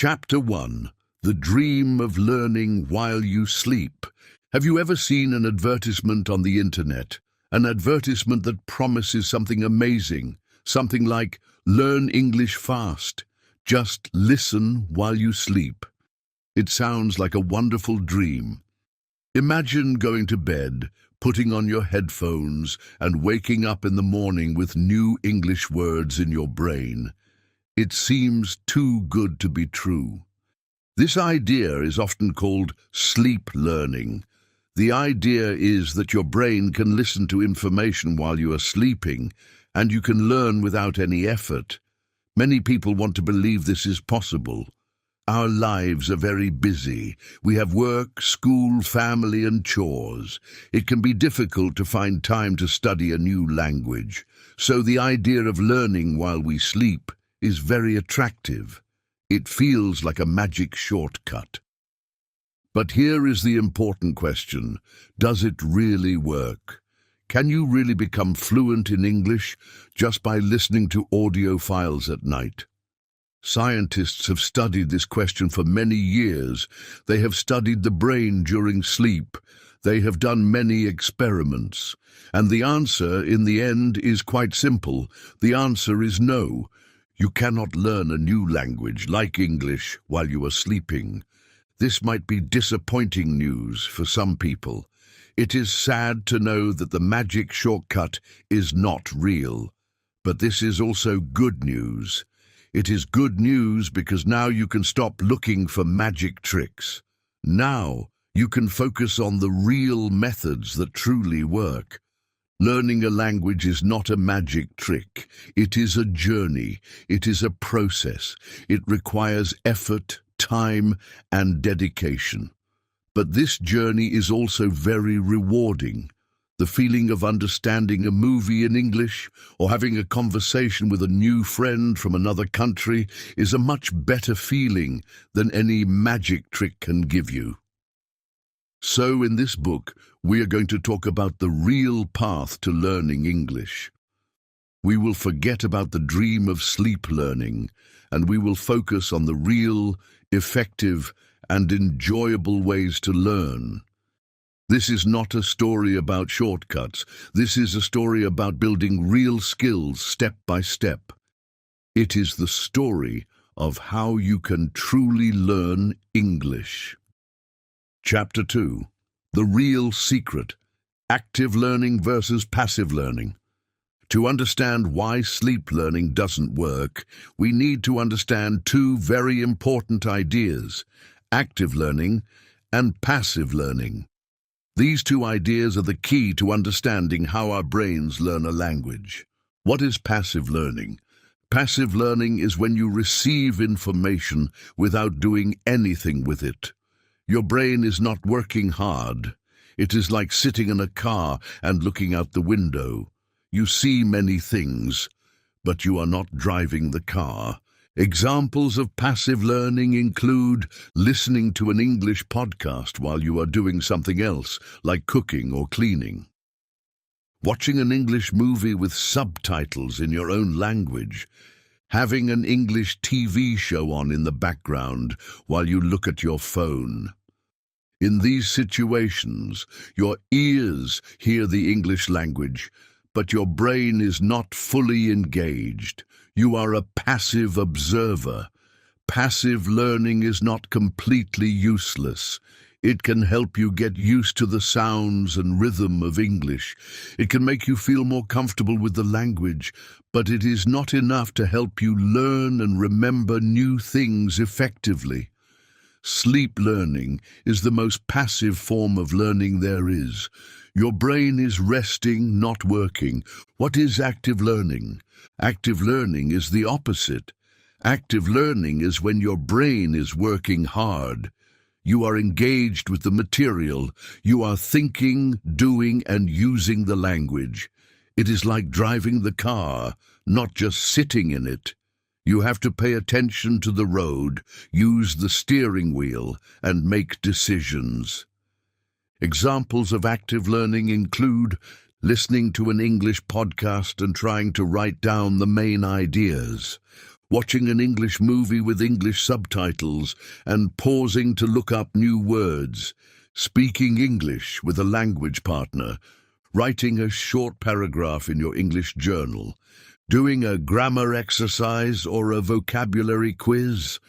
Chapter 1. The Dream of Learning While You Sleep. Have you ever seen an advertisement on the internet? An advertisement that promises something amazing, something like, "Learn English fast. Just listen while you sleep." It sounds like a wonderful dream. Imagine going to bed, putting on your headphones, and waking up in the morning with new English words in your brain. It seems too good to be true. This idea is often called sleep learning. The idea is that your brain can listen to information while you are sleeping, and you can learn without any effort. Many people want to believe this is possible. Our lives are very busy. We have work, school, family, and chores. It can be difficult to find time to study a new language. So the idea of learning while we sleep is very attractive. It feels like a magic shortcut. But here is the important question. Does it really work? Can you really become fluent in English just by listening to audio files at night? Scientists have studied this question for many years. They have studied the brain during sleep. They have done many experiments. And the answer, in the end, is quite simple. The answer is no. You cannot learn a new language like English while you are sleeping. This might be disappointing news for some people. It is sad to know that the magic shortcut is not real. But this is also good news. It is good news because now you can stop looking for magic tricks. Now you can focus on the real methods that truly work. Learning a language is not a magic trick. It is a journey. It is a process. It requires effort, time, and dedication. But this journey is also very rewarding. The feeling of understanding a movie in English or having a conversation with a new friend from another country is a much better feeling than any magic trick can give you. So in this book, we are going to talk about the real path to learning English. We will forget about the dream of sleep learning, and we will focus on the real, effective, and enjoyable ways to learn. This is not a story about shortcuts. This is a story about building real skills step by step. It is the story of how you can truly learn English. Chapter 2. The Real Secret. Active learning versus passive learning. To understand why sleep learning doesn't work, we need to understand two very important ideas: active learning and passive learning. These two ideas are the key to understanding how our brains learn a language. What is passive learning? Passive learning is when you receive information without doing anything with it. Your brain is not working hard. It is like sitting in a car and looking out the window. You see many things, but you are not driving the car. Examples of passive learning include listening to an English podcast while you are doing something else, like cooking or cleaning. Watching an English movie with subtitles in your own language. Having an English TV show on in the background while you look at your phone. In these situations, your ears hear the English language, but your brain is not fully engaged. You are a passive observer. Passive learning is not completely useless. It can help you get used to the sounds and rhythm of English. It can make you feel more comfortable with the language, but it is not enough to help you learn and remember new things effectively. Sleep learning is the most passive form of learning there is. Your brain is resting, not working. What is active learning? Active learning is the opposite. Active learning is when your brain is working hard. You are engaged with the material. You are thinking, doing, and using the language. It is like driving the car, not just sitting in it. You have to pay attention to the road, use the steering wheel, and make decisions. Examples of active learning include listening to an English podcast and trying to write down the main ideas, watching an English movie with English subtitles and pausing to look up new words, speaking English with a language partner, writing a short paragraph in your English journal, doing a grammar exercise or a vocabulary quiz.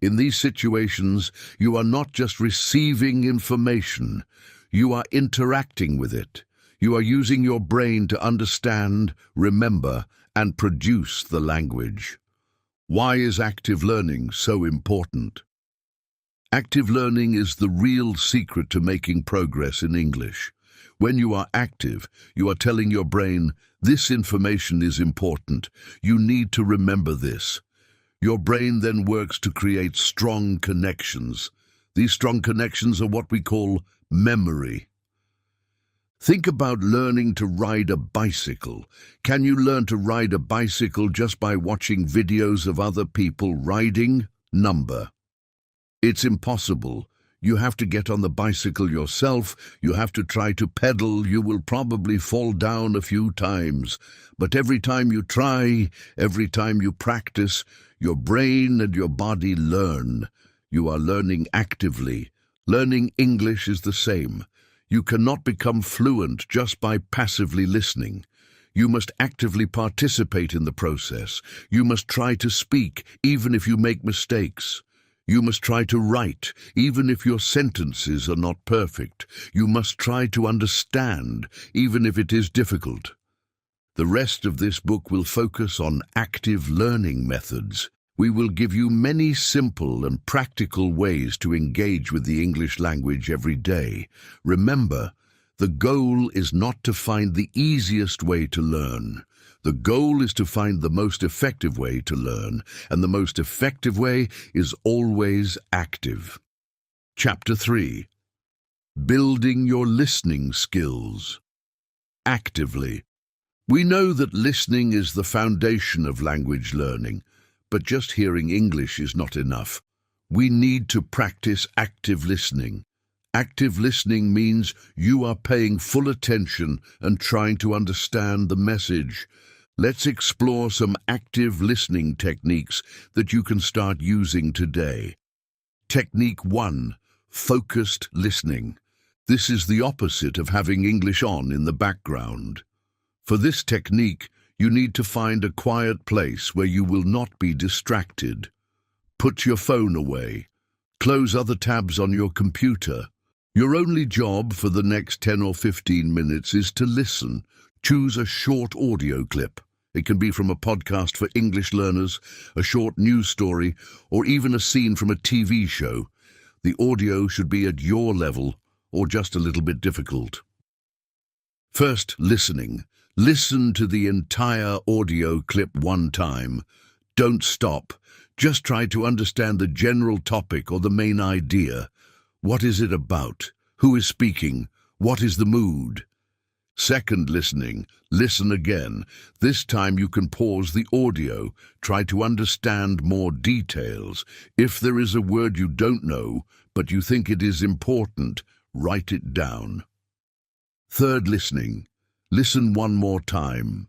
In these situations, you are not just receiving information, you are interacting with it. You are using your brain to understand, remember, and produce the language. Why is active learning so important? Active learning is the real secret to making progress in English. When you are active, you are telling your brain, this information is important. You need to remember this. Your brain then works to create strong connections. These strong connections are what we call memory. Think about learning to ride a bicycle. Can you learn to ride a bicycle just by watching videos of other people riding? Number. It's impossible. You have to get on the bicycle yourself. You have to try to pedal. You will probably fall down a few times. But every time you try, every time you practice, your brain and your body learn. You are learning actively. Learning English is the same. You cannot become fluent just by passively listening. You must actively participate in the process. You must try to speak, even if you make mistakes. You must try to write, even if your sentences are not perfect. You must try to understand, even if it is difficult. The rest of this book will focus on active learning methods. We will give you many simple and practical ways to engage with the English language every day. Remember, the goal is not to find the easiest way to learn. The goal is to find the most effective way to learn, and the most effective way is always active. Chapter 3. Building your listening skills. Actively. We know that listening is the foundation of language learning. But just hearing English is not enough. We need to practice active listening. Active listening means you are paying full attention and trying to understand the message. Let's explore some active listening techniques that you can start using today. Technique 1. Focused listening. This is the opposite of having English on in the background. For this technique, you need to find a quiet place where you will not be distracted. Put your phone away. Close other tabs on your computer. Your only job for the next 10 or 15 minutes is to listen. Choose a short audio clip. It can be from a podcast for English learners, a short news story, or even a scene from a TV show. The audio should be at your level or just a little bit difficult. First, listening. Listen to the entire audio clip one time. Don't stop. Just try to understand the general topic or the main idea. What is it about? Who is speaking? What is the mood? Second, listening. Listen again. This time you can pause the audio. Try to understand more details. If there is a word you don't know, but you think it is important, write it down. Third, listening. Listen one more time.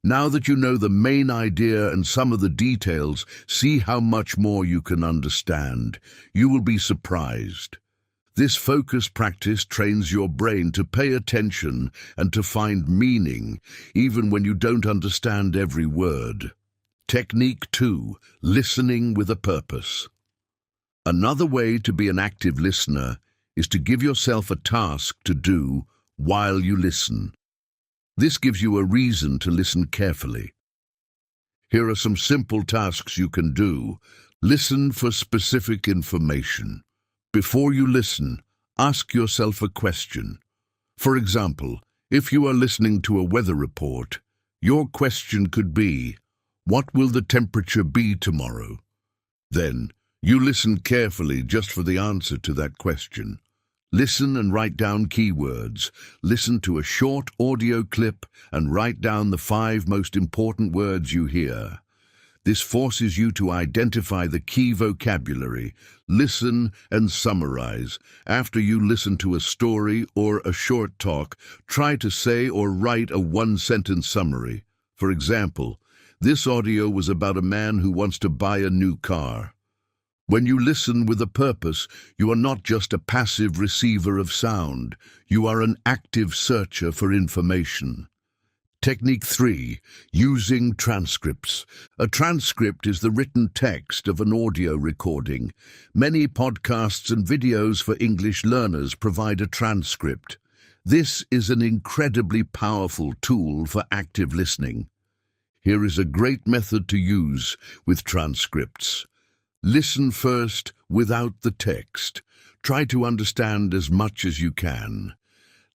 Now that you know the main idea and some of the details, see how much more you can understand. You will be surprised. This focus practice trains your brain to pay attention and to find meaning, even when you don't understand every word. Technique 2. Listening with a purpose. Another way to be an active listener is to give yourself a task to do while you listen. This gives you a reason to listen carefully. Here are some simple tasks you can do. Listen for specific information. Before you listen, ask yourself a question. For example, if you are listening to a weather report, your question could be, what will the temperature be tomorrow? Then, you listen carefully just for the answer to that question. Listen and write down keywords. Listen to a short audio clip and write down the 5 most important words you hear. This forces you to identify the key vocabulary. Listen and summarize. After you listen to a story or a short talk, try to say or write a 1-sentence summary. For example, This audio was about a man who wants to buy a new car. When you listen with a purpose, you are not just a passive receiver of sound. You are an active searcher for information. Technique 3. Using transcripts. A transcript is the written text of an audio recording. Many podcasts and videos for English learners provide a transcript. This is an incredibly powerful tool for active listening. Here is a great method to use with transcripts. Listen first without the text. Try to understand as much as you can.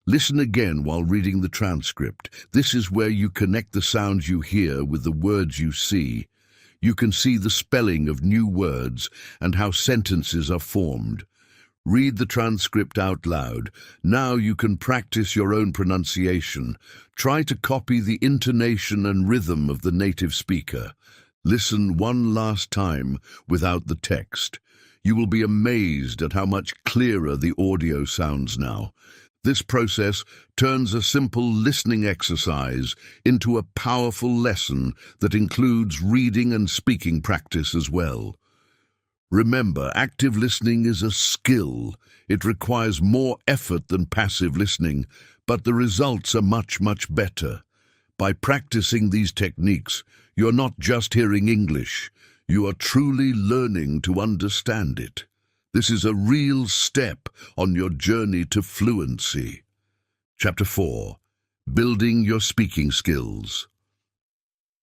Listen again while reading the transcript. This is where you connect the sounds you hear with the words you see. You can see the spelling of new words and how sentences are formed. Read the transcript out loud. Now you can practice your own pronunciation. Try to copy the intonation and rhythm of the native speaker. Listen one last time without the text. You will be amazed at how much clearer the audio sounds now. This process turns a simple listening exercise into a powerful lesson that includes reading and speaking practice as well. Remember, active listening is a skill. It requires more effort than passive listening, but the results are much, much better. By practicing these techniques, you're not just hearing English, you are truly learning to understand it. This is a real step on your journey to fluency. Chapter 4. Building your speaking skills.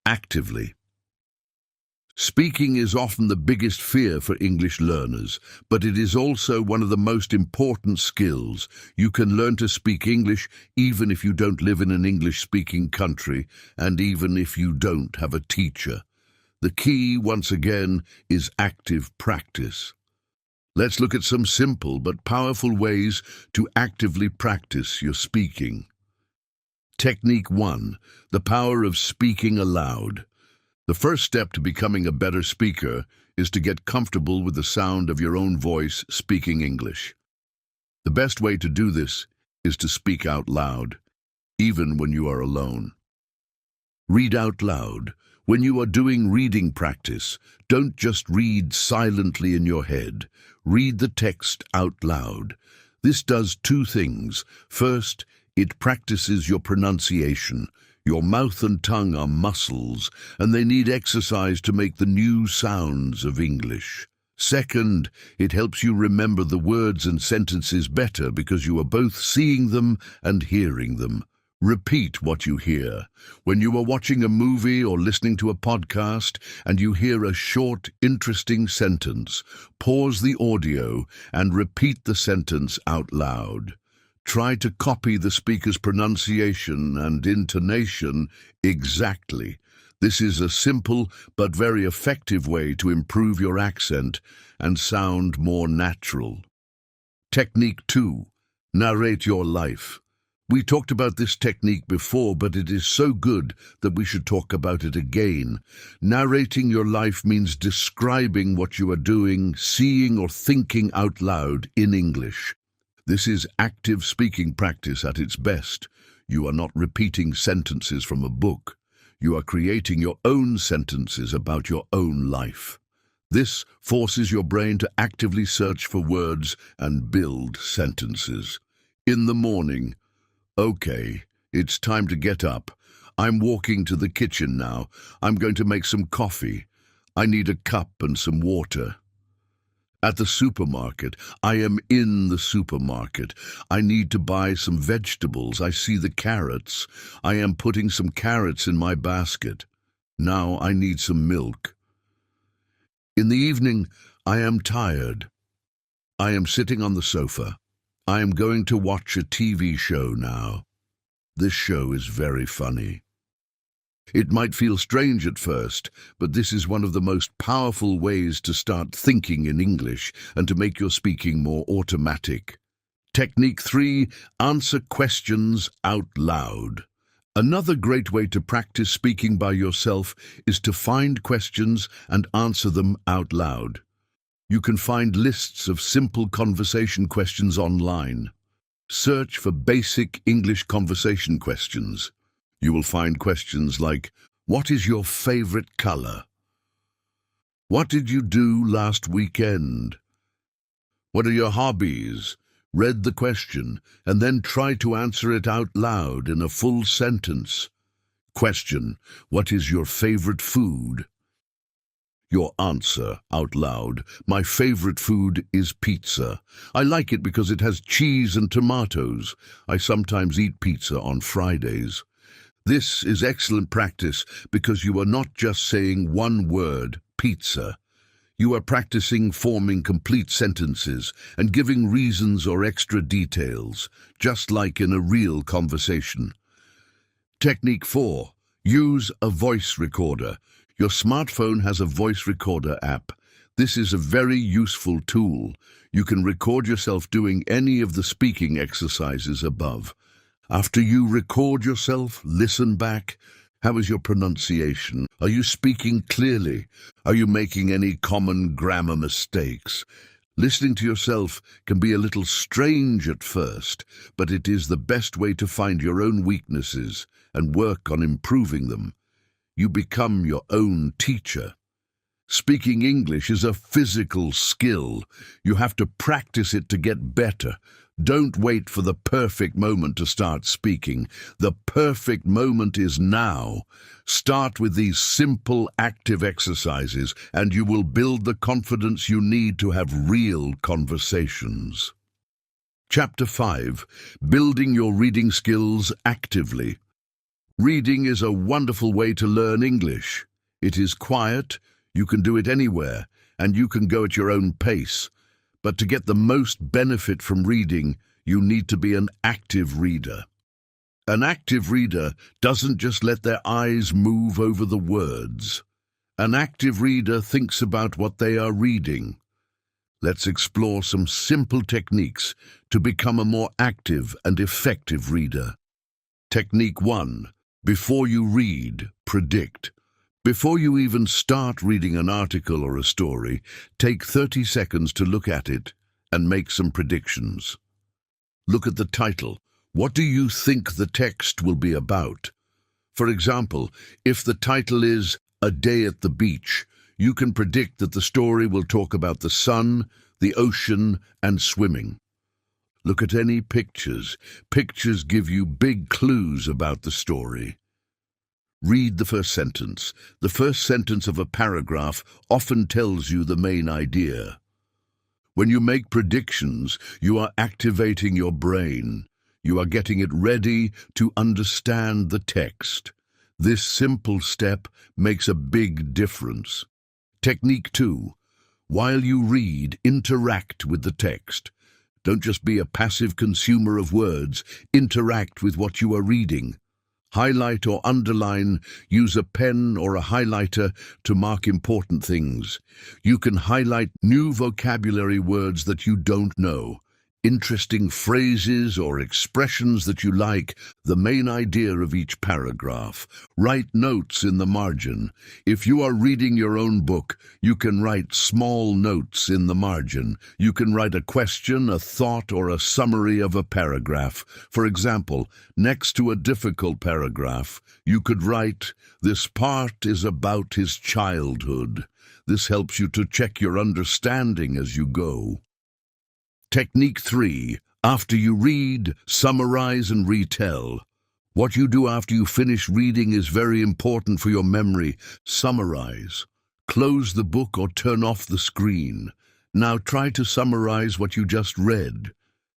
Actively. Speaking is often the biggest fear for English learners, but it is also one of the most important skills. You can learn to speak English even if you don't live in an English-speaking country, and even if you don't have a teacher. The key, once again, is active practice. Let's look at some simple but powerful ways to actively practice your speaking. Technique 1. The power of speaking aloud. The first step to becoming a better speaker is to get comfortable with the sound of your own voice speaking English. The best way to do this is to speak out loud, even when you are alone. Read out loud. When you are doing reading practice, don't just read silently in your head. Read the text out loud. This does two things. First, it practices your pronunciation. Your mouth and tongue are muscles, and they need exercise to make the new sounds of English. Second, it helps you remember the words and sentences better because you are both seeing them and hearing them. Repeat what you hear. When you are watching a movie or listening to a podcast and you hear a short, interesting sentence, pause the audio and repeat the sentence out loud. Try to copy the speaker's pronunciation and intonation exactly. This is a simple but very effective way to improve your accent and sound more natural. Technique 2. Narrate your life. We talked about this technique before, but it is so good that we should talk about it again. Narrating your life means describing what you are doing, seeing or thinking out loud in English. This is active speaking practice at its best. You are not repeating sentences from a book. You are creating your own sentences about your own life. This forces your brain to actively search for words and build sentences. In the morning, okay, it's time to get up. I'm walking to the kitchen now. I'm going to make some coffee. I need a cup and some water. At the supermarket, I am in the supermarket. I need to buy some vegetables. I see the carrots. I am putting some carrots in my basket. Now I need some milk. In the evening, I am tired. I am sitting on the sofa. I am going to watch a TV show now. This show is very funny. It might feel strange at first, but this is one of the most powerful ways to start thinking in English and to make your speaking more automatic. Technique 3. Answer questions out loud. Another great way to practice speaking by yourself is to find questions and answer them out loud. You can find lists of simple conversation questions online. Search for basic English conversation questions. You will find questions like, What is your favorite color? What did you do last weekend? What are your hobbies? Read the question and then try to answer it out loud in a full sentence. Question: what is your favorite food? Your answer out loud: my favorite food is pizza. I like it because it has cheese and tomatoes. I sometimes eat pizza on Fridays. This is excellent practice because you are not just saying one word, pizza. You are practicing forming complete sentences and giving reasons or extra details, just like in a real conversation. Technique 4. Use a voice recorder. Your smartphone has a voice recorder app. This is a very useful tool. You can record yourself doing any of the speaking exercises above. After you record yourself, listen back. How is your pronunciation? Are you speaking clearly? Are you making any common grammar mistakes? Listening to yourself can be a little strange at first, but it is the best way to find your own weaknesses and work on improving them. You become your own teacher. Speaking English is a physical skill. You have to practice it to get better. Don't wait for the perfect moment to start speaking. The perfect moment is now. Start with these simple, active exercises, and you will build the confidence you need to have real conversations. Chapter 5. Building your reading skills actively. Reading is a wonderful way to learn English. It is quiet, you can do it anywhere, and you can go at your own pace. But to get the most benefit from reading, you need to be an active reader. An active reader doesn't just let their eyes move over the words. An active reader thinks about what they are reading. Let's explore some simple techniques to become a more active and effective reader. Technique 1. Before you read, predict. Before you even start reading an article or a story, take 30 seconds to look at it and make some predictions. Look at the title. What do you think the text will be about? For example, if the title is A Day at the Beach, you can predict that the story will talk about the sun, the ocean, and swimming. Look at any pictures. Pictures give you big clues about the story. Read the first sentence. The first sentence of a paragraph often tells you the main idea. When you make predictions, you are activating your brain. You are getting it ready to understand the text. This simple step makes a big difference. Technique 2. While you read, interact with the text. Don't just be a passive consumer of words. Interact with what you are reading. Highlight or underline, use a pen or a highlighter to mark important things. You can highlight new vocabulary words that you don't know, interesting phrases or expressions that you like, the main idea of each paragraph. Write notes in the margin. If you are reading your own book, you can write small notes in the margin. You can write a question, a thought, or a summary of a paragraph. For example, next to a difficult paragraph, you could write, "This part is about his childhood." This helps you to check your understanding as you go. Technique 3. After you read, summarize and retell. What you do after you finish reading is very important for your memory. Summarize. Close the book or turn off the screen. Now try to summarize what you just read.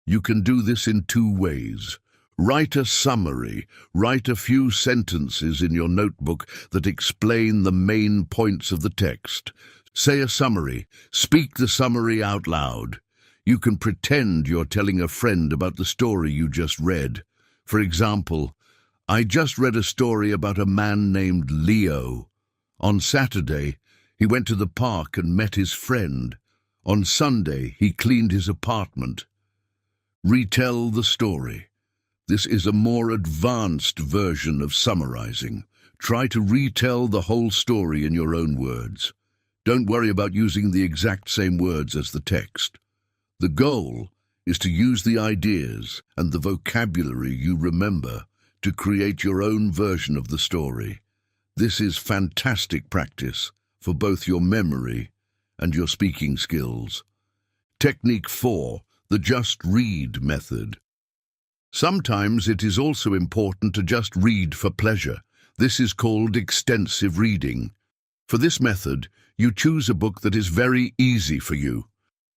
You can do this in 2 ways. Write a summary. Write a few sentences in your notebook that explain the main points of the text. Say a summary. Speak the summary out loud. You can pretend you're telling a friend about the story you just read. For example, I just read a story about a man named Leo. On Saturday, he went to the park and met his friend. On Sunday, he cleaned his apartment. Retell the story. This is a more advanced version of summarizing. Try to retell the whole story in your own words. Don't worry about using the exact same words as the text. The goal is to use the ideas and the vocabulary you remember to create your own version of the story. This is fantastic practice for both your memory and your speaking skills. Technique 4, the just read method. Sometimes it is also important to just read for pleasure. This is called extensive reading. For this method, you choose a book that is very easy for you.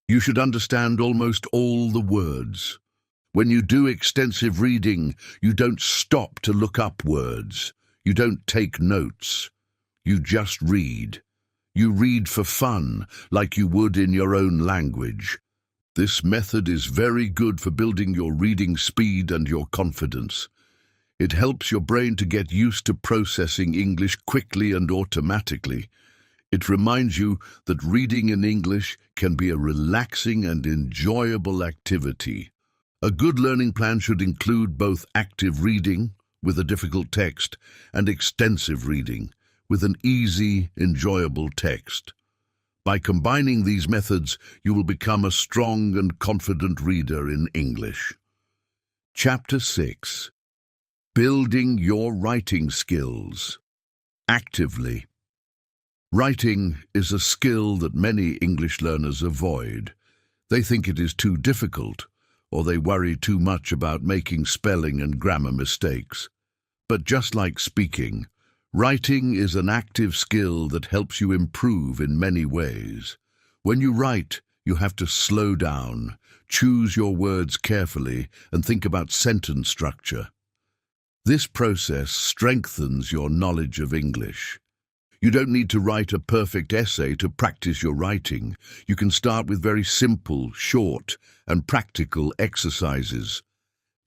You should understand almost all the words. When you do extensive reading, you don't stop to look up words. You don't take notes. You just read. You read for fun, like you would in your own language. This method is very good for building your reading speed and your confidence. It helps your brain to get used to processing English quickly and automatically. It reminds you that reading in English can be a relaxing and enjoyable activity. A good learning plan should include both active reading, with a difficult text, and extensive reading, with an easy, enjoyable text. By combining these methods, you will become a strong and confident reader in English. Chapter 6. Building your writing skills. Actively. Writing is a skill that many English learners avoid. They think it is too difficult, or they worry too much about making spelling and grammar mistakes. But just like speaking, writing is an active skill that helps you improve in many ways. When you write, you have to slow down, choose your words carefully, and think about sentence structure. This process strengthens your knowledge of English. You don't need to write a perfect essay to practice your writing. You can start with very simple, short, and practical exercises.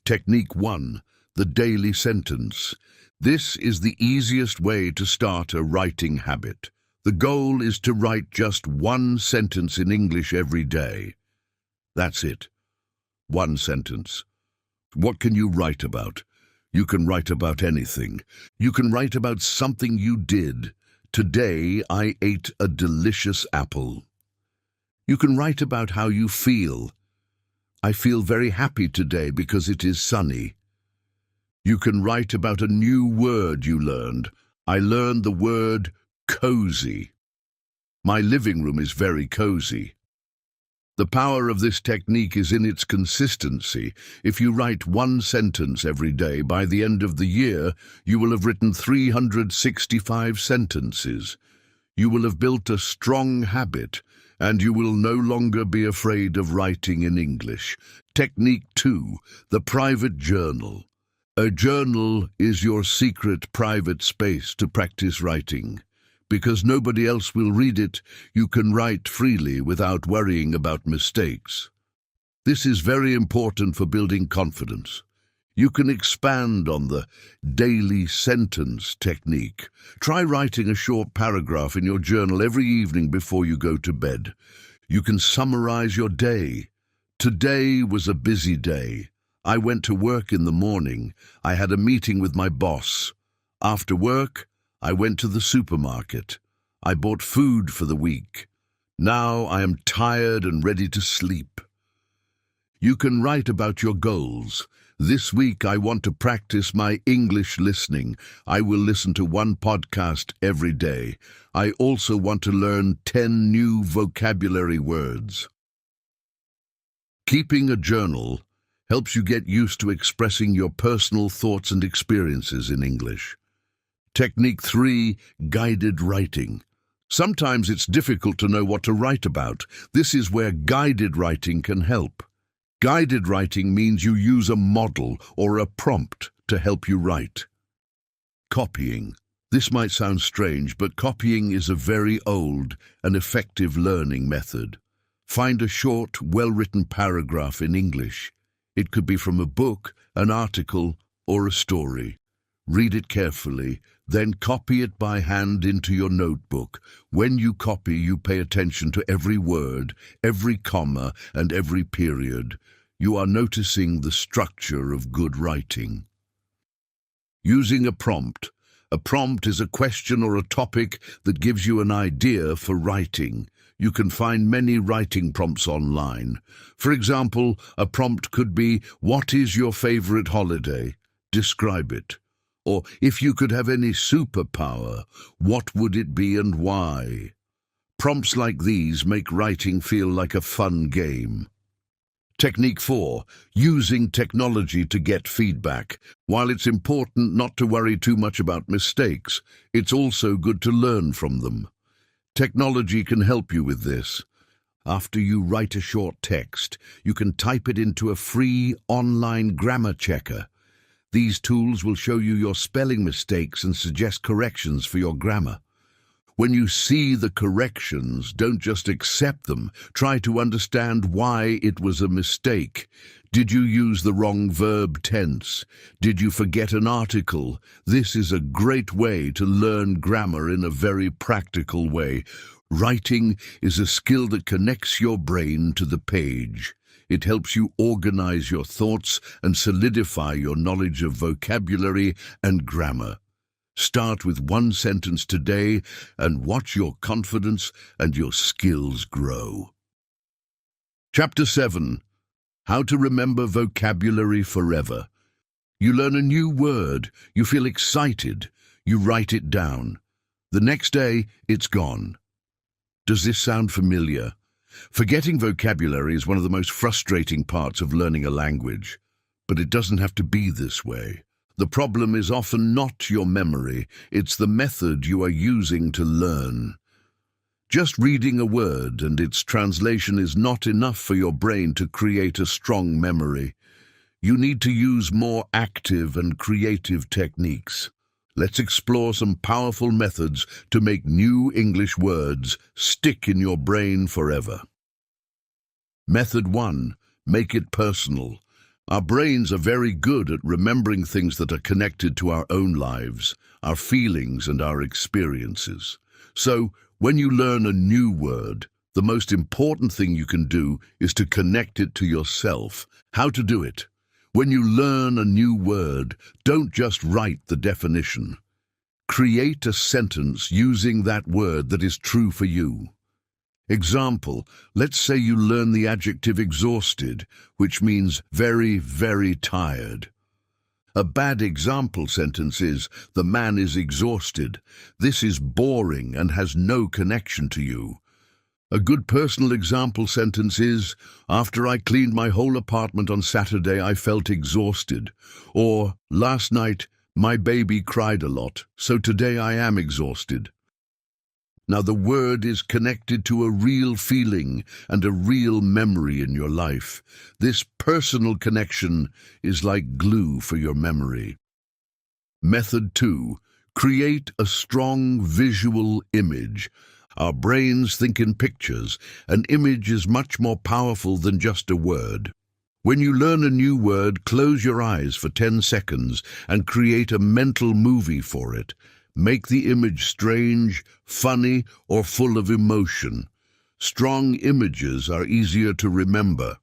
Technique 1, the daily sentence. This is the easiest way to start a writing habit. The goal is to write just one sentence in English every day. That's it. One sentence. What can you write about? You can write about anything. You can write about something you did. Today I ate a delicious apple. You can write about how you feel. I feel very happy today because it is sunny. You can write about a new word you learned. I learned the word cozy. My living room is very cozy. The power of this technique is in its consistency. If you write one sentence every day, by the end of the year, you will have written 365 sentences. You will have built a strong habit, and you will no longer be afraid of writing in English. Technique 2, the private journal. A journal is your secret private space to practice writing. Because nobody else will read it, you can write freely without worrying about mistakes. This is very important for building confidence. You can expand on the daily sentence technique. Try writing a short paragraph in your journal every evening before you go to bed. You can summarize your day. Today was a busy day. I went to work in the morning. I had a meeting with my boss. After work, I went to the supermarket. I bought food for the week. Now I am tired and ready to sleep. You can write about your goals. This week I want to practice my English listening. I will listen to one podcast every day. I also want to learn 10 new vocabulary words. Keeping a journal helps you get used to expressing your personal thoughts and experiences in English. Technique 3, guided writing. Sometimes it's difficult to know what to write about. This is where guided writing can help. Guided writing means you use a model or a prompt to help you write. Copying. This might sound strange, but copying is a very old and effective learning method. Find a short, well-written paragraph in English. It could be from a book, an article, or a story. Read it carefully, then copy it by hand into your notebook. When you copy, you pay attention to every word, every comma, and every period. You are noticing the structure of good writing. Using a prompt. A prompt is a question or a topic that gives you an idea for writing. You can find many writing prompts online. For example, a prompt could be, "What is your favorite holiday? Describe it." Or, if you could have any superpower, what would it be and why? Prompts like these make writing feel like a fun game. Technique 4. Using technology to get feedback. While it's important not to worry too much about mistakes, it's also good to learn from them. Technology can help you with this. After you write a short text, you can type it into a free online grammar checker. These tools will show you your spelling mistakes and suggest corrections for your grammar. When you see the corrections, don't just accept them. Try to understand why it was a mistake. Did you use the wrong verb tense? Did you forget an article? This is a great way to learn grammar in a very practical way. Writing is a skill that connects your brain to the page. It helps you organize your thoughts and solidify your knowledge of vocabulary and grammar. Start with one sentence today and watch your confidence and your skills grow. Chapter 7. How to remember vocabulary forever. You learn a new word, you feel excited, you write it down. The next day, it's gone. Does this sound familiar? Forgetting vocabulary is one of the most frustrating parts of learning a language, but it doesn't have to be this way. The problem is often not your memory, it's the method you are using to learn. Just reading a word and its translation is not enough for your brain to create a strong memory. You need to use more active and creative techniques. Let's explore some powerful methods to make new English words stick in your brain forever. Method 1. Make it personal. Our brains are very good at remembering things that are connected to our own lives, our feelings and our experiences. So, when you learn a new word, the most important thing you can do is to connect it to yourself. How to do it? When you learn a new word, don't just write the definition. Create a sentence using that word that is true for you. Example, let's say you learn the adjective exhausted, which means very, very tired. A bad example sentence is, the man is exhausted. This is boring and has no connection to you. A good personal example sentence is, after I cleaned my whole apartment on Saturday, I felt exhausted. Or, last night, my baby cried a lot, so today I am exhausted. Now the word is connected to a real feeling and a real memory in your life. This personal connection is like glue for your memory. Method 2. Create a strong visual image. Our brains think in pictures. An image is much more powerful than just a word. When you learn a new word, close your eyes for 10 seconds and create a mental movie for it. Make the image strange, funny, or full of emotion. Strong images are easier to remember.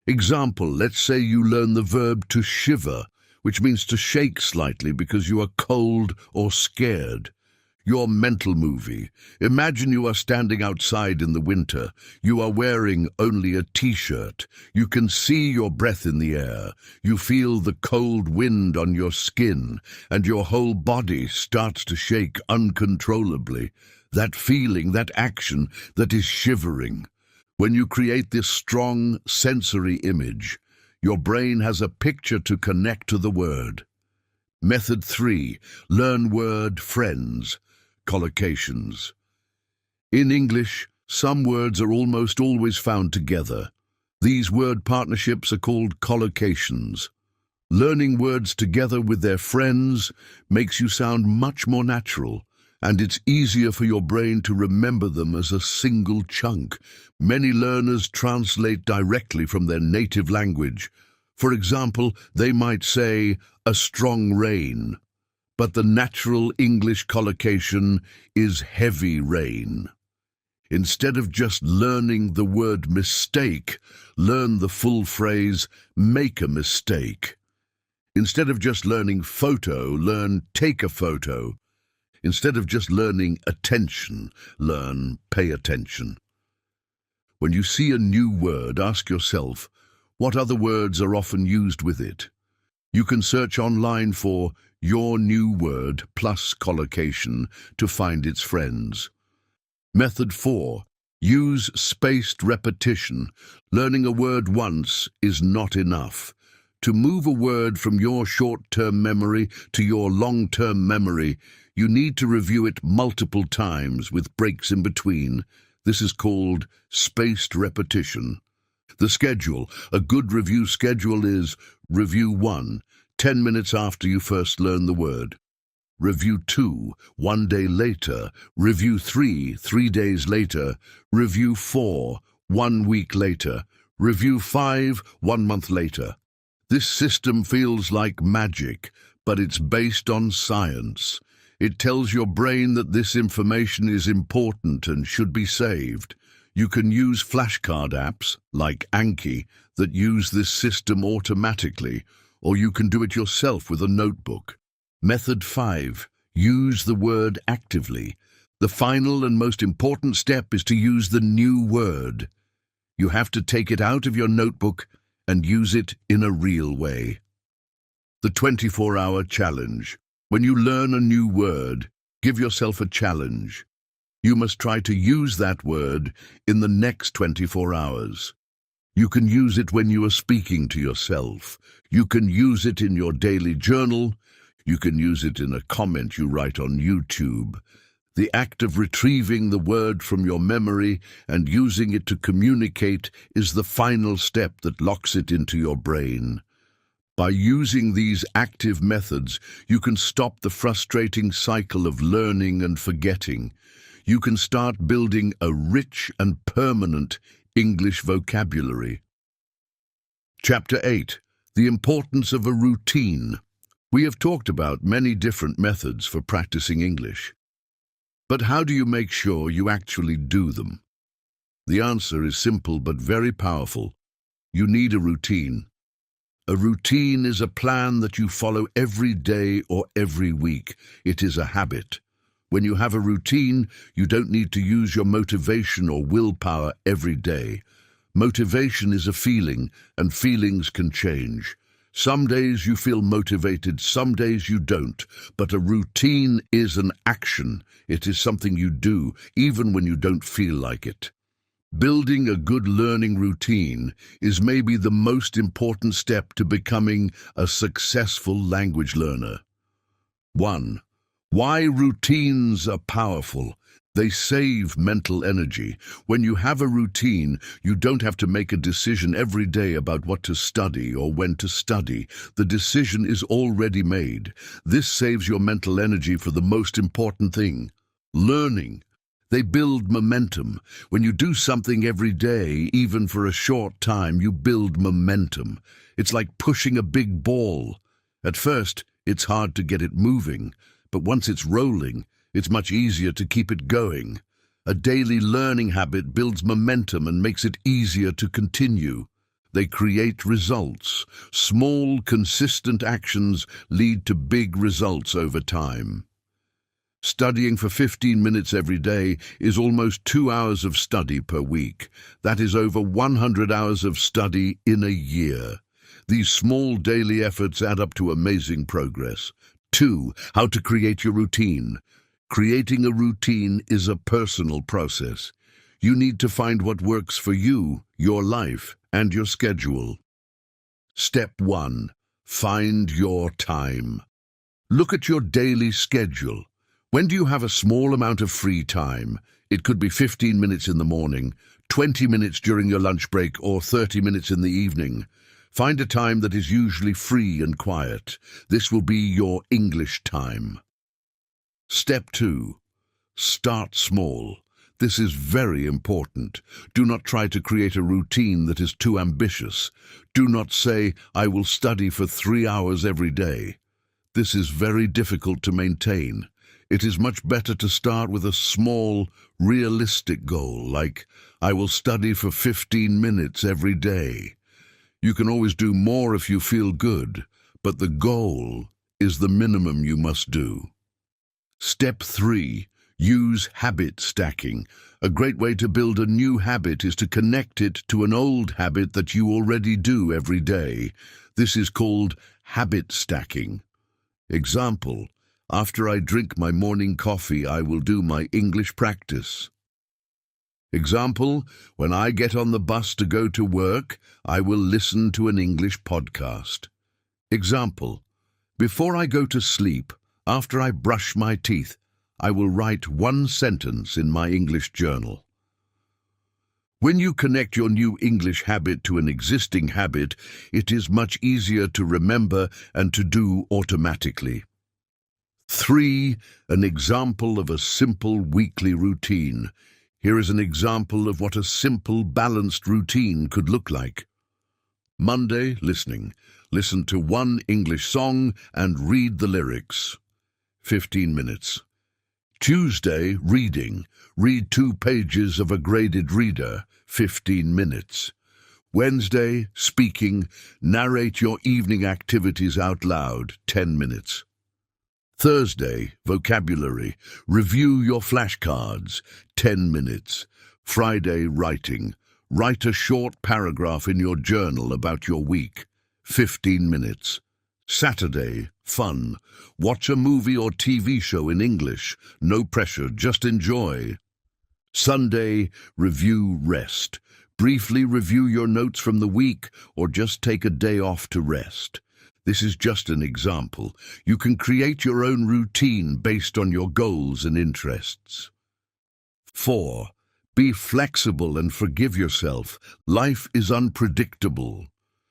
Example, let's say you learn the verb to shiver, which means to shake slightly because you are cold or scared. Your mental movie. Imagine you are standing outside in the winter. You are wearing only a t-shirt. You can see your breath in the air. You feel the cold wind on your skin, and your whole body starts to shake uncontrollably. That feeling, that action, that is shivering. When you create this strong sensory image, your brain has a picture to connect to the word. Method 3. Learn word friends. Collocations. In English, some words are almost always found together. These word partnerships are called collocations. Learning words together with their friends makes you sound much more natural, and it's easier for your brain to remember them as a single chunk. Many learners translate directly from their native language. For example, they might say, a strong rain. But the natural English collocation is heavy rain. Instead of just learning the word mistake, learn the full phrase, make a mistake. Instead of just learning photo, learn take a photo. Instead of just learning attention, learn pay attention. When you see a new word, ask yourself, what other words are often used with it? You can search online for your new word plus collocation to find its friends. Method 4. Use spaced repetition. Learning a word once is not enough. To move a word from your short-term memory to your long-term memory, you need to review it multiple times with breaks in between. This is called spaced repetition. The schedule. A good review schedule is Review 1, 10 minutes after you first learn the word. Review 2, 1 day later. Review 3, 3 days later. Review 4, 1 week later. Review 5, 1 month later. This system feels like magic, but it's based on science. It tells your brain that this information is important and should be saved. You can use flashcard apps, like Anki, that use this system automatically, or you can do it yourself with a notebook. Method 5. Use the word actively. The final and most important step is to use the new word. You have to take it out of your notebook and use it in a real way. The 24-hour challenge. When you learn a new word, give yourself a challenge. You must try to use that word in the next 24 hours. You can use it when you are speaking to yourself. You can use it in your daily journal. You can use it in a comment you write on YouTube. The act of retrieving the word from your memory and using it to communicate is the final step that locks it into your brain. By using these active methods, you can stop the frustrating cycle of learning and forgetting. You can start building a rich and permanent English vocabulary. Chapter 8. The importance of a routine. We have talked about many different methods for practicing English. But how do you make sure you actually do them? The answer is simple but very powerful. You need a routine. A routine is a plan that you follow every day or every week. It is a habit. When you have a routine, you don't need to use your motivation or willpower every day. Motivation is a feeling, and feelings can change. Some days you feel motivated, some days you don't. But a routine is an action. It is something you do, even when you don't feel like it. Building a good learning routine is maybe the most important step to becoming a successful language learner. 1. Why routines are powerful. They save mental energy. When you have a routine, you don't have to make a decision every day about what to study or when to study. The decision is already made. This saves your mental energy for the most important thing, learning. They build momentum. When you do something every day, even for a short time, you build momentum. It's like pushing a big ball. At first, it's hard to get it moving, but once it's rolling, it's much easier to keep it going. A daily learning habit builds momentum and makes it easier to continue. They create results. Small, consistent actions lead to big results over time. Studying for 15 minutes every day is almost 2 hours of study per week. That is over 100 hours of study in a year. These small daily efforts add up to amazing progress. 2. How to create your routine. Creating a routine is a personal process. You need to find what works for you, your life, and your schedule. Step 1. Find your time. Look at your daily schedule. When do you have a small amount of free time? It could be 15 minutes in the morning, 20 minutes during your lunch break, or 30 minutes in the evening. Find a time that is usually free and quiet. This will be your English time. Step 2. Start small. This is very important. Do not try to create a routine that is too ambitious. Do not say, I will study for 3 hours every day. This is very difficult to maintain. It is much better to start with a small, realistic goal, like, I will study for 15 minutes every day. You can always do more if you feel good, but the goal is the minimum you must do. Step 3. Use habit stacking. A great way to build a new habit is to connect it to an old habit that you already do every day. This is called habit stacking. Example, after I drink my morning coffee, I will do my English practice. Example, when I get on the bus to go to work, I will listen to an English podcast. Example, before I go to sleep, after I brush my teeth, I will write one sentence in my English journal. When you connect your new English habit to an existing habit, it is much easier to remember and to do automatically. 3. An example of a simple weekly routine. Here is an example of what a simple, balanced routine could look like. Monday, listening. Listen to one English song and read the lyrics. 15 minutes. Tuesday, reading. Read 2 pages of a graded reader. 15 minutes. Wednesday, speaking. Narrate your evening activities out loud. 10 minutes. Thursday, vocabulary. Review your flashcards. 10 minutes. Friday, writing. Write a short paragraph in your journal about your week. 15 minutes. Saturday, fun. Watch a movie or TV show in English. No pressure, just enjoy. Sunday, review, rest. Briefly review your notes from the week or just take a day off to rest. This is just an example. You can create your own routine based on your goals and interests. 4. Be flexible and forgive yourself. Life is unpredictable.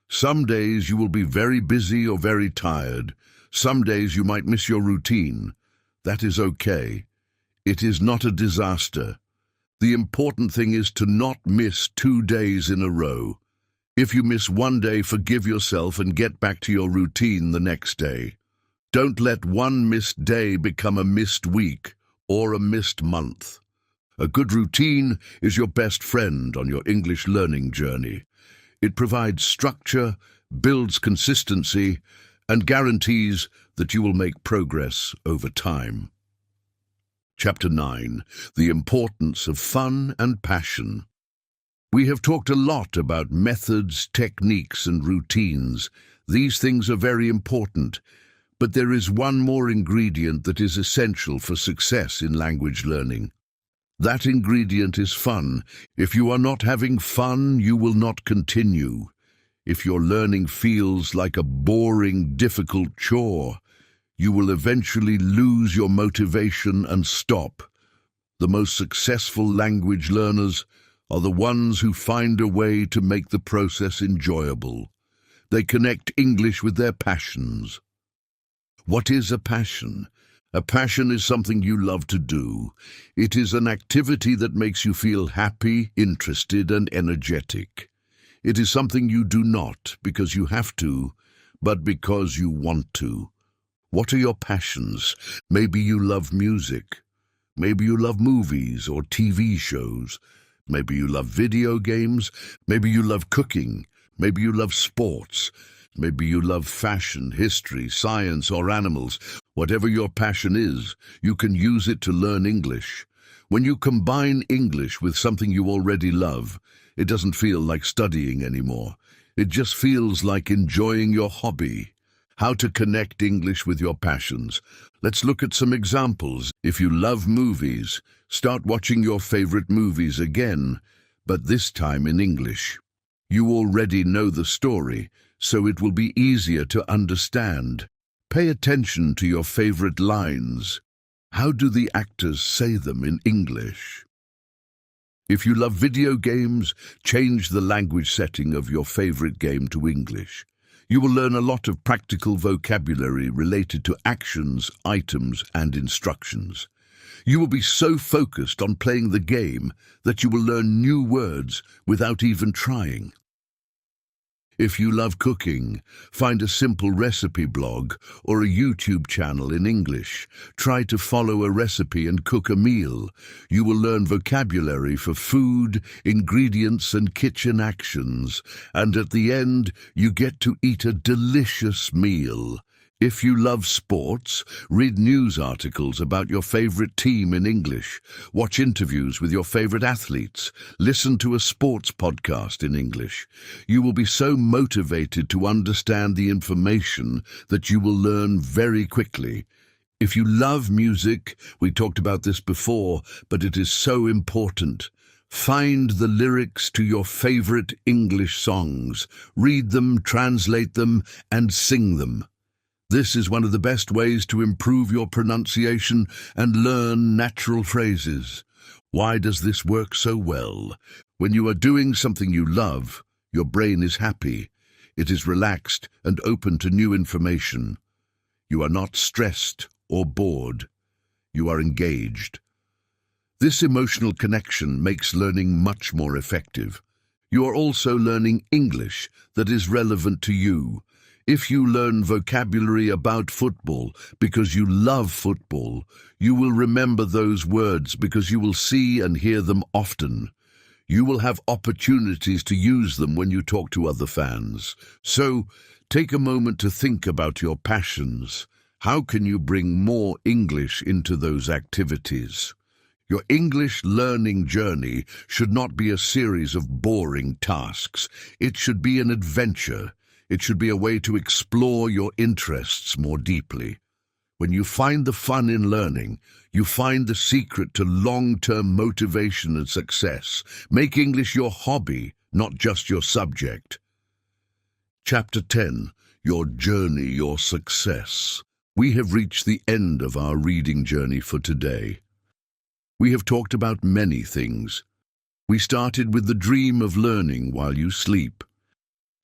Some days you will be very busy or very tired. Some days you might miss your routine. That is okay. It is not a disaster. The important thing is to not miss 2 days in a row. If you miss one day, forgive yourself and get back to your routine the next day. Don't let one missed day become a missed week or a missed month. A good routine is your best friend on your English learning journey. It provides structure, builds consistency, and guarantees that you will make progress over time. Chapter 9. The importance of fun and passion. We have talked a lot about methods, techniques, and routines. These things are very important, but there is one more ingredient that is essential for success in language learning. That ingredient is fun. If you are not having fun, you will not continue. If your learning feels like a boring, difficult chore, you will eventually lose your motivation and stop. The most successful language learners are the ones who find a way to make the process enjoyable. They connect English with their passions. What is a passion? A passion is something you love to do. It is an activity that makes you feel happy, interested, and energetic. It is something you do not because you have to, but because you want to. What are your passions? Maybe you love music. Maybe you love movies or TV shows. Maybe you love video games. Maybe you love cooking. Maybe you love sports. Maybe you love fashion, history, science, or animals. Whatever your passion is, you can use it to learn English. When you combine English with something you already love, it doesn't feel like studying anymore. It just feels like enjoying your hobby. How to connect English with your passions. Let's look at some examples. If you love movies, start watching your favorite movies again, but this time in English. You already know the story, so it will be easier to understand. Pay attention to your favorite lines. How do the actors say them in English? If you love video games, change the language setting of your favorite game to English. You will learn a lot of practical vocabulary related to actions, items, and instructions. You will be so focused on playing the game that you will learn new words without even trying. If you love cooking, find a simple recipe blog or a YouTube channel in English. Try to follow a recipe and cook a meal. You will learn vocabulary for food, ingredients, and kitchen actions. And at the end, you get to eat a delicious meal. If you love sports, read news articles about your favorite team in English, watch interviews with your favorite athletes, listen to a sports podcast in English. You will be so motivated to understand the information that you will learn very quickly. If you love music, we talked about this before, but it is so important. Find the lyrics to your favorite English songs, read them, translate them, and sing them. This is one of the best ways to improve your pronunciation and learn natural phrases. Why does this work so well? When you are doing something you love, your brain is happy. It is relaxed and open to new information. You are not stressed or bored. You are engaged. This emotional connection makes learning much more effective. You are also learning English that is relevant to you. If you learn vocabulary about football because you love football, you will remember those words because you will see and hear them often. You will have opportunities to use them when you talk to other fans. So, take a moment to think about your passions. How can you bring more English into those activities? Your English learning journey should not be a series of boring tasks. It should be an adventure. It should be a way to explore your interests more deeply. When you find the fun in learning, you find the secret to long-term motivation and success. Make English your hobby, not just your subject. Chapter 10. Your Journey, Your Success. We have reached the end of our reading journey for today. We have talked about many things. We started with the dream of learning while you sleep.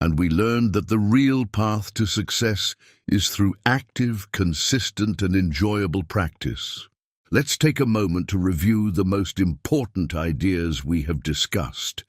And we learned that the real path to success is through active, consistent, and enjoyable practice. Let's take a moment to review the most important ideas we have discussed.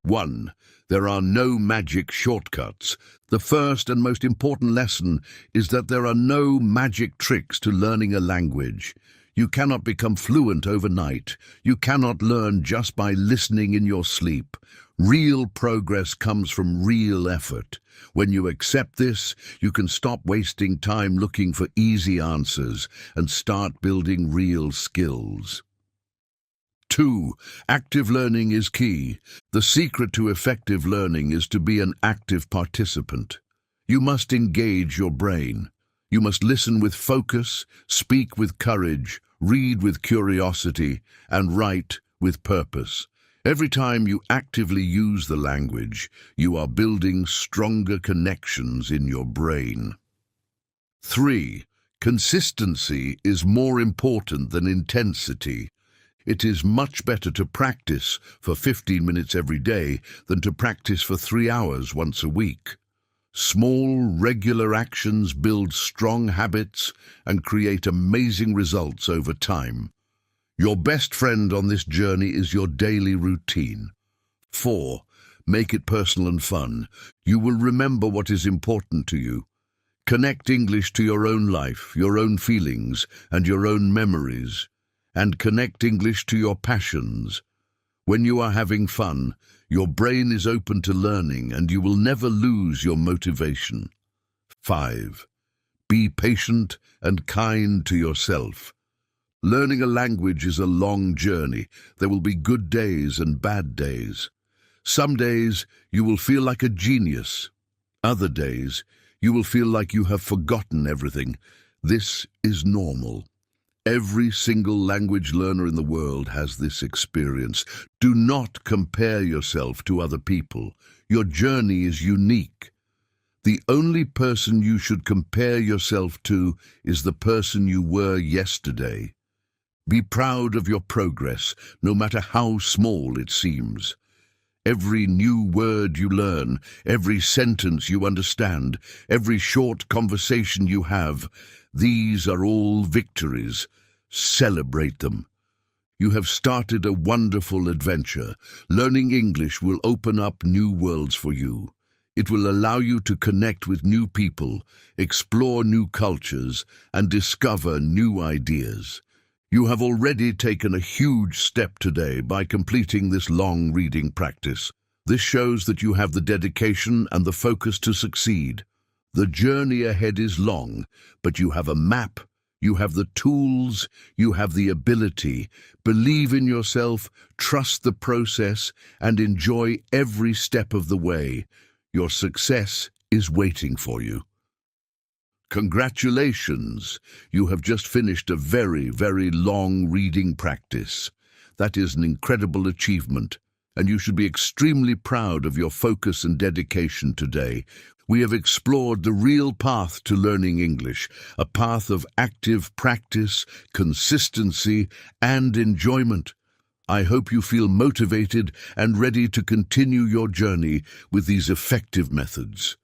1. There are no magic shortcuts. The first and most important lesson is that there are no magic tricks to learning a language. You cannot become fluent overnight. You cannot learn just by listening in your sleep. Real progress comes from real effort. When you accept this, you can stop wasting time looking for easy answers and start building real skills. 2. Active learning is key. The secret to effective learning is to be an active participant. You must engage your brain. You must listen with focus, speak with courage, read with curiosity, and write with purpose. Every time you actively use the language, you are building stronger connections in your brain. 3. Consistency is more important than intensity. It is much better to practice for 15 minutes every day than to practice for 3 hours once a week. Small, regular actions build strong habits and create amazing results over time. Your best friend on this journey is your daily routine. 4. Make it personal and fun. You will remember what is important to you. Connect English to your own life, your own feelings, and your own memories. And connect English to your passions. When you are having fun, your brain is open to learning and you will never lose your motivation. 5. Be patient and kind to yourself. Learning a language is a long journey. There will be good days and bad days. Some days you will feel like a genius. Other days you will feel like you have forgotten everything. This is normal. Every single language learner in the world has this experience. Do not compare yourself to other people. Your journey is unique. The only person you should compare yourself to is the person you were yesterday. Be proud of your progress, no matter how small it seems. Every new word you learn, every sentence you understand, every short conversation you have, these are all victories. Celebrate them. You have started a wonderful adventure. Learning English will open up new worlds for you. It will allow you to connect with new people, explore new cultures, and discover new ideas. You have already taken a huge step today by completing this long reading practice. This shows that you have the dedication and the focus to succeed. The journey ahead is long, but you have a map, you have the tools, you have the ability. Believe in yourself, trust the process, and enjoy every step of the way. Your success is waiting for you. Congratulations! You have just finished a very, very long reading practice. That is an incredible achievement, and you should be extremely proud of your focus and dedication today. We have explored the real path to learning English, a path of active practice, consistency, and enjoyment. I hope you feel motivated and ready to continue your journey with these effective methods.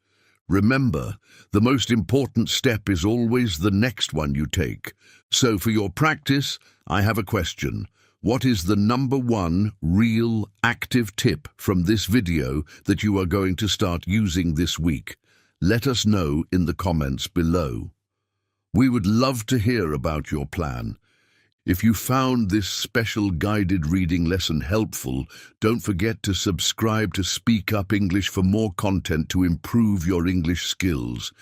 Remember, the most important step is always the next one you take. So for your practice, I have a question. What is the number one real active tip from this video that you are going to start using this week? Let us know in the comments below. We would love to hear about your plan. If you found this special guided reading lesson helpful, don't forget to subscribe to Speak Up English for more content to improve your English skills.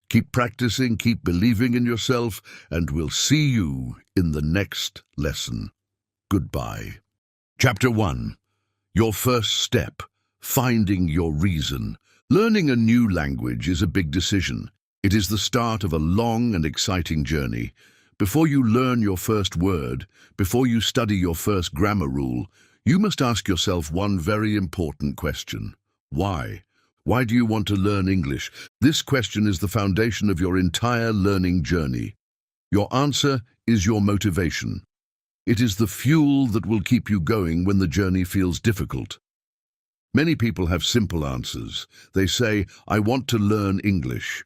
Keep practicing, keep believing in yourself, and we'll see you in the next lesson. Goodbye. Chapter 1. Your first step, finding your reason. Learning a new language is a big decision. It is the start of a long and exciting journey. Before you learn your first word, before you study your first grammar rule, you must ask yourself one very important question. Why? Why do you want to learn English? This question is the foundation of your entire learning journey. Your answer is your motivation. It is the fuel that will keep you going when the journey feels difficult. Many people have simple answers. They say, I want to learn English.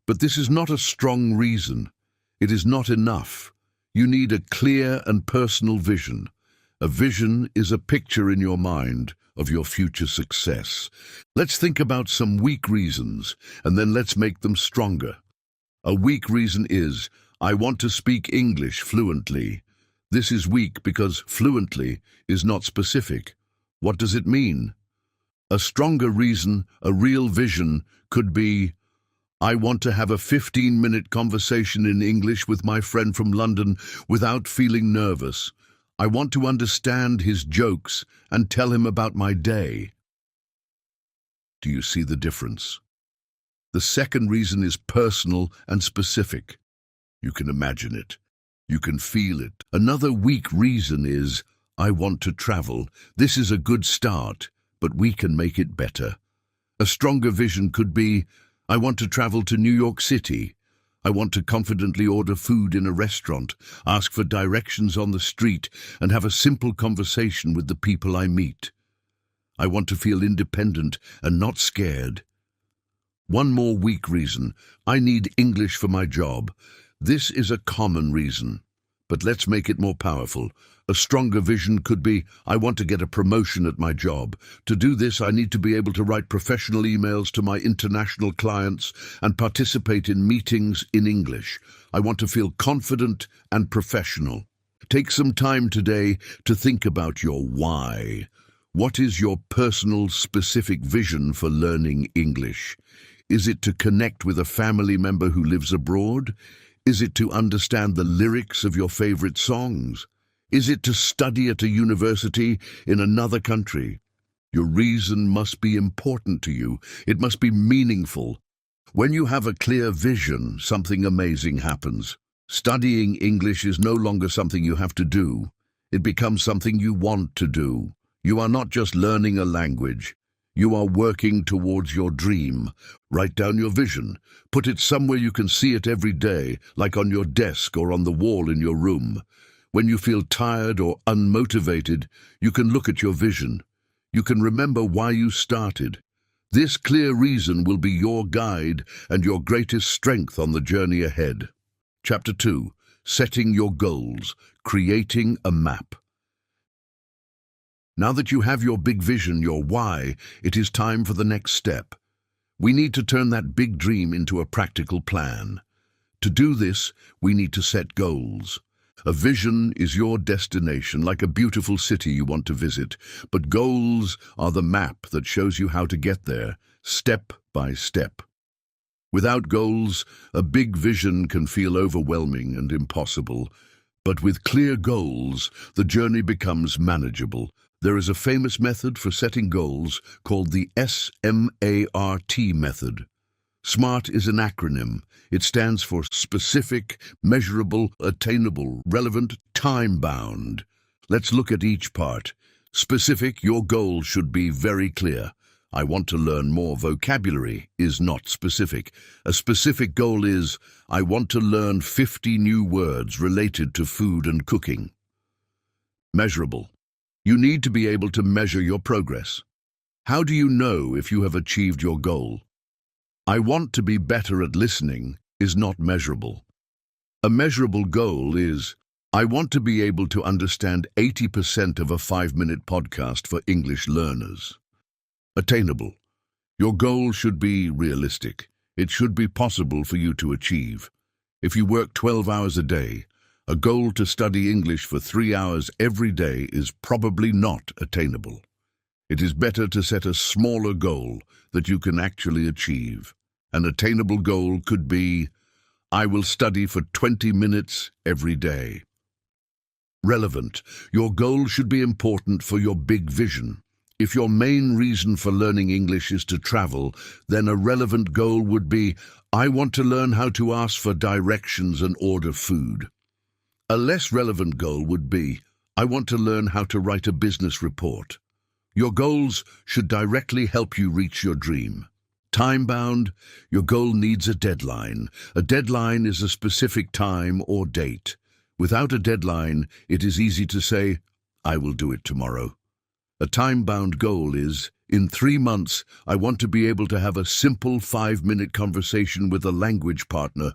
But this is not a strong reason. It is not enough. You need a clear and personal vision. A vision is a picture in your mind of your future success. Let's think about some weak reasons, and then let's make them stronger. A weak reason is, I want to speak English fluently. This is weak because fluently is not specific. What does it mean? A stronger reason, a real vision, could be, I want to have a 15-minute conversation in English with my friend from London without feeling nervous. I want to understand his jokes and tell him about my day. Do you see the difference? The second reason is personal and specific. You can imagine it. You can feel it. Another weak reason is, I want to travel. This is a good start, but we can make it better. A stronger vision could be, I want to travel to New York City. I want to confidently order food in a restaurant, ask for directions on the street, and have a simple conversation with the people I meet. I want to feel independent and not scared. One more weak reason, I need English for my job. This is a common reason, but let's make it more powerful. A stronger vision could be, I want to get a promotion at my job. To do this, I need to be able to write professional emails to my international clients and participate in meetings in English. I want to feel confident and professional. Take some time today to think about your why. What is your personal, specific vision for learning English? Is it to connect with a family member who lives abroad? Is it to understand the lyrics of your favorite songs? Is it to study at a university in another country? Your reason must be important to you. It must be meaningful. When you have a clear vision, something amazing happens. Studying English is no longer something you have to do. It becomes something you want to do. You are not just learning a language. You are working towards your dream. Write down your vision. Put it somewhere you can see it every day, like on your desk or on the wall in your room. When you feel tired or unmotivated, you can look at your vision. You can remember why you started. This clear reason will be your guide and your greatest strength on the journey ahead. Chapter 2. Setting your goals. Creating a map. Now that you have your big vision, your why, it is time for the next step. We need to turn that big dream into a practical plan. To do this, we need to set goals. A vision is your destination, like a beautiful city you want to visit, but goals are the map that shows you how to get there, step by step. Without goals, a big vision can feel overwhelming and impossible. But with clear goals, the journey becomes manageable. There is a famous method for setting goals called the SMART method. SMART is an acronym. It stands for specific, measurable, attainable, relevant, time-bound. Let's look at each part. Specific, your goal should be very clear. I want to learn more vocabulary is not specific. A specific goal is, I want to learn 50 new words related to food and cooking. Measurable. You need to be able to measure your progress. How do you know if you have achieved your goal? I want to be better at listening is not measurable. A measurable goal is, I want to be able to understand 80% of a 5-minute podcast for English learners. Attainable. Your goal should be realistic. It should be possible for you to achieve. If you work 12 hours a day, a goal to study English for 3 hours every day is probably not attainable. It is better to set a smaller goal that you can actually achieve. An attainable goal could be, I will study for 20 minutes every day. Relevant. Your goal should be important for your big vision. If your main reason for learning English is to travel, then a relevant goal would be, I want to learn how to ask for directions and order food. A less relevant goal would be, I want to learn how to write a business report. Your goals should directly help you reach your dream. Time-bound, your goal needs a deadline. A deadline is a specific time or date. Without a deadline, it is easy to say, I will do it tomorrow. A time-bound goal is, in 3 months, I want to be able to have a simple 5-minute conversation with a language partner.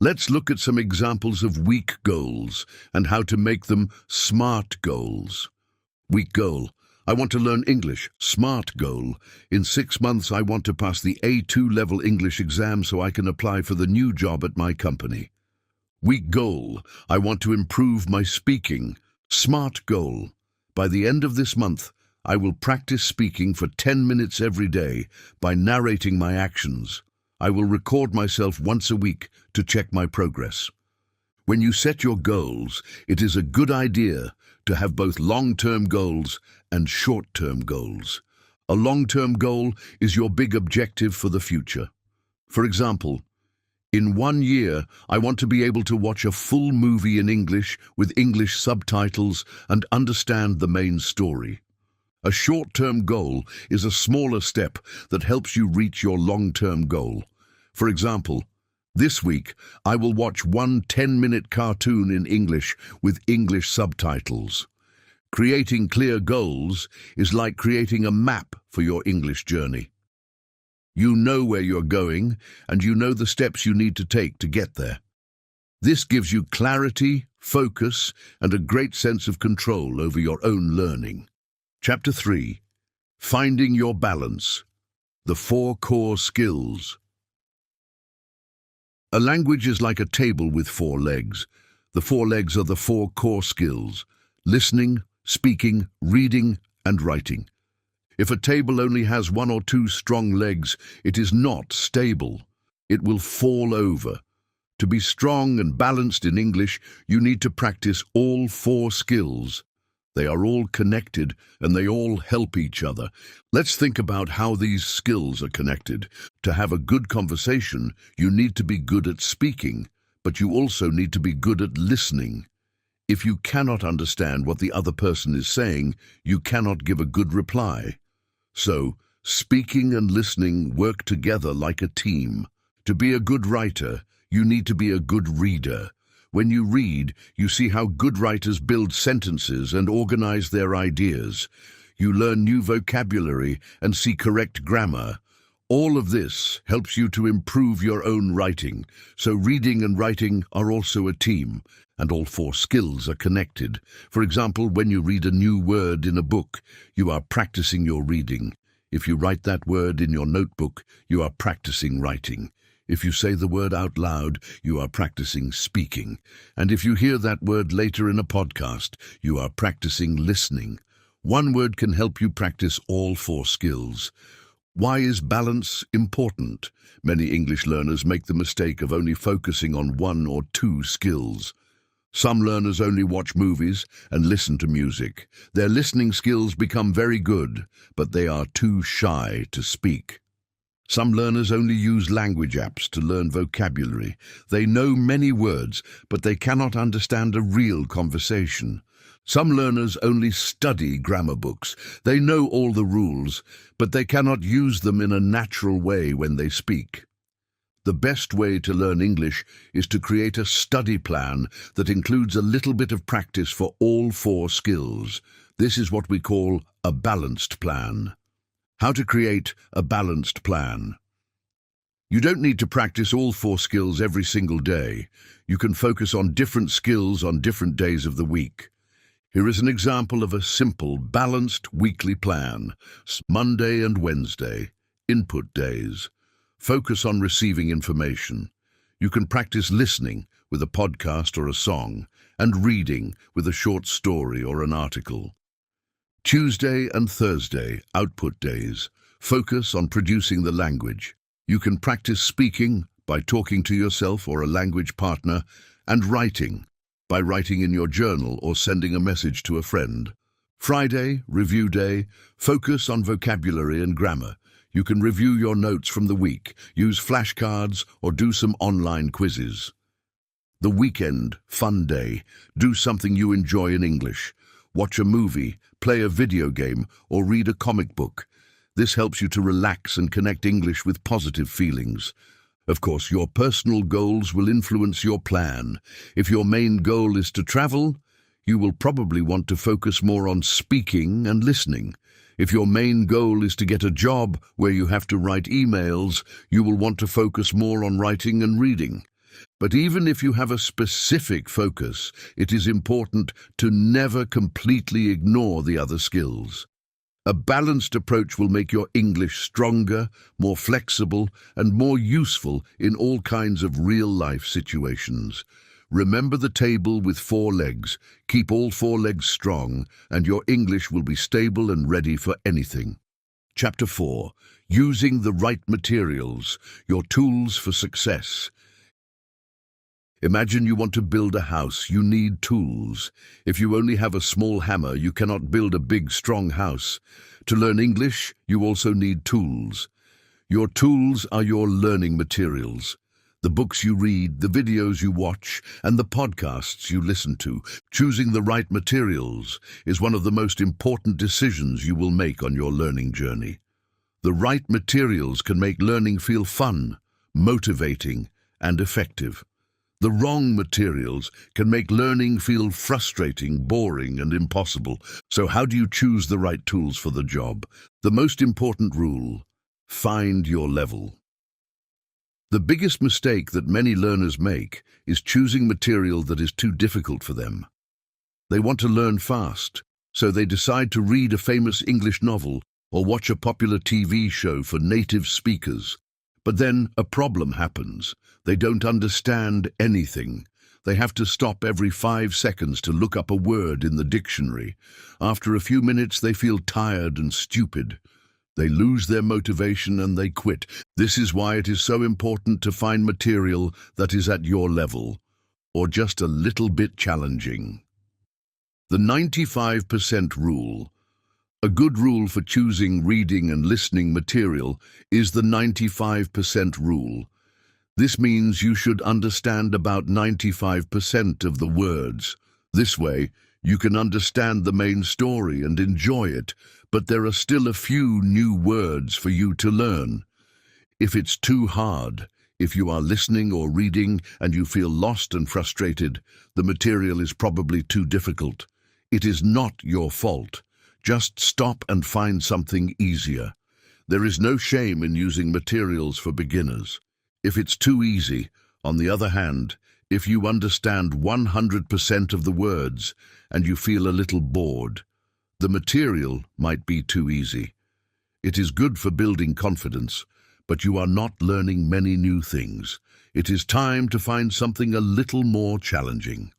Let's look at some examples of weak goals and how to make them SMART goals. Weak goal. I want to learn English. SMART goal. In 6 months, I want to pass the A2 level English exam so I can apply for the new job at my company. Weak goal. I want to improve my speaking. SMART goal. By the end of this month, I will practice speaking for 10 minutes every day by narrating my actions. I will record myself once a week to check my progress. When you set your goals, it is a good idea to have both long-term goals and short-term goals. A long-term goal is your big objective for the future. For example, in 1 year, I want to be able to watch a full movie in English with English subtitles and understand the main story. A short-term goal is a smaller step that helps you reach your long-term goal. For example, this week, I will watch one 10-minute cartoon in English with English subtitles. Creating clear goals is like creating a map for your English journey. You know where you're going, and you know the steps you need to take to get there. This gives you clarity, focus, and a great sense of control over your own learning. Chapter 3. Finding your balance. The 4 core skills. A language is like a table with 4 legs. The 4 legs are the 4 core skills: listening, speaking, reading, and writing. If a table only has 1 or 2 strong legs, it is not stable. It will fall over. To be strong and balanced in English, you need to practice all 4 skills. They are all connected and they all help each other. Let's think about how these skills are connected. To have a good conversation, you need to be good at speaking, but you also need to be good at listening. If you cannot understand what the other person is saying, you cannot give a good reply. So, speaking and listening work together like a team. To be a good writer, you need to be a good reader. When you read, you see how good writers build sentences and organize their ideas. You learn new vocabulary and see correct grammar. All of this helps you to improve your own writing. So reading and writing are also a team, and all 4 skills are connected. For example, when you read a new word in a book, you are practicing your reading. If you write that word in your notebook, you are practicing writing. If you say the word out loud, you are practicing speaking. And if you hear that word later in a podcast, you are practicing listening. One word can help you practice all 4 skills. Why is balance important? Many English learners make the mistake of only focusing on one or two skills. Some learners only watch movies and listen to music. Their listening skills become very good, but they are too shy to speak. Some learners only use language apps to learn vocabulary. They know many words, but they cannot understand a real conversation. Some learners only study grammar books. They know all the rules, but they cannot use them in a natural way when they speak. The best way to learn English is to create a study plan that includes a little bit of practice for all four skills. This is what we call a balanced plan. How to create a balanced plan. You don't need to practice all four skills every single day. You can focus on different skills on different days of the week. Here is an example of a simple, balanced weekly plan. Monday and Wednesday, input days. Focus on receiving information. You can practice listening with a podcast or a song, and reading with a short story or an article. Tuesday and Thursday, output days. Focus on producing the language. You can practice speaking by talking to yourself or a language partner, and writing by writing in your journal or sending a message to a friend. Friday, review day. Focus on vocabulary and grammar. You can review your notes from the week, use flashcards, or do some online quizzes. The weekend, fun day. Do something you enjoy in English. Watch a movie, play a video game, or read a comic book. This helps you to relax and connect English with positive feelings. Of course, your personal goals will influence your plan. If your main goal is to travel, you will probably want to focus more on speaking and listening. If your main goal is to get a job where you have to write emails, you will want to focus more on writing and reading. But even if you have a specific focus, it is important to never completely ignore the other skills. A balanced approach will make your English stronger, more flexible, and more useful in all kinds of real-life situations. Remember the table with 4 legs. Keep all 4 legs strong, and your English will be stable and ready for anything. Chapter 4. Using the right materials. Your tools for success. Imagine you want to build a house. You need tools. If you only have a small hammer, you cannot build a big, strong house. To learn English, you also need tools. Your tools are your learning materials. The books you read, the videos you watch, and the podcasts you listen to. Choosing the right materials is one of the most important decisions you will make on your learning journey. The right materials can make learning feel fun, motivating, and effective. The wrong materials can make learning feel frustrating, boring, and impossible. So how do you choose the right tools for the job? The most important rule: find your level. The biggest mistake that many learners make is choosing material that is too difficult for them. They want to learn fast, so they decide to read a famous English novel or watch a popular TV show for native speakers. But then a problem happens. They don't understand anything. They have to stop every 5 seconds to look up a word in the dictionary. After a few minutes, they feel tired and stupid. They lose their motivation and they quit. This is why it is so important to find material that is at your level, or just a little bit challenging. The 95% rule. A good rule for choosing reading and listening material is the 95% rule. This means you should understand about 95% of the words. This way, you can understand the main story and enjoy it, but there are still a few new words for you to learn. If it's too hard, if you are listening or reading and you feel lost and frustrated, the material is probably too difficult. It is not your fault. Just stop and find something easier. There is no shame in using materials for beginners. If it's too easy, on the other hand, if you understand 100% of the words and you feel a little bored, the material might be too easy. It is good for building confidence, but you are not learning many new things. It is time to find something a little more challenging.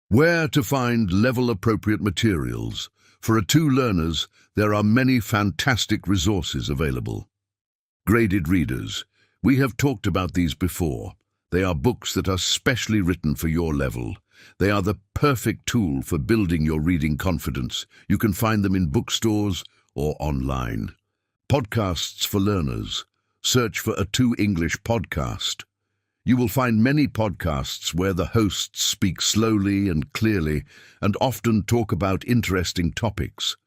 Where to find level-appropriate materials. For A2 learners, there are many fantastic resources available. Graded readers. We have talked about these before. They are books that are specially written for your level. They are the perfect tool for building your reading confidence. You can find them in bookstores or online. Podcasts for learners. Search for A2 English podcast. You will find many podcasts where the hosts speak slowly and clearly and often talk about interesting topics.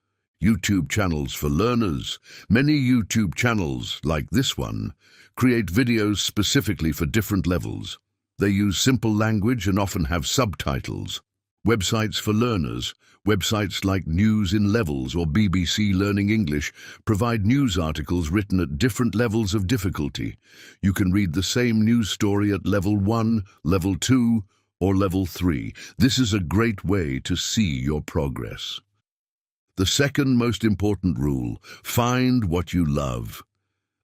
YouTube channels for learners. Many YouTube channels, like this one, create videos specifically for different levels. They use simple language and often have subtitles. Websites for learners. Websites like News in Levels or BBC Learning English provide news articles written at different levels of difficulty. You can read the same news story at level 1, level 2, or level 3. This is a great way to see your progress. The second most important rule: find what you love.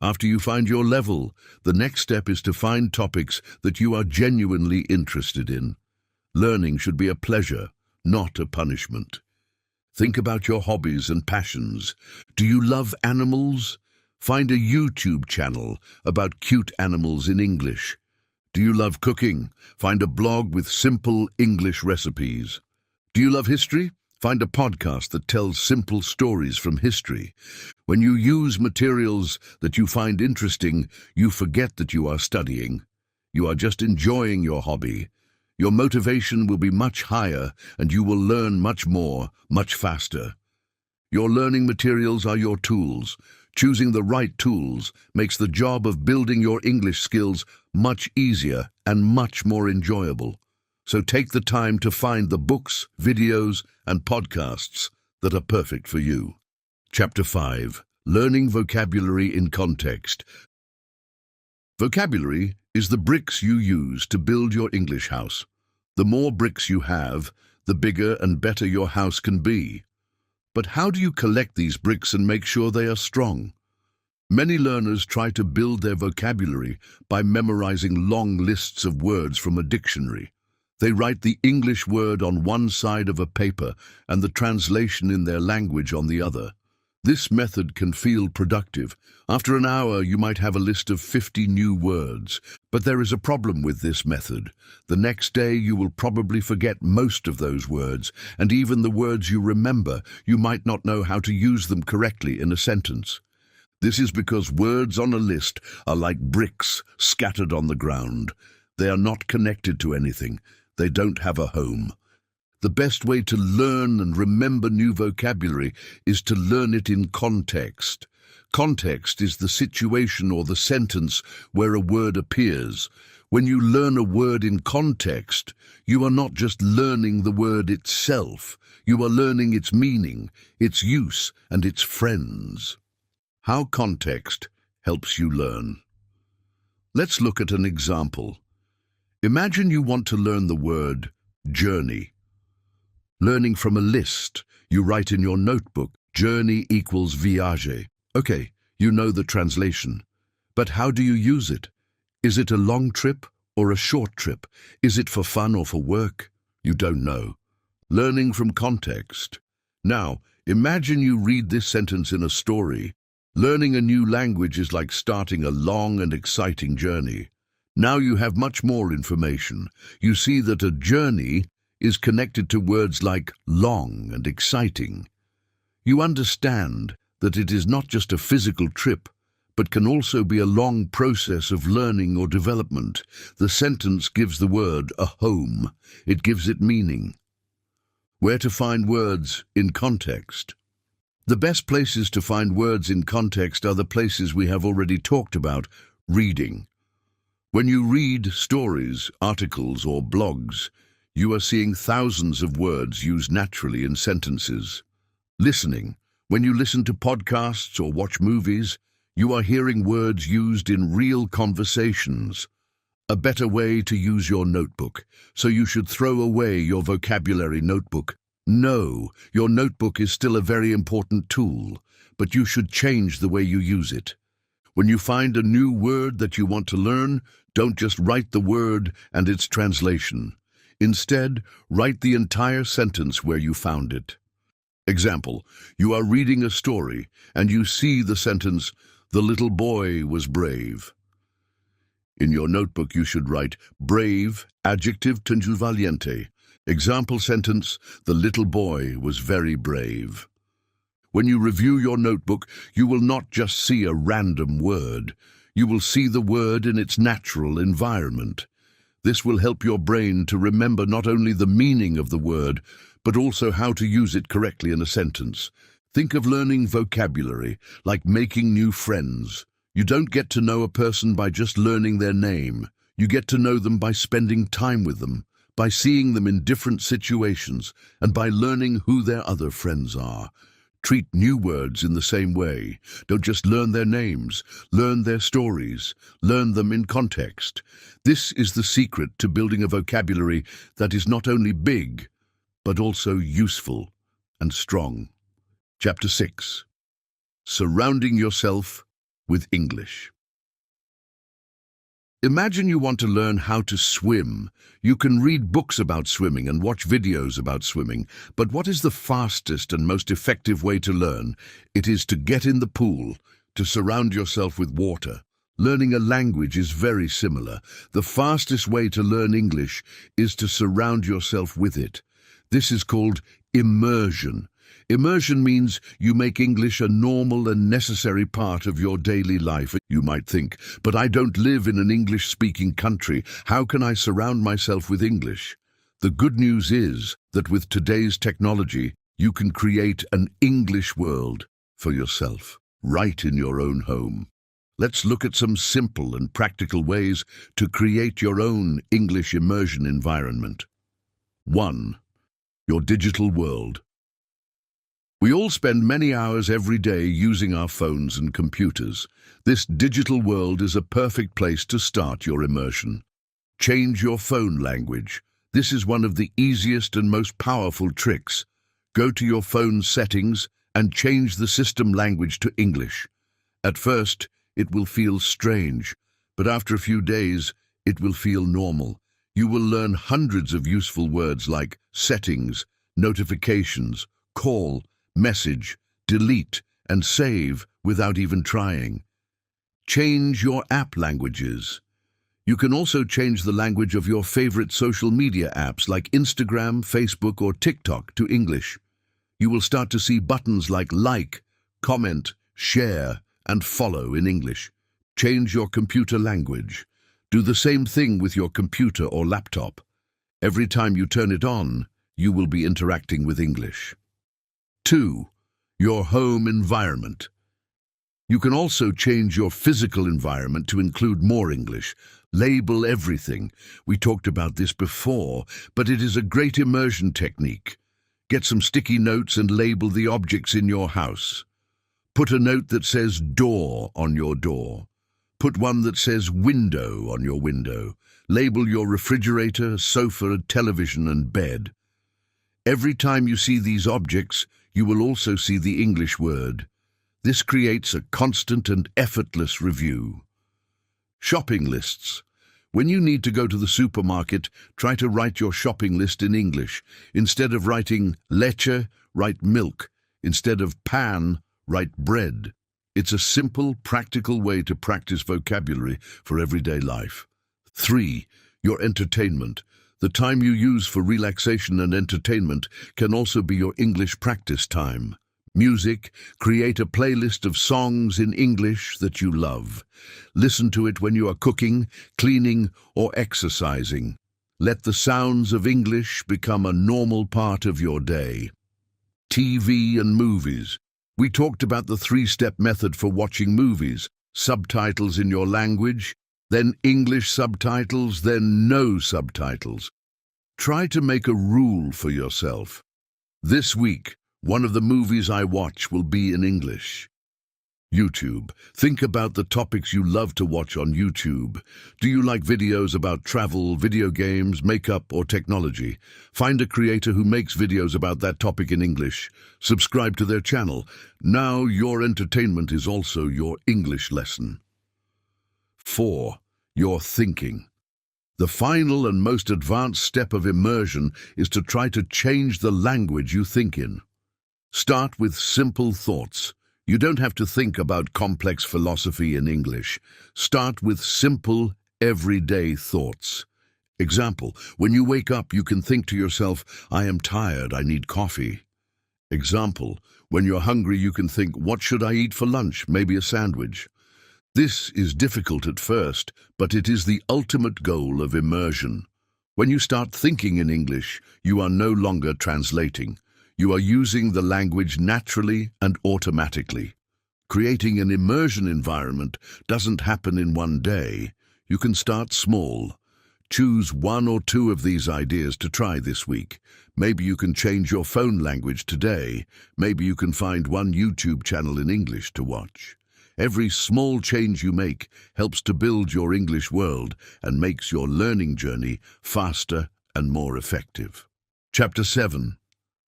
After you find your level, the next step is to find topics that you are genuinely interested in. Learning should be a pleasure, not a punishment. Think about your hobbies and passions. Do you love animals? Find a YouTube channel about cute animals in English. Do you love cooking? Find a blog with simple English recipes. Do you love history? Find a podcast that tells simple stories from history. When you use materials that you find interesting, you forget that you are studying. You are just enjoying your hobby. Your motivation will be much higher and you will learn much more, much faster. Your learning materials are your tools. Choosing the right tools makes the job of building your English skills much easier and much more enjoyable. So take the time to find the books, videos, and podcasts that are perfect for you. Chapter 5. Learning vocabulary in context. Vocabulary is the bricks you use to build your English house. The more bricks you have, the bigger and better your house can be. But how do you collect these bricks and make sure they are strong? Many learners try to build their vocabulary by memorizing long lists of words from a dictionary. They write the English word on one side of a paper and the translation in their language on the other. This method can feel productive. After an hour, you might have a list of 50 new words. But there is a problem with this method. The next day, you will probably forget most of those words, and even the words you remember, you might not know how to use them correctly in a sentence. This is because words on a list are like bricks scattered on the ground. They are not connected to anything. They don't have a home. The best way to learn and remember new vocabulary is to learn it in context. Context is the situation or the sentence where a word appears. When you learn a word in context, you are not just learning the word itself. You are learning its meaning, its use, and its friends. How context helps you learn. Let's look at an example. Imagine you want to learn the word journey. Learning from a list, you write in your notebook, journey equals viage. Okay, you know the translation. But how do you use it? Is it a long trip or a short trip? Is it for fun or for work? You don't know. Learning from context. Now, imagine you read this sentence in a story. Learning a new language is like starting a long and exciting journey. Now you have much more information. You see that a journey is connected to words like long and exciting. You understand that it is not just a physical trip, but can also be a long process of learning or development. The sentence gives the word a home. It gives it meaning. Where to find words in context? The best places to find words in context are the places we have already talked about: reading. When you read stories, articles, or blogs, you are seeing thousands of words used naturally in sentences. Listening. When you listen to podcasts or watch movies, you are hearing words used in real conversations. A better way to use your notebook, so you should throw away your vocabulary notebook. No, your notebook is still a very important tool, but you should change the way you use it. When you find a new word that you want to learn, don't just write the word and its translation. Instead, write the entire sentence where you found it. Example, you are reading a story and you see the sentence, "The little boy was brave." In your notebook, you should write brave, adjective tenju valiente. Example sentence, "The little boy was very brave." When you review your notebook, you will not just see a random word. You will see the word in its natural environment. This will help your brain to remember not only the meaning of the word, but also how to use it correctly in a sentence. Think of learning vocabulary like making new friends. You don't get to know a person by just learning their name. You get to know them by spending time with them, by seeing them in different situations, and by learning who their other friends are. Treat new words in the same way. Don't just learn their names, learn their stories, learn them in context. This is the secret to building a vocabulary that is not only big, but also useful and strong. Chapter 6. Surrounding yourself with English. Imagine you want to learn how to swim. You can read books about swimming and watch videos about swimming, but what is the fastest and most effective way to learn? It is to get in the pool, to surround yourself with water. Learning a language is very similar. The fastest way to learn English is to surround yourself with it. This is called immersion. Immersion means you make English a normal and necessary part of your daily life. You might think, but I don't live in an English-speaking country. How can I surround myself with English? The good news is that with today's technology, you can create an English world for yourself, right in your own home. Let's look at some simple and practical ways to create your own English immersion environment. 1. Your digital world. We all spend many hours every day using our phones and computers. This digital world is a perfect place to start your immersion. Change your phone language. This is one of the easiest and most powerful tricks. Go to your phone settings and change the system language to English. At first, it will feel strange, but after a few days, it will feel normal. You will learn hundreds of useful words like settings, notifications, call, message, delete, and save without even trying. Change your app languages. You can also change the language of your favorite social media apps like Instagram, Facebook, or TikTok to English. You will start to see buttons like, comment, share, and follow in English. Change your computer language. Do the same thing with your computer or laptop. Every time you turn it on, you will be interacting with English. 2. Your home environment. You can also change your physical environment to include more English. Label everything. We talked about this before, but it is a great immersion technique. Get some sticky notes and label the objects in your house. Put a note that says door on your door. Put one that says window on your window. Label your refrigerator, sofa, television, and bed. Every time you see these objects, you will also see the English word. This creates a constant and effortless review. Shopping lists. When you need to go to the supermarket, try to write your shopping list in English. Instead of writing leche, write milk. Instead of pan, write bread. It's a simple, practical way to practice vocabulary for everyday life. 3. Your entertainment. The time you use for relaxation and entertainment can also be your English practice time. Music. Create a playlist of songs in English that you love. Listen to it when you are cooking, cleaning, or exercising. Let the sounds of English become a normal part of your day. TV and movies. We talked about the 3-step method for watching movies. Subtitles in your language, then English subtitles, then no subtitles. Try to make a rule for yourself. This week, one of the movies I watch will be in English. YouTube. Think about the topics you love to watch on YouTube. Do you like videos about travel, video games, makeup, or technology? Find a creator who makes videos about that topic in English. Subscribe to their channel. Now your entertainment is also your English lesson. 4. Your thinking. The final and most advanced step of immersion is to try to change the language you think in. Start with simple thoughts. You don't have to think about complex philosophy in English. Start with simple, everyday thoughts. Example, when you wake up, you can think to yourself, I am tired, I need coffee. Example, when you're hungry, you can think, what should I eat for lunch? Maybe a sandwich. This is difficult at first, but it is the ultimate goal of immersion. When you start thinking in English, you are no longer translating. You are using the language naturally and automatically. Creating an immersion environment doesn't happen in one day. You can start small. Choose one or two of these ideas to try this week. Maybe you can change your phone language today. Maybe you can find one YouTube channel in English to watch. Every small change you make helps to build your English world and makes your learning journey faster and more effective. Chapter 7.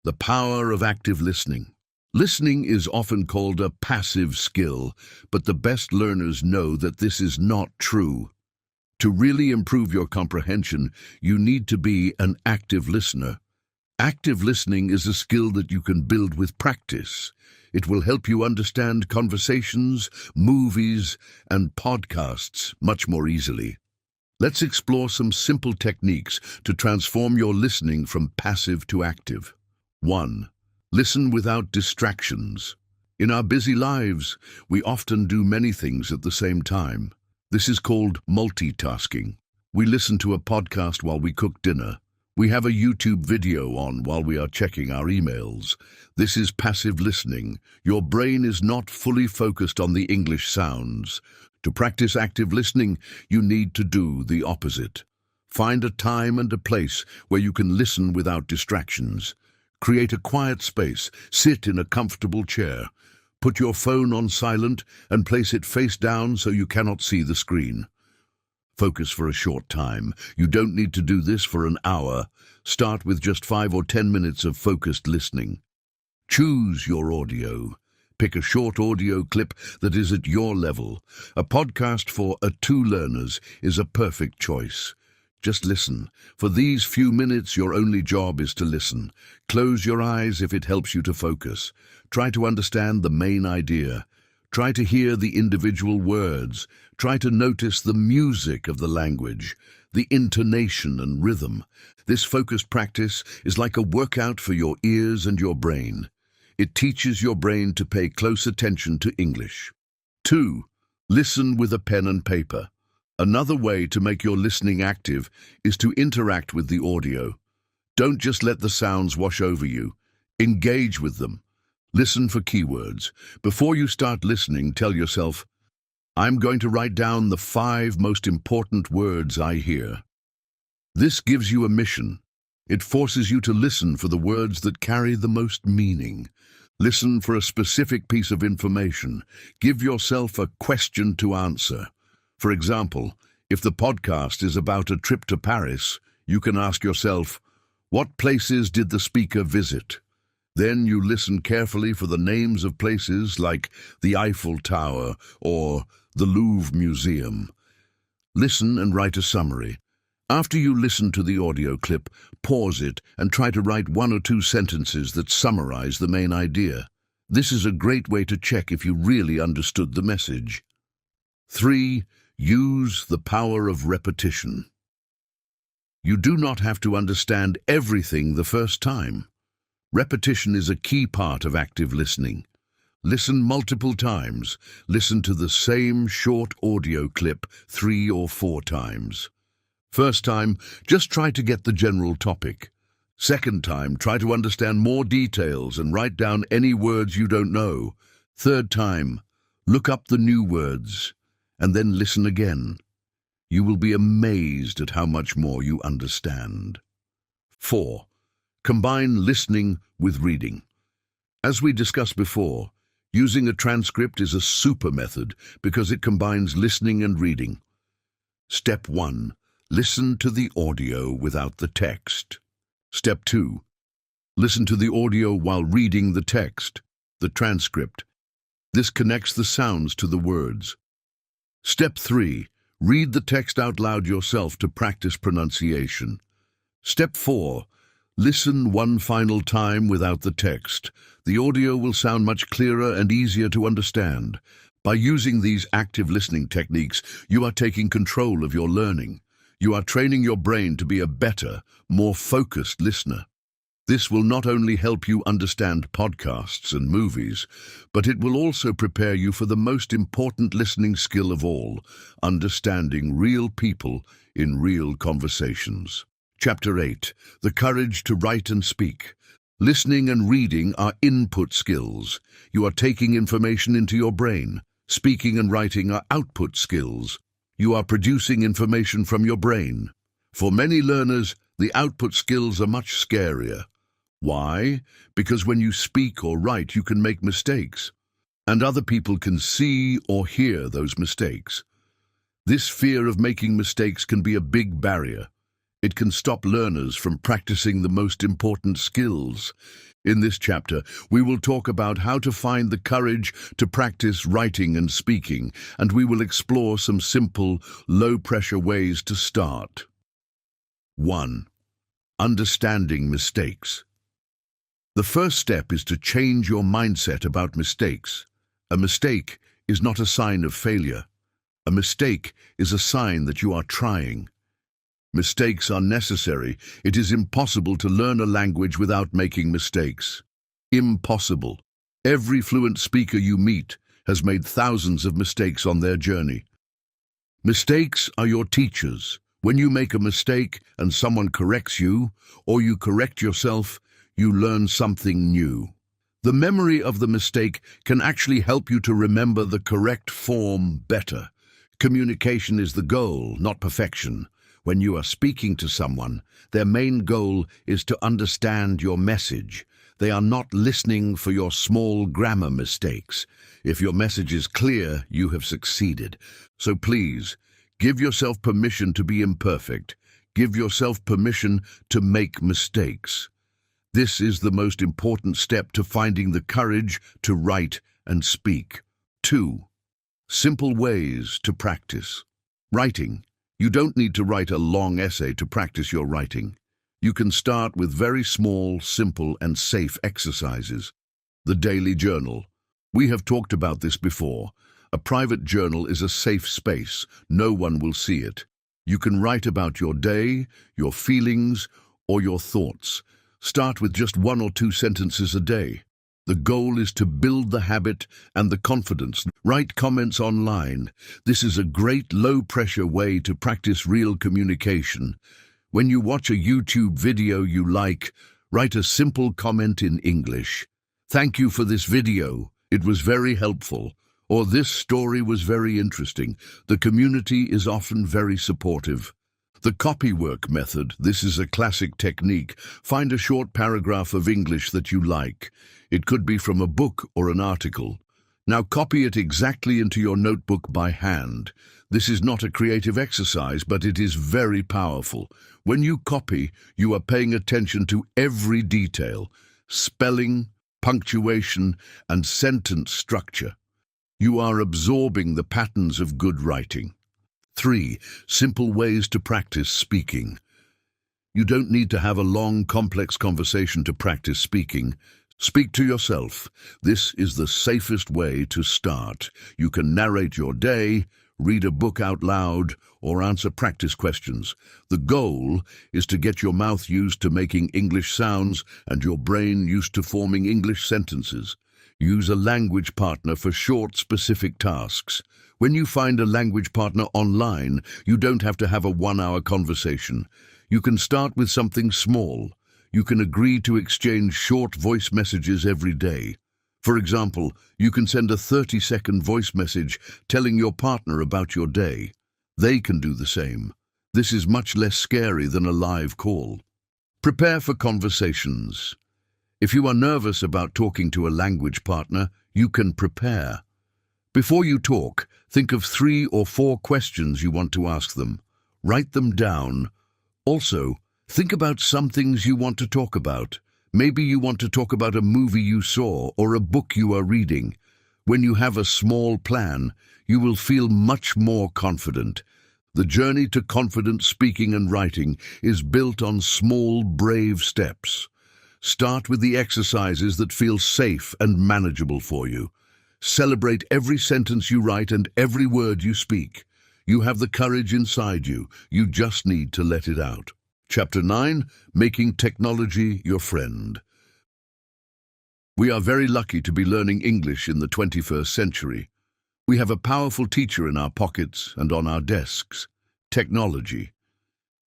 The power of active listening. Listening is often called a passive skill, but the best learners know that this is not true. To really improve your comprehension, you need to be an active listener. Active listening is a skill that you can build with practice. It will help you understand conversations, movies, and podcasts much more easily. Let's explore some simple techniques to transform your listening from passive to active. 1. Listen without distractions. In our busy lives, we often do many things at the same time. This is called multitasking. We listen to a podcast while we cook dinner. We have a YouTube video on while we are checking our emails. This is passive listening. Your brain is not fully focused on the English sounds. To practice active listening, you need to do the opposite. Find a time and a place where you can listen without distractions. Create a quiet space. Sit in a comfortable chair. Put your phone on silent and place it face down so you cannot see the screen. Focus for a short time. You don't need to do this for an hour. Start with just 5 or 10 minutes of focused listening. Choose your audio. Pick a short audio clip that is at your level. A podcast for A2 learners is a perfect choice. Just listen. For these few minutes, your only job is to listen. Close your eyes if it helps you to focus. Try to understand the main idea. Try to hear the individual words. Try to notice the music of the language, the intonation and rhythm. This focused practice is like a workout for your ears and your brain. It teaches your brain to pay close attention to English. 2. Listen with a pen and paper. Another way to make your listening active is to interact with the audio. Don't just let the sounds wash over you. Engage with them. Listen for keywords. Before you start listening, tell yourself, I'm going to write down the 5 most important words I hear. This gives you a mission. It forces you to listen for the words that carry the most meaning. Listen for a specific piece of information. Give yourself a question to answer. For example, if the podcast is about a trip to Paris, you can ask yourself, what places did the speaker visit? Then you listen carefully for the names of places like the Eiffel Tower or the Louvre Museum. Listen and write a summary. After you listen to the audio clip, pause it and try to write 1 or 2 sentences that summarize the main idea. This is a great way to check if you really understood the message. 3. Use the power of repetition. You do not have to understand everything the first time. Repetition is a key part of active listening. Listen multiple times. Listen to the same short audio clip 3 or 4 times. First time, just try to get the general topic. Second time, try to understand more details and write down any words you don't know. Third time, look up the new words and then listen again. You will be amazed at how much more you understand. 4. Combine listening with reading. As we discussed before, using a transcript is a super method because it combines listening and reading. Step 1. Listen to the audio without the text. Step 2. Listen to the audio while reading the text, the transcript. This connects the sounds to the words. Step 3. Read the text out loud yourself to practice pronunciation. Step 4. Listen one final time without the text. The audio will sound much clearer and easier to understand. By using these active listening techniques, you are taking control of your learning. You are training your brain to be a better, more focused listener. This will not only help you understand podcasts and movies, but it will also prepare you for the most important listening skill of all, understanding real people in real conversations. Chapter 8. The Courage to Write and Speak. Listening and reading are input skills. You are taking information into your brain. Speaking and writing are output skills. You are producing information from your brain. For many learners, the output skills are much scarier. Why? Because when you speak or write, you can make mistakes, and other people can see or hear those mistakes. This fear of making mistakes can be a big barrier. It can stop learners from practicing the most important skills. In this chapter, we will talk about how to find the courage to practice writing and speaking, and we will explore some simple, low-pressure ways to start. 1. Understanding mistakes. The first step is to change your mindset about mistakes. A mistake is not a sign of failure. A mistake is a sign that you are trying. Mistakes are necessary. It is impossible to learn a language without making mistakes. Impossible. Every fluent speaker you meet has made thousands of mistakes on their journey. Mistakes are your teachers. When you make a mistake and someone corrects you, or you correct yourself, you learn something new. The memory of the mistake can actually help you to remember the correct form better. Communication is the goal, not perfection. When you are speaking to someone, their main goal is to understand your message. They are not listening for your small grammar mistakes. If your message is clear, you have succeeded. So please, give yourself permission to be imperfect. Give yourself permission to make mistakes. This is the most important step to finding the courage to write and speak. 2. Simple ways to practice. Writing. You don't need to write a long essay to practice your writing. You can start with very small, simple, and safe exercises. The daily journal. We have talked about this before. A private journal is a safe space. No one will see it. You can write about your day, your feelings, or your thoughts. Start with just 1 or 2 sentences a day. The goal is to build the habit and the confidence. Write comments online. This is a great low-pressure way to practice real communication. When you watch a YouTube video you like, write a simple comment in English. Thank you for this video. It was very helpful. Or this story was very interesting. The community is often very supportive. The copywork method. This is a classic technique. Find a short paragraph of English that you like. It could be from a book or an article. Now copy it exactly into your notebook by hand. This is not a creative exercise, but it is very powerful. When you copy, you are paying attention to every detail, spelling, punctuation, and sentence structure. You are absorbing the patterns of good writing. 3. Simple ways to practice speaking. You don't need to have a long, complex conversation to practice speaking. Speak to yourself. This is the safest way to start. You can narrate your day, read a book out loud, or answer practice questions. The goal is to get your mouth used to making English sounds and your brain used to forming English sentences. Use a language partner for short, specific tasks. When you find a language partner online, you don't have to have a 1-hour conversation. You can start with something small. You can agree to exchange short voice messages every day. For example, you can send a 30-second voice message telling your partner about your day. They can do the same. This is much less scary than a live call. Prepare for conversations. If you are nervous about talking to a language partner, you can prepare. Before you talk, think of 3 or 4 questions you want to ask them. Write them down. Also, think about some things you want to talk about. Maybe you want to talk about a movie you saw or a book you are reading. When you have a small plan, you will feel much more confident. The journey to confident speaking and writing is built on small, brave steps. Start with the exercises that feel safe and manageable for you. Celebrate every sentence you write and every word you speak. You have the courage inside you. You just need to let it out. Chapter 9, Making Technology Your Friend. We are very lucky to be learning English in the 21st century. We have a powerful teacher in our pockets and on our desks: technology.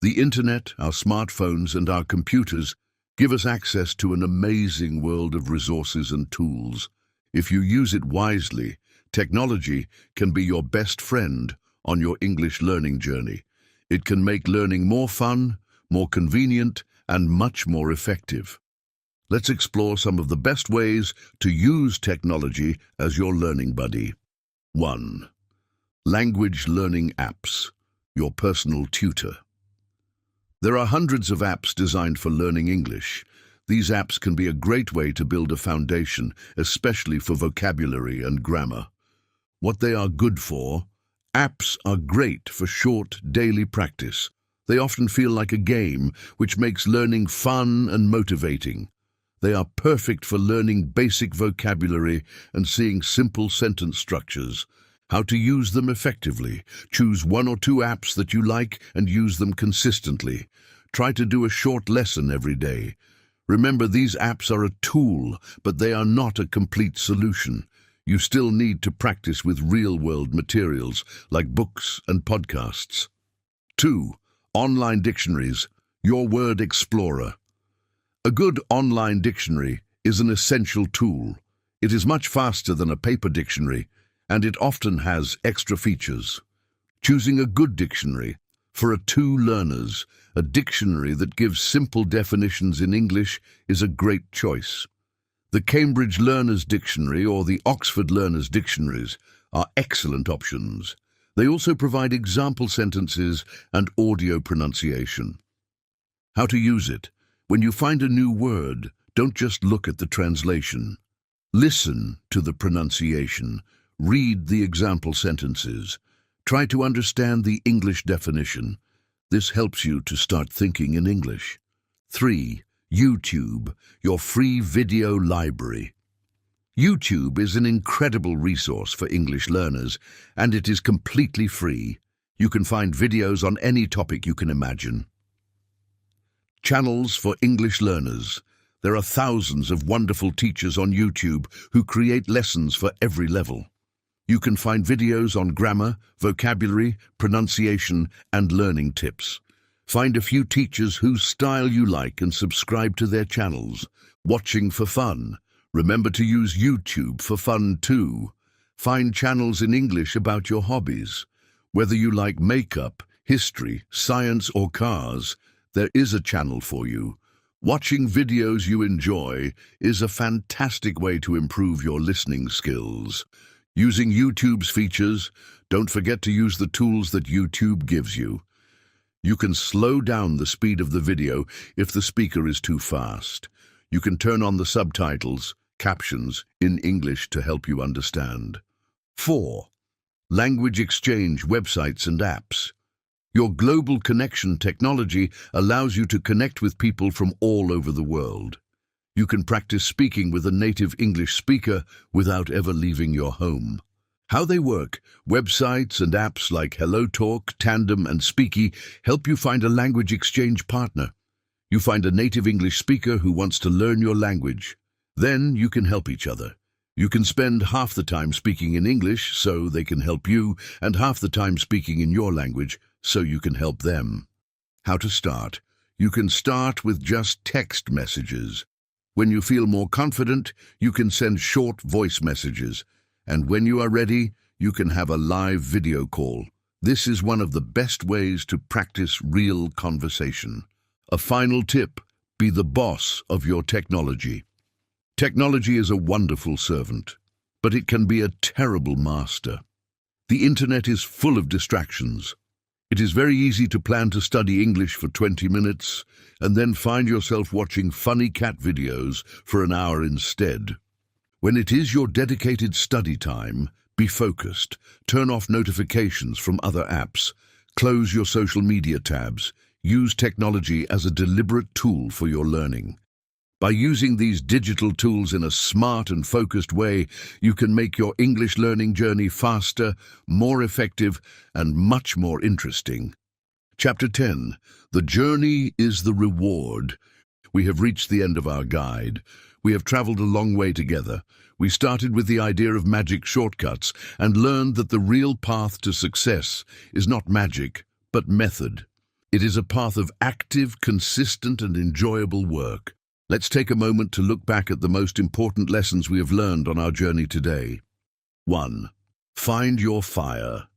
The internet, our smartphones, and our computers give us access to an amazing world of resources and tools. If you use it wisely, technology can be your best friend on your English learning journey. It can make learning more fun, more convenient, and much more effective. Let's explore some of the best ways to use technology as your learning buddy. 1. Language learning apps, your personal tutor. There are hundreds of apps designed for learning English. These apps can be a great way to build a foundation, especially for vocabulary and grammar. What they are good for: apps are great for short, daily practice. They often feel like a game, which makes learning fun and motivating. They are perfect for learning basic vocabulary and seeing simple sentence structures. How to use them effectively: choose 1 or 2 apps that you like and use them consistently. Try to do a short lesson every day. Remember, these apps are a tool, but they are not a complete solution. You still need to practice with real-world materials like books and podcasts. 2. Online dictionaries, your word explorer. A good online dictionary is an essential tool. It is much faster than a paper dictionary, and it often has extra features. Choosing a good dictionary for A2 learners, a dictionary that gives simple definitions in English, is a great choice. The Cambridge Learners Dictionary or the Oxford Learners Dictionaries are excellent options. They also provide example sentences and audio pronunciation. How to use it: when you find a new word, don't just look at the translation. Listen to the pronunciation. Read the example sentences. Try to understand the English definition. This helps you to start thinking in English. 3. YouTube, your free video library. YouTube is an incredible resource for English learners, and it is completely free. You can find videos on any topic you can imagine. Channels for English learners. There are thousands of wonderful teachers on YouTube who create lessons for every level. You can find videos on grammar, vocabulary, pronunciation, and learning tips. Find a few teachers whose style you like and subscribe to their channels. Watching for fun. Remember to use YouTube for fun too. Find channels in English about your hobbies. Whether you like makeup, history, science, or cars, there is a channel for you. Watching videos you enjoy is a fantastic way to improve your listening skills. Using YouTube's features, don't forget to use the tools that YouTube gives you. You can slow down the speed of the video if the speaker is too fast. You can turn on the subtitles, captions, in English to help you understand. 4. Language exchange websites and apps. Your global connection technology allows you to connect with people from all over the world. You can practice speaking with a native English speaker without ever leaving your home. How they work: websites and apps like HelloTalk, Tandem, and Speaky help you find a language exchange partner. You find a native English speaker who wants to learn your language. Then you can help each other. You can spend half the time speaking in English so they can help you, and half the time speaking in your language so you can help them. How to start: you can start with just text messages. When you feel more confident, you can send short voice messages. And when you are ready, you can have a live video call. This is one of the best ways to practice real conversation. A final tip: be the boss of your technology. Technology is a wonderful servant, but it can be a terrible master. The internet is full of distractions. It is very easy to plan to study English for 20 minutes and then find yourself watching funny cat videos for an hour instead. When it is your dedicated study time, be focused. Turn off notifications from other apps. Close your social media tabs. Use technology as a deliberate tool for your learning. By using these digital tools in a smart and focused way, you can make your English learning journey faster, more effective, and much more interesting. Chapter 10. The journey is the reward. We have reached the end of our guide. We have traveled a long way together. We started with the idea of magic shortcuts and learned that the real path to success is not magic, but method. It is a path of active, consistent, and enjoyable work. Let's take a moment to look back at the most important lessons we have learned on our journey today. 1. Find your fire,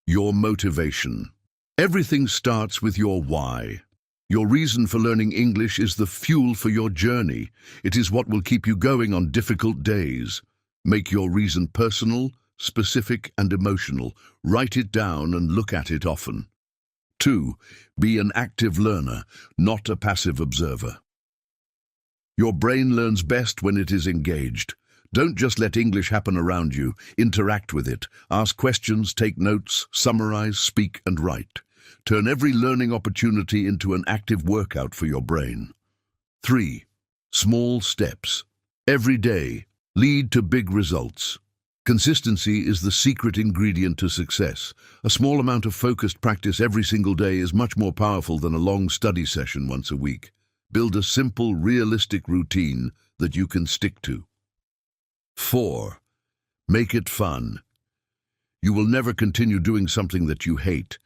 your motivation. Everything starts with your why. Your reason for learning English is the fuel for your journey. It is what will keep you going on difficult days. Make your reason personal, specific, and emotional. Write it down and look at it often. 2. Be an active learner, not a passive observer. Your brain learns best when it is engaged. Don't just let English happen around you. Interact with it. Ask questions, take notes, summarize, speak, and write. Turn every learning opportunity into an active workout for your brain. 3. Small steps. Every day, lead to big results. Consistency is the secret ingredient to success. A small amount of focused practice every single day is much more powerful than a long study session once a week. Build a simple, realistic routine that you can stick to. 4. Make it fun. You will never continue doing something that you hate.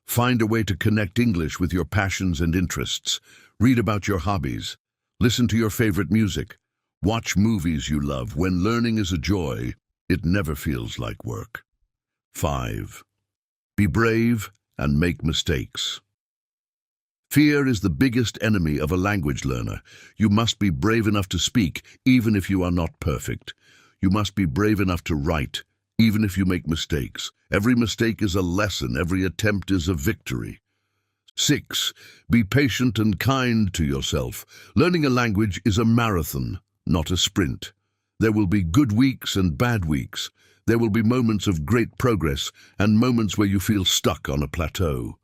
Find a way to connect English with your passions and interests. Read about your hobbies. Listen to your favorite music. Watch movies you love. When learning is a joy, it never feels like work. 5. Be brave and make mistakes. Fear is the biggest enemy of a language learner. You must be brave enough to speak, even if you are not perfect. You must be brave enough to write, even if you make mistakes. Every mistake is a lesson. Every attempt is a victory. 6. Be patient and kind to yourself. Learning a language is a marathon, not a sprint. There will be good weeks and bad weeks. There will be moments of great progress and moments where you feel stuck on a plateau.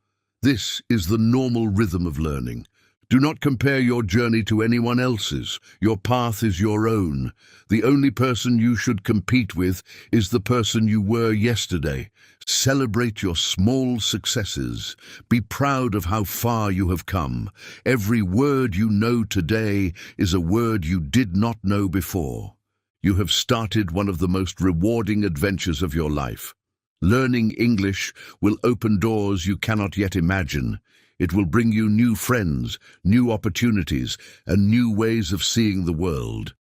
This is the normal rhythm of learning. Do not compare your journey to anyone else's. Your path is your own. The only person you should compete with is the person you were yesterday. Celebrate your small successes. Be proud of how far you have come. Every word you know today is a word you did not know before. You have started one of the most rewarding adventures of your life. Learning English will open doors you cannot yet imagine. It will bring you new friends, new opportunities, and new ways of seeing the world.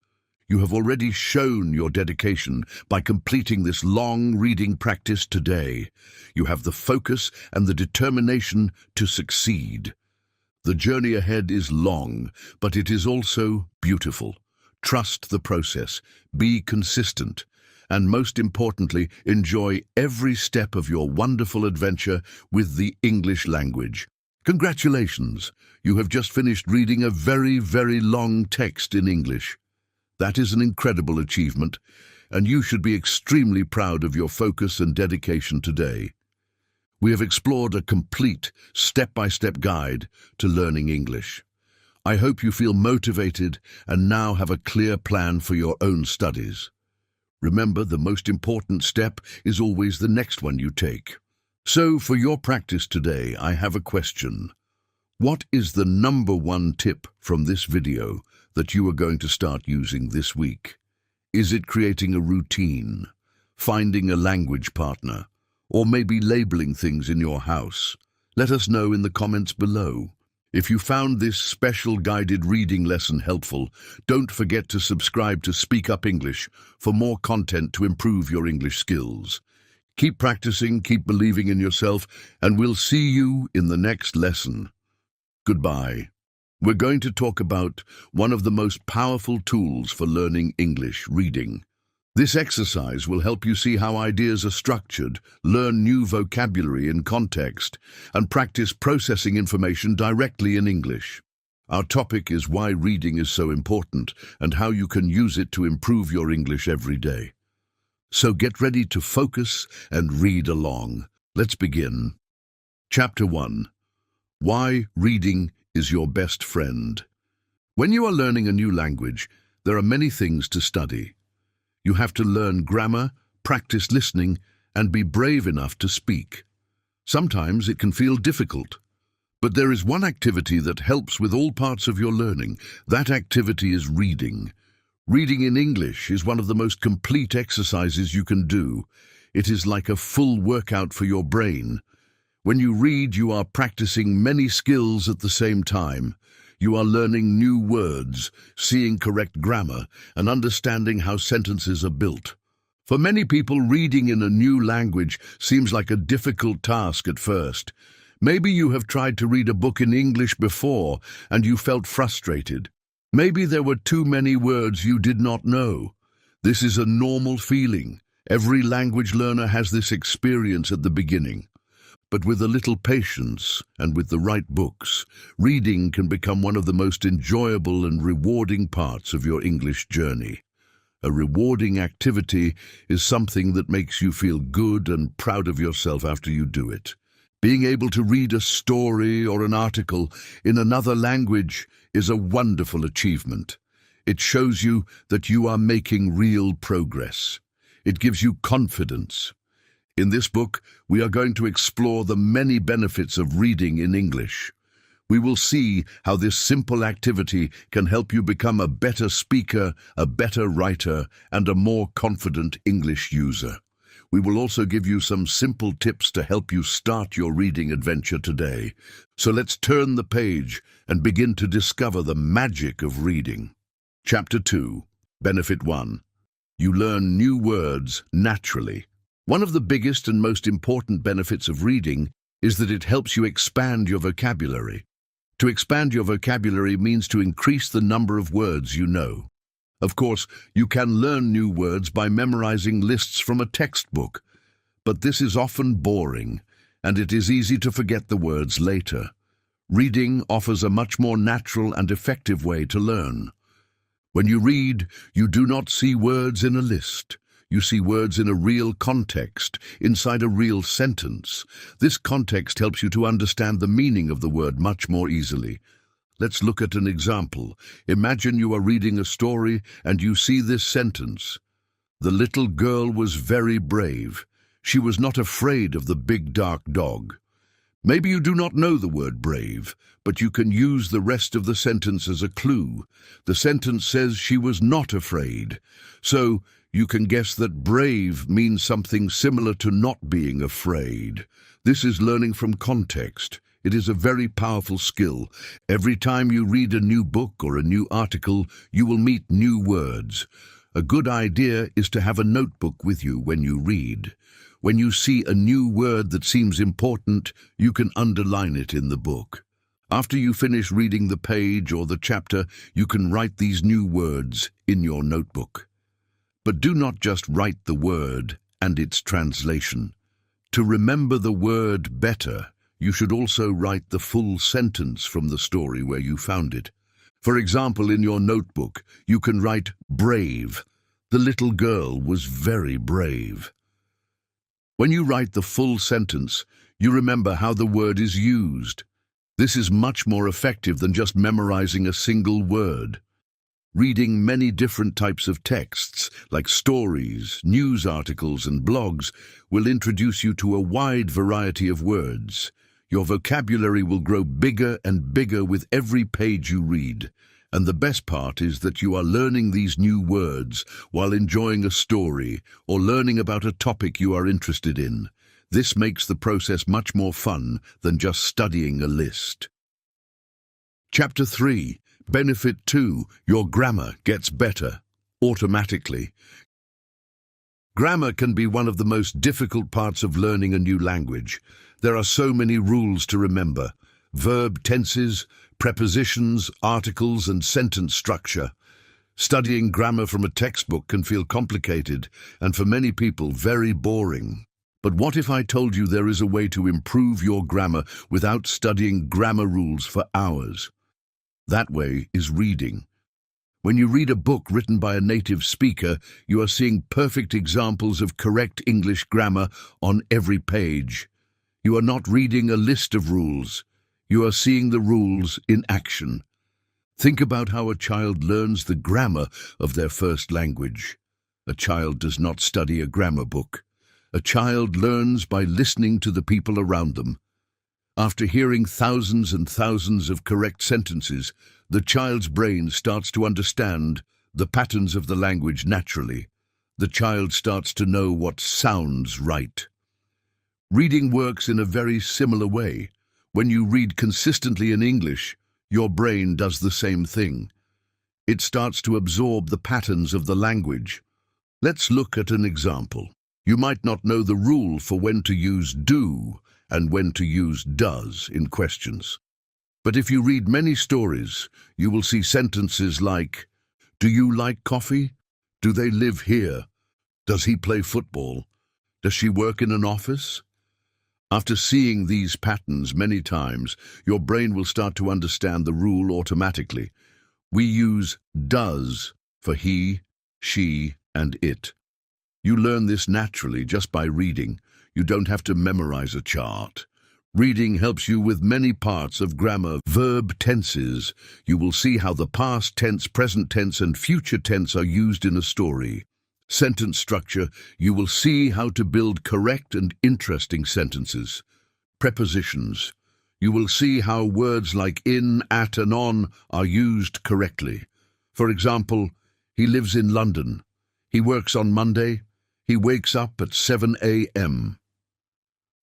You have already shown your dedication by completing this long reading practice today. You have the focus and the determination to succeed. The journey ahead is long, but it is also beautiful. Trust the process, be consistent, and most importantly, enjoy every step of your wonderful adventure with the English language. Congratulations! You have just finished reading a very, very long text in English. That is an incredible achievement, and you should be extremely proud of your focus and dedication today. We have explored a complete, step-by-step guide to learning English. I hope you feel motivated and now have a clear plan for your own studies. Remember, the most important step is always the next one you take. So, for your practice today, I have a question. What is the #1 tip from this video that you are going to start using this week? Is it creating a routine, finding a language partner, or maybe labeling things in your house? Let us know in the comments below. If you found this special guided reading lesson helpful, don't forget to subscribe to Speak Up English for more content to improve your English skills. Keep practicing, keep believing in yourself, and we'll see you in the next lesson. Goodbye. We're going to talk about one of the most powerful tools for learning English, reading. This exercise will help you see how ideas are structured, learn new vocabulary in context, and practice processing information directly in English. Our topic is why reading is so important and how you can use it to improve your English every day. So get ready to focus and read along. Let's begin. Chapter 1. Why reading is your best friend. When you are learning a new language, there are many things to study. You have to learn grammar, practice listening, and be brave enough to speak. Sometimes it can feel difficult, but there is one activity that helps with all parts of your learning. That activity is reading. Reading in English is one of the most complete exercises you can do. It is like a full workout for your brain. When you read, you are practicing many skills at the same time. You are learning new words, seeing correct grammar, and understanding how sentences are built. For many people, reading in a new language seems like a difficult task at first. Maybe you have tried to read a book in English before and you felt frustrated. Maybe there were too many words you did not know. This is a normal feeling. Every language learner has this experience at the beginning. But with a little patience and with the right books, reading can become one of the most enjoyable and rewarding parts of your English journey. A rewarding activity is something that makes you feel good and proud of yourself after you do it. Being able to read a story or an article in another language is a wonderful achievement. It shows you that you are making real progress. It gives you confidence. In this book, we are going to explore the many benefits of reading in English. We will see how this simple activity can help you become a better speaker, a better writer, and a more confident English user. We will also give you some simple tips to help you start your reading adventure today. So let's turn the page and begin to discover the magic of reading. Chapter 2. Benefit 1. You learn new words naturally. One of the biggest and most important benefits of reading is that it helps you expand your vocabulary. To expand your vocabulary means to increase the number of words you know. Of course, you can learn new words by memorizing lists from a textbook, but this is often boring, and it is easy to forget the words later. Reading offers a much more natural and effective way to learn. When you read, you do not see words in a list. You see words in a real context, inside a real sentence. This context helps you to understand the meaning of the word much more easily. Let's look at an example. Imagine you are reading a story and you see this sentence. The little girl was very brave. She was not afraid of the big dark dog. Maybe you do not know the word brave, but you can use the rest of the sentence as a clue. The sentence says she was not afraid. So, you can guess that brave means something similar to not being afraid. This is learning from context. It is a very powerful skill. Every time you read a new book or a new article, you will meet new words. A good idea is to have a notebook with you when you read. When you see a new word that seems important, you can underline it in the book. After you finish reading the page or the chapter, you can write these new words in your notebook. But do not just write the word and its translation. To remember the word better, you should also write the full sentence from the story where you found it. For example, in your notebook, you can write brave. The little girl was very brave. When you write the full sentence, you remember how the word is used. This is much more effective than just memorizing a single word. Reading many different types of texts, like stories, news articles, and blogs, will introduce you to a wide variety of words. Your vocabulary will grow bigger and bigger with every page you read. And the best part is that you are learning these new words while enjoying a story or learning about a topic you are interested in. This makes the process much more fun than just studying a list. Chapter 3. Benefit 2. Your grammar gets better automatically. Grammar can be one of the most difficult parts of learning a new language. There are so many rules to remember: verb tenses, prepositions, articles, and sentence structure. Studying grammar from a textbook can feel complicated and for many people very boring. But what if I told you there is a way to improve your grammar without studying grammar rules for hours? That way is reading. When you read a book written by a native speaker, you are seeing perfect examples of correct English grammar on every page. You are not reading a list of rules. You are seeing the rules in action. Think about how a child learns the grammar of their first language. A child does not study a grammar book. A child learns by listening to the people around them. After hearing thousands and thousands of correct sentences, the child's brain starts to understand the patterns of the language naturally. The child starts to know what sounds right. Reading works in a very similar way. When you read consistently in English, your brain does the same thing. It starts to absorb the patterns of the language. Let's look at an example. You might not know the rule for when to use do and when to use does in questions. But if you read many stories, you will see sentences like, "Do you like coffee? Do they live here? Does he play football? Does she work in an office?" After seeing these patterns many times, your brain will start to understand the rule automatically. We use does for he, she, and it. You learn this naturally just by reading. You don't have to memorize a chart. Reading helps you with many parts of grammar. Verb tenses. You will see how the past tense, present tense, and future tense are used in a story. Sentence structure. You will see how to build correct and interesting sentences. Prepositions. You will see how words like in, at, and on are used correctly. For example, he lives in London. He works on Monday. He wakes up at 7 a.m.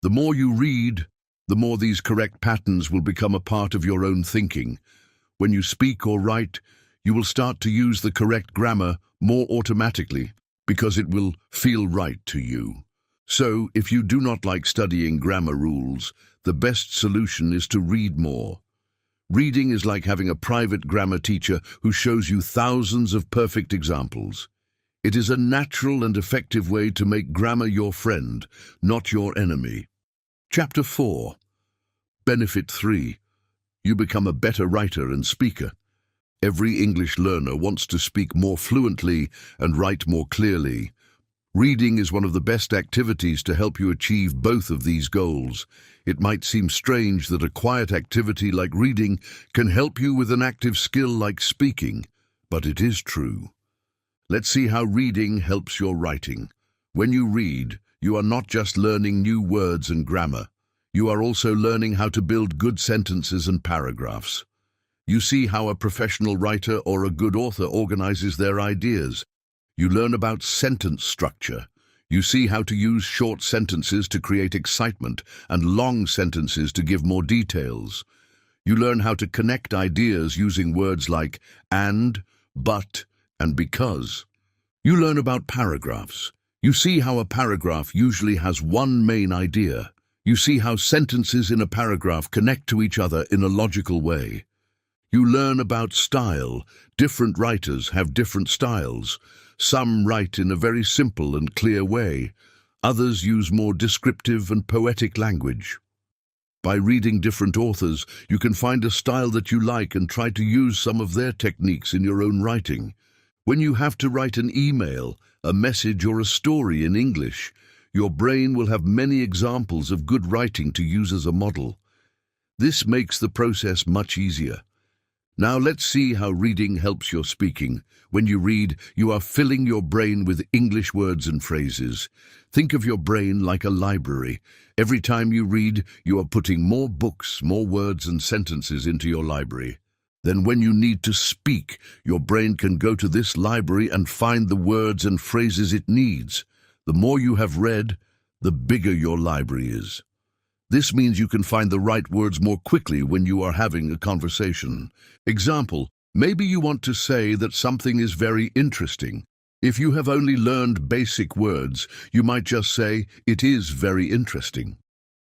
The more you read, the more these correct patterns will become a part of your own thinking. When you speak or write, you will start to use the correct grammar more automatically because it will feel right to you. So, if you do not like studying grammar rules, the best solution is to read more. Reading is like having a private grammar teacher who shows you thousands of perfect examples. It is a natural and effective way to make grammar your friend, not your enemy. Chapter 4. Benefit 3. You become a better writer and speaker. Every English learner wants to speak more fluently and write more clearly. Reading is one of the best activities to help you achieve both of these goals. It might seem strange that a quiet activity like reading can help you with an active skill like speaking, but it is true. Let's see how reading helps your writing. When you read, you are not just learning new words and grammar. You are also learning how to build good sentences and paragraphs. You see how a professional writer or a good author organizes their ideas. You learn about sentence structure. You see how to use short sentences to create excitement and long sentences to give more details. You learn how to connect ideas using words like and, but, and because. You learn about paragraphs. You see how a paragraph usually has one main idea. You see how sentences in a paragraph connect to each other in a logical way. You learn about style. Different writers have different styles. Some write in a very simple and clear way. Others use more descriptive and poetic language. By reading different authors, you can find a style that you like and try to use some of their techniques in your own writing. When you have to write an email, a message, or a story in English, your brain will have many examples of good writing to use as a model. This makes the process much easier. Now let's see how reading helps your speaking. When you read, you are filling your brain with English words and phrases. Think of your brain like a library. Every time you read, you are putting more books, more words and sentences into your library. Then when you need to speak, your brain can go to this library and find the words and phrases it needs. The more you have read, the bigger your library is. This means you can find the right words more quickly when you are having a conversation. Example, maybe you want to say that something is very interesting. If you have only learned basic words, you might just say, "It is very interesting."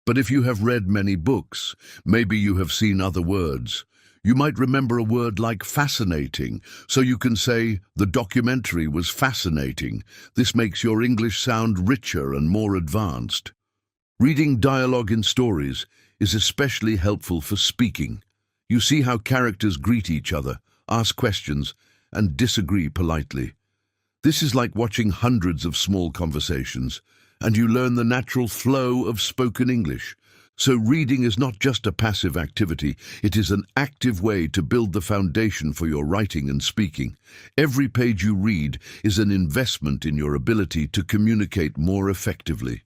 But if you have read many books, maybe you have seen other words. You might remember a word like fascinating, so you can say, "The documentary was fascinating." This makes your English sound richer and more advanced. Reading dialogue in stories is especially helpful for speaking. You see how characters greet each other, ask questions, and disagree politely. This is like watching hundreds of small conversations, and you learn the natural flow of spoken English. So reading is not just a passive activity, it is an active way to build the foundation for your writing and speaking. Every page you read is an investment in your ability to communicate more effectively.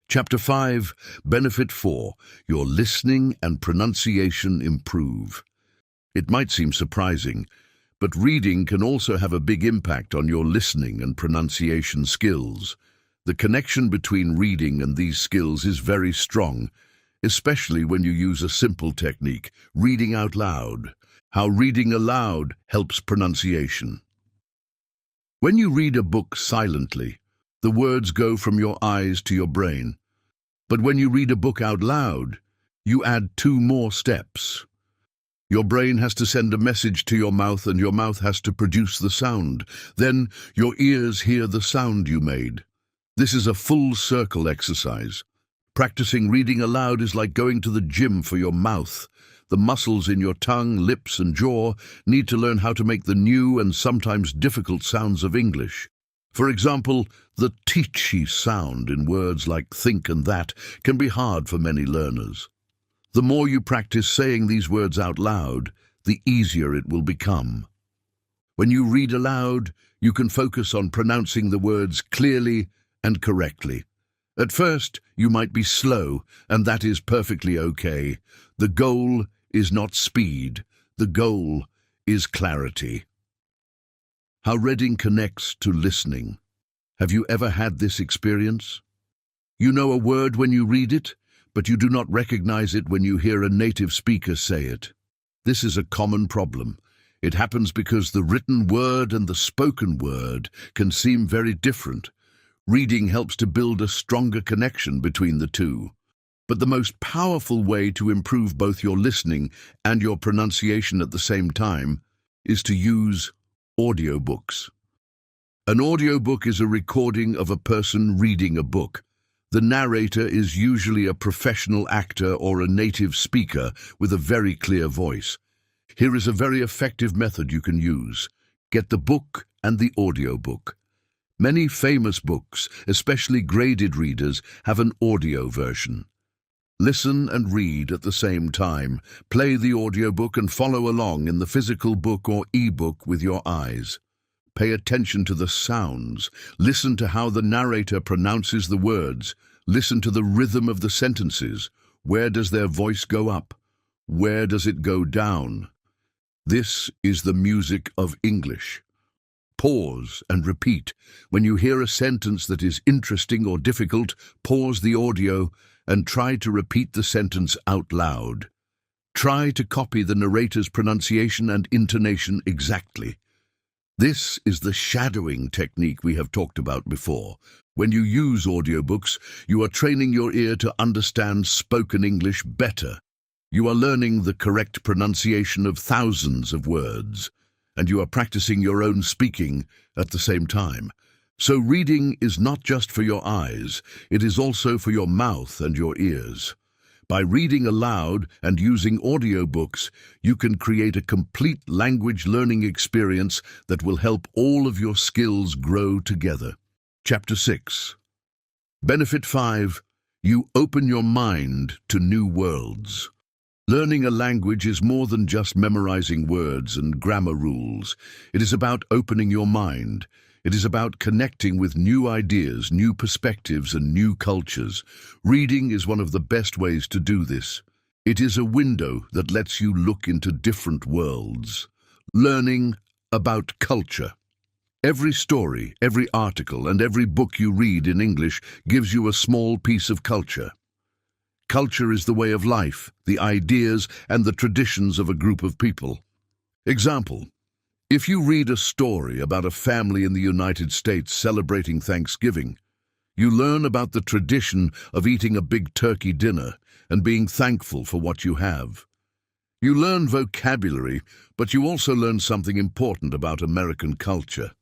Chapter 5, Benefit 4, Your listening and pronunciation improve. It might seem surprising, but reading can also have a big impact on your listening and pronunciation skills. The connection between reading and these skills is very strong, especially when you use a simple technique, reading out loud. How reading aloud helps pronunciation. When you read a book silently, the words go from your eyes to your brain. But when you read a book out loud, you add 2 more steps. Your brain has to send a message to your mouth, and your mouth has to produce the sound. Then your ears hear the sound you made. This is a full circle exercise. Practicing reading aloud is like going to the gym for your mouth. The muscles in your tongue, lips, and jaw need to learn how to make the new and sometimes difficult sounds of English. For example, the teachy sound in words like think and that can be hard for many learners. The more you practice saying these words out loud, the easier it will become. When you read aloud, you can focus on pronouncing the words clearly and correctly. At first, you might be slow, and that is perfectly okay. The goal is not speed. The goal is clarity. How reading connects to listening. Have you ever had this experience? You know a word when you read it, but you do not recognize it when you hear a native speaker say it. This is a common problem. It happens because the written word and the spoken word can seem very different. Reading helps to build a stronger connection between the two. But the most powerful way to improve both your listening and your pronunciation at the same time is to use audiobooks. An audiobook is a recording of a person reading a book. The narrator is usually a professional actor or a native speaker with a very clear voice. Here is a very effective method you can use. Get the book and the audiobook. Many famous books, especially graded readers, have an audio version. Listen and read at the same time. Play the audiobook and follow along in the physical book or e-book with your eyes. Pay attention to the sounds. Listen to how the narrator pronounces the words. Listen to the rhythm of the sentences. Where does their voice go up? Where does it go down? This is the music of English. Pause and repeat. When you hear a sentence that is interesting or difficult, pause the audio and try to repeat the sentence out loud. Try to copy the narrator's pronunciation and intonation exactly. This is the shadowing technique we have talked about before. When you use audiobooks, you are training your ear to understand spoken English better. You are learning the correct pronunciation of thousands of words, and you are practicing your own speaking at the same time. So reading is not just for your eyes, it is also for your mouth and your ears. By reading aloud and using audiobooks, you can create a complete language learning experience that will help all of your skills grow together. Chapter 6. Benefit 5. You open your mind to new worlds. Learning a language is more than just memorizing words and grammar rules. It is about opening your mind. It is about connecting with new ideas, new perspectives, and new cultures. Reading is one of the best ways to do this. It is a window that lets you look into different worlds. Learning about culture. Every story, every article, and every book you read in English gives you a small piece of culture. Culture is the way of life, the ideas and the traditions of a group of people. Example: if you read a story about a family in the United States celebrating Thanksgiving, you learn about the tradition of eating a big turkey dinner and being thankful for what you have. You learn vocabulary, but you also learn something important about American culture.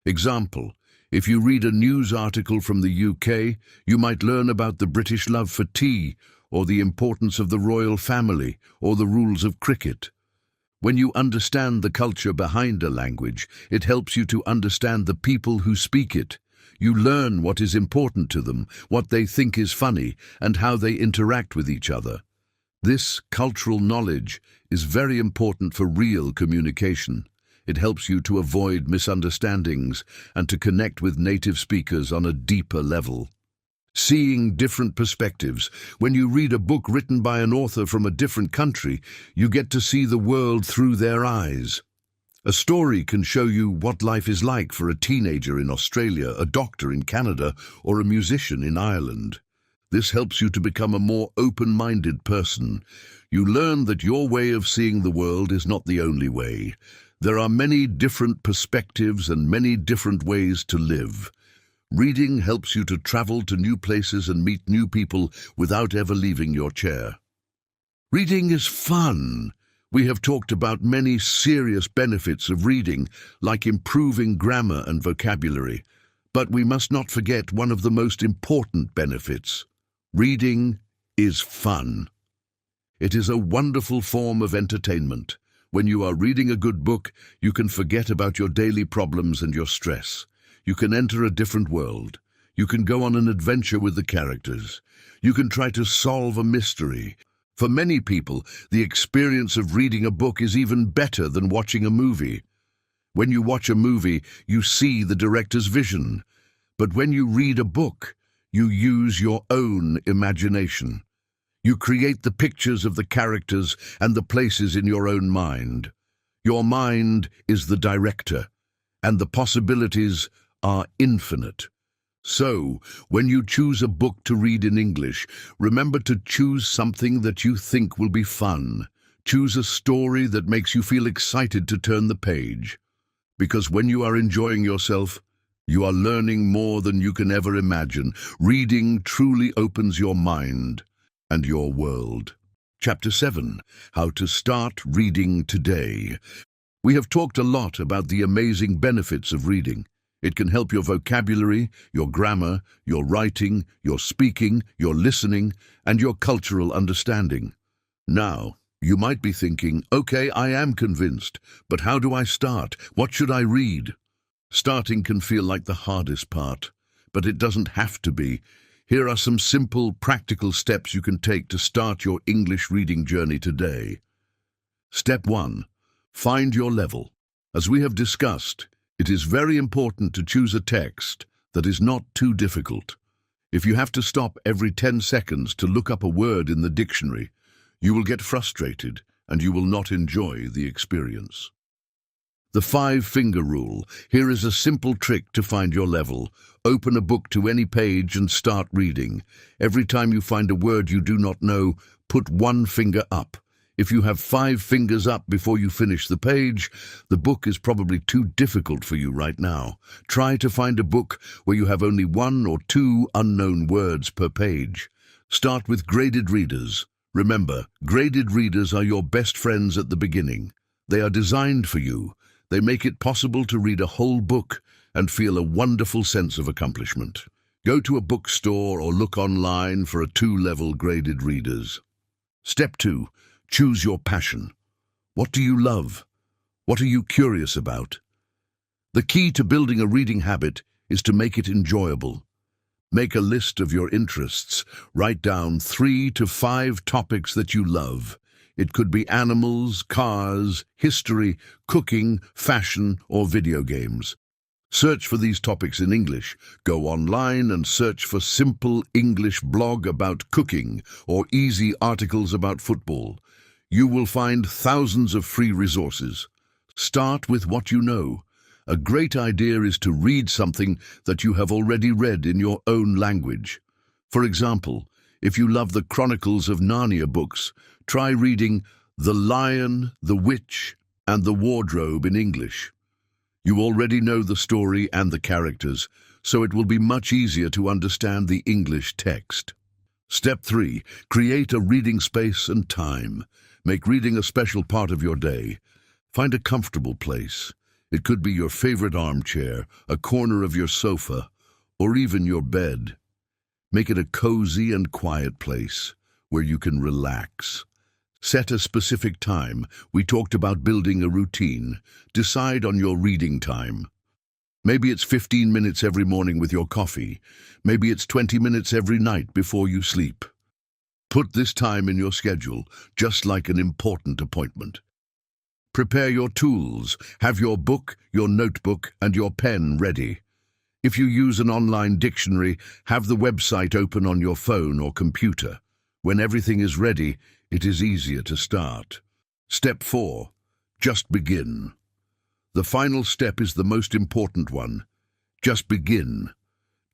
Example: if you read a news article from the UK, you might learn about the British love for tea, or the importance of the royal family, or the rules of cricket. When you understand the culture behind a language, it helps you to understand the people who speak it. You learn what is important to them, what they think is funny, and how they interact with each other. This cultural knowledge is very important for real communication. It helps you to avoid misunderstandings and to connect with native speakers on a deeper level. Seeing different perspectives. When you read a book written by an author from a different country, you get to see the world through their eyes. A story can show you what life is like for a teenager in Australia, a doctor in Canada, or a musician in Ireland. This helps you to become a more open-minded person. You learn that your way of seeing the world is not the only way. There are many different perspectives and many different ways to live. Reading helps you to travel to new places and meet new people without ever leaving your chair. Reading is fun. We have talked about many serious benefits of reading, like improving grammar and vocabulary. But we must not forget one of the most important benefits. Reading is fun. It is a wonderful form of entertainment. When you are reading a good book, you can forget about your daily problems and your stress. You can enter a different world. You can go on an adventure with the characters. You can try to solve a mystery. For many people, the experience of reading a book is even better than watching a movie. When you watch a movie, you see the director's vision. But when you read a book, you use your own imagination. You create the pictures of the characters and the places in your own mind. Your mind is the director, and the possibilities are infinite. So, when you choose a book to read in English, remember to choose something that you think will be fun. Choose a story that makes you feel excited to turn the page. Because when you are enjoying yourself, you are learning more than you can ever imagine. Reading truly opens your mind and your world. Chapter 7. How to Start Reading Today. We have talked a lot about the amazing benefits of reading. It can help your vocabulary, your grammar, your writing, your speaking, your listening, and your cultural understanding. Now, you might be thinking, okay, I am convinced, but how do I start? What should I read? Starting can feel like the hardest part, but it doesn't have to be. Here are some simple, practical steps you can take to start your English reading journey today. Step 1. Find your level. As we have discussed, it is very important to choose a text that is not too difficult. If you have to stop every 10 seconds to look up a word in the dictionary, you will get frustrated and you will not enjoy the experience. The 5-finger rule. Here is a simple trick to find your level. Open a book to any page and start reading. Every time you find a word you do not know, put 1 finger up. If you have 5 fingers up before you finish the page, the book is probably too difficult for you right now. Try to find a book where you have only 1 or 2 unknown words per page. Start with graded readers. Remember, graded readers are your best friends at the beginning. They are designed for you. They make it possible to read a whole book and feel a wonderful sense of accomplishment. Go to a bookstore or look online for a 2-level graded readers. Step 2. Choose your passion. What do you love? What are you curious about? The key to building a reading habit is to make it enjoyable. Make a list of your interests. Write down 3 to 5 topics that you love. It could be animals, cars, history, cooking, fashion, or video games. Search for these topics in English. Go online and search for simple English blog about cooking or easy articles about football. You will find thousands of free resources. Start with what you know. A great idea is to read something that you have already read in your own language. For example, if you love the Chronicles of Narnia books, try reading The Lion, the Witch, and the Wardrobe in English. You already know the story and the characters, so it will be much easier to understand the English text. Step 3. Create a reading space and time. Make reading a special part of your day. Find a comfortable place. It could be your favorite armchair, a corner of your sofa, or even your bed. Make it a cozy and quiet place where you can relax. Set a specific time. We talked about building a routine. Decide on your reading time. Maybe it's 15 minutes every morning with your coffee. Maybe it's 20 minutes every night before you sleep. Put this time in your schedule, just like an important appointment. Prepare your tools. Have your book, your notebook, and your pen ready. If you use an online dictionary, have the website open on your phone or computer. When everything is ready, it is easier to start. Step 4. Just begin. The final step is the most important one. Just begin.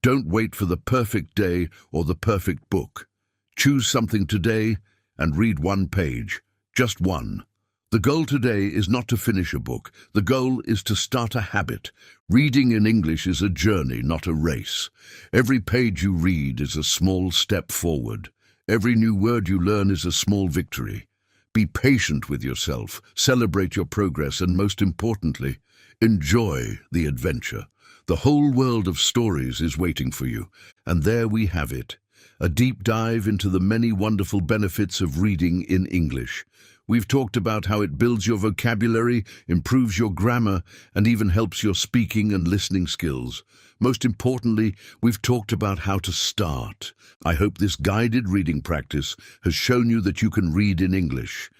Don't wait for the perfect day or the perfect book. Choose something today and read one page, just one. The goal today is not to finish a book. The goal is to start a habit. Reading in English is a journey, not a race. Every page you read is a small step forward. Every new word you learn is a small victory. Be patient with yourself, celebrate your progress, and most importantly, enjoy the adventure. The whole world of stories is waiting for you, and there we have it. A deep dive into the many wonderful benefits of reading in English. We've talked about how it builds your vocabulary, improves your grammar, and even helps your speaking and listening skills. Most importantly, we've talked about how to start. I hope this guided reading practice has shown you that you can read in English.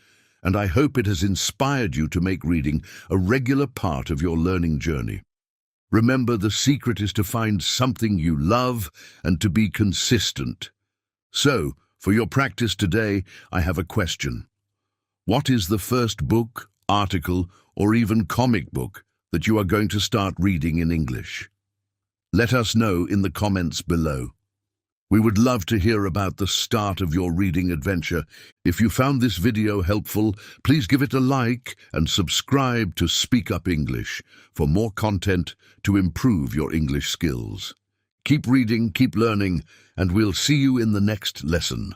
And I hope it has inspired you to make reading a regular part of your learning journey. Remember, the secret is to find something you love and to be consistent. So, for your practice today, I have a question. What is the first book, article, or even comic book that you are going to start reading in English? Let us know in the comments below. We would love to hear about the start of your reading adventure. If you found this video helpful, please give it a like and subscribe to Speak Up English for more content to improve your English skills. Keep reading, keep learning, and we'll see you in the next lesson.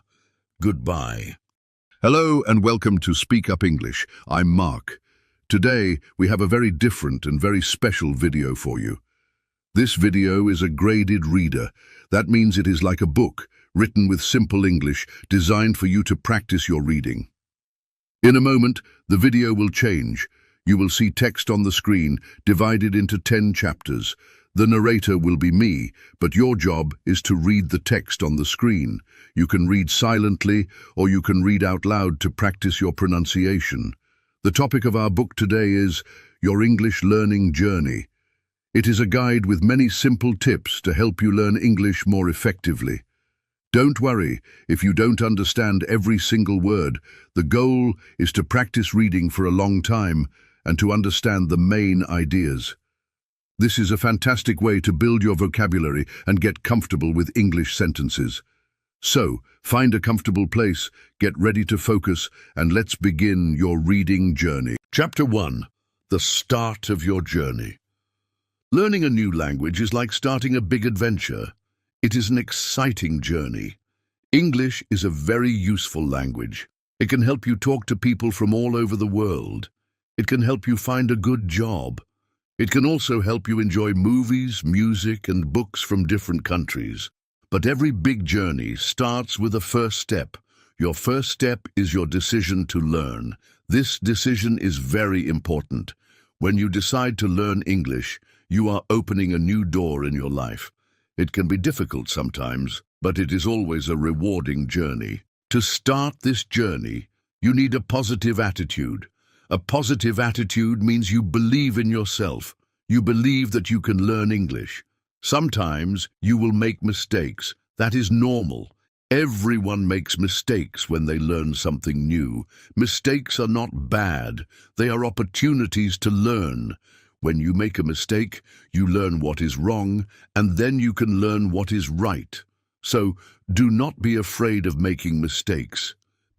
Goodbye. Hello and welcome to Speak Up English. I'm Mark. Today, we have a very different and very special video for you. This video is a graded reader. That means it is like a book, written with simple English, designed for you to practice your reading. In a moment, the video will change. You will see text on the screen, divided into 10 chapters. The narrator will be me, but your job is to read the text on the screen. You can read silently, or you can read out loud to practice your pronunciation. The topic of our book today is Your English Learning Journey. It is a guide with many simple tips to help you learn English more effectively. Don't worry if you don't understand every single word. The goal is to practice reading for a long time and to understand the main ideas. This is a fantastic way to build your vocabulary and get comfortable with English sentences. So, find a comfortable place, get ready to focus, and let's begin your reading journey. Chapter 1. The start of your journey. Learning a new language is like starting a big adventure. It is an exciting journey. English is a very useful language. It can help you talk to people from all over the world. It can help you find a good job. It can also help you enjoy movies, music, and books from different countries. But every big journey starts with a first step. Your first step is your decision to learn. This decision is very important. When you decide to learn English, you are opening a new door in your life. It can be difficult sometimes, but it is always a rewarding journey. To start this journey, you need a positive attitude. A positive attitude means you believe in yourself. You believe that you can learn English. Sometimes you will make mistakes. That is normal. Everyone makes mistakes when they learn something new. Mistakes are not bad. They are opportunities to learn. When you make a mistake, you learn what is wrong, and then you can learn what is right. So, do not be afraid of making mistakes.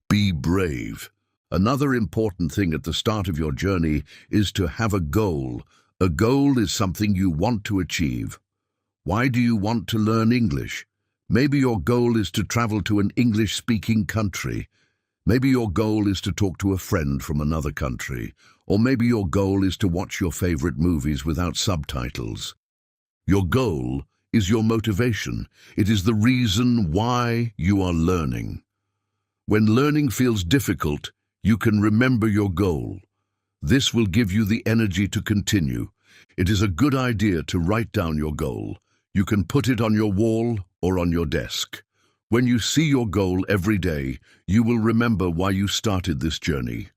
Be brave. Another important thing at the start of your journey is to have a goal. A goal is something you want to achieve. Why do you want to learn English? Maybe your goal is to travel to an English-speaking country. Maybe your goal is to talk to a friend from another country. Or maybe your goal is to watch your favorite movies without subtitles. Your goal is your motivation. It is the reason why you are learning. When learning feels difficult, you can remember your goal. This will give you the energy to continue. It is a good idea to write down your goal. You can put it on your wall or on your desk. When you see your goal every day, you will remember why you started this journey.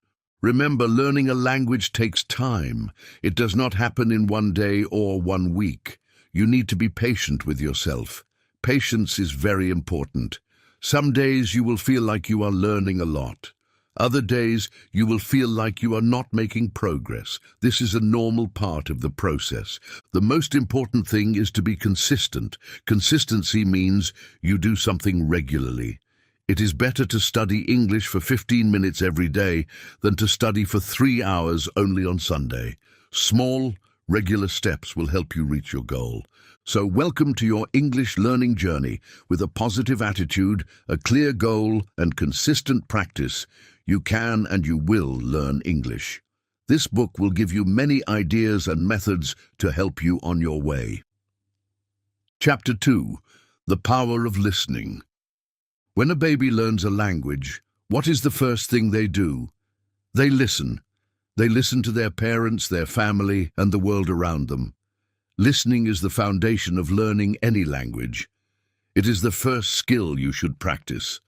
Remember, learning a language takes time. It does not happen in one day or 1 week. You need to be patient with yourself. Patience is very important. Some days you will feel like you are learning a lot. Other days you will feel like you are not making progress. This is a normal part of the process. The most important thing is to be consistent. Consistency means you do something regularly. It is better to study English for 15 minutes every day than to study for 3 hours only on Sunday. Small, regular steps will help you reach your goal. So welcome to your English learning journey. With a positive attitude, a clear goal, and consistent practice, you can and you will learn English. This book will give you many ideas and methods to help you on your way. Chapter 2. The Power of Listening. When a baby learns a language, what is the first thing they do? They listen. They listen to their parents, their family, and the world around them. Listening is the foundation of learning any language. It is the first skill you should practice.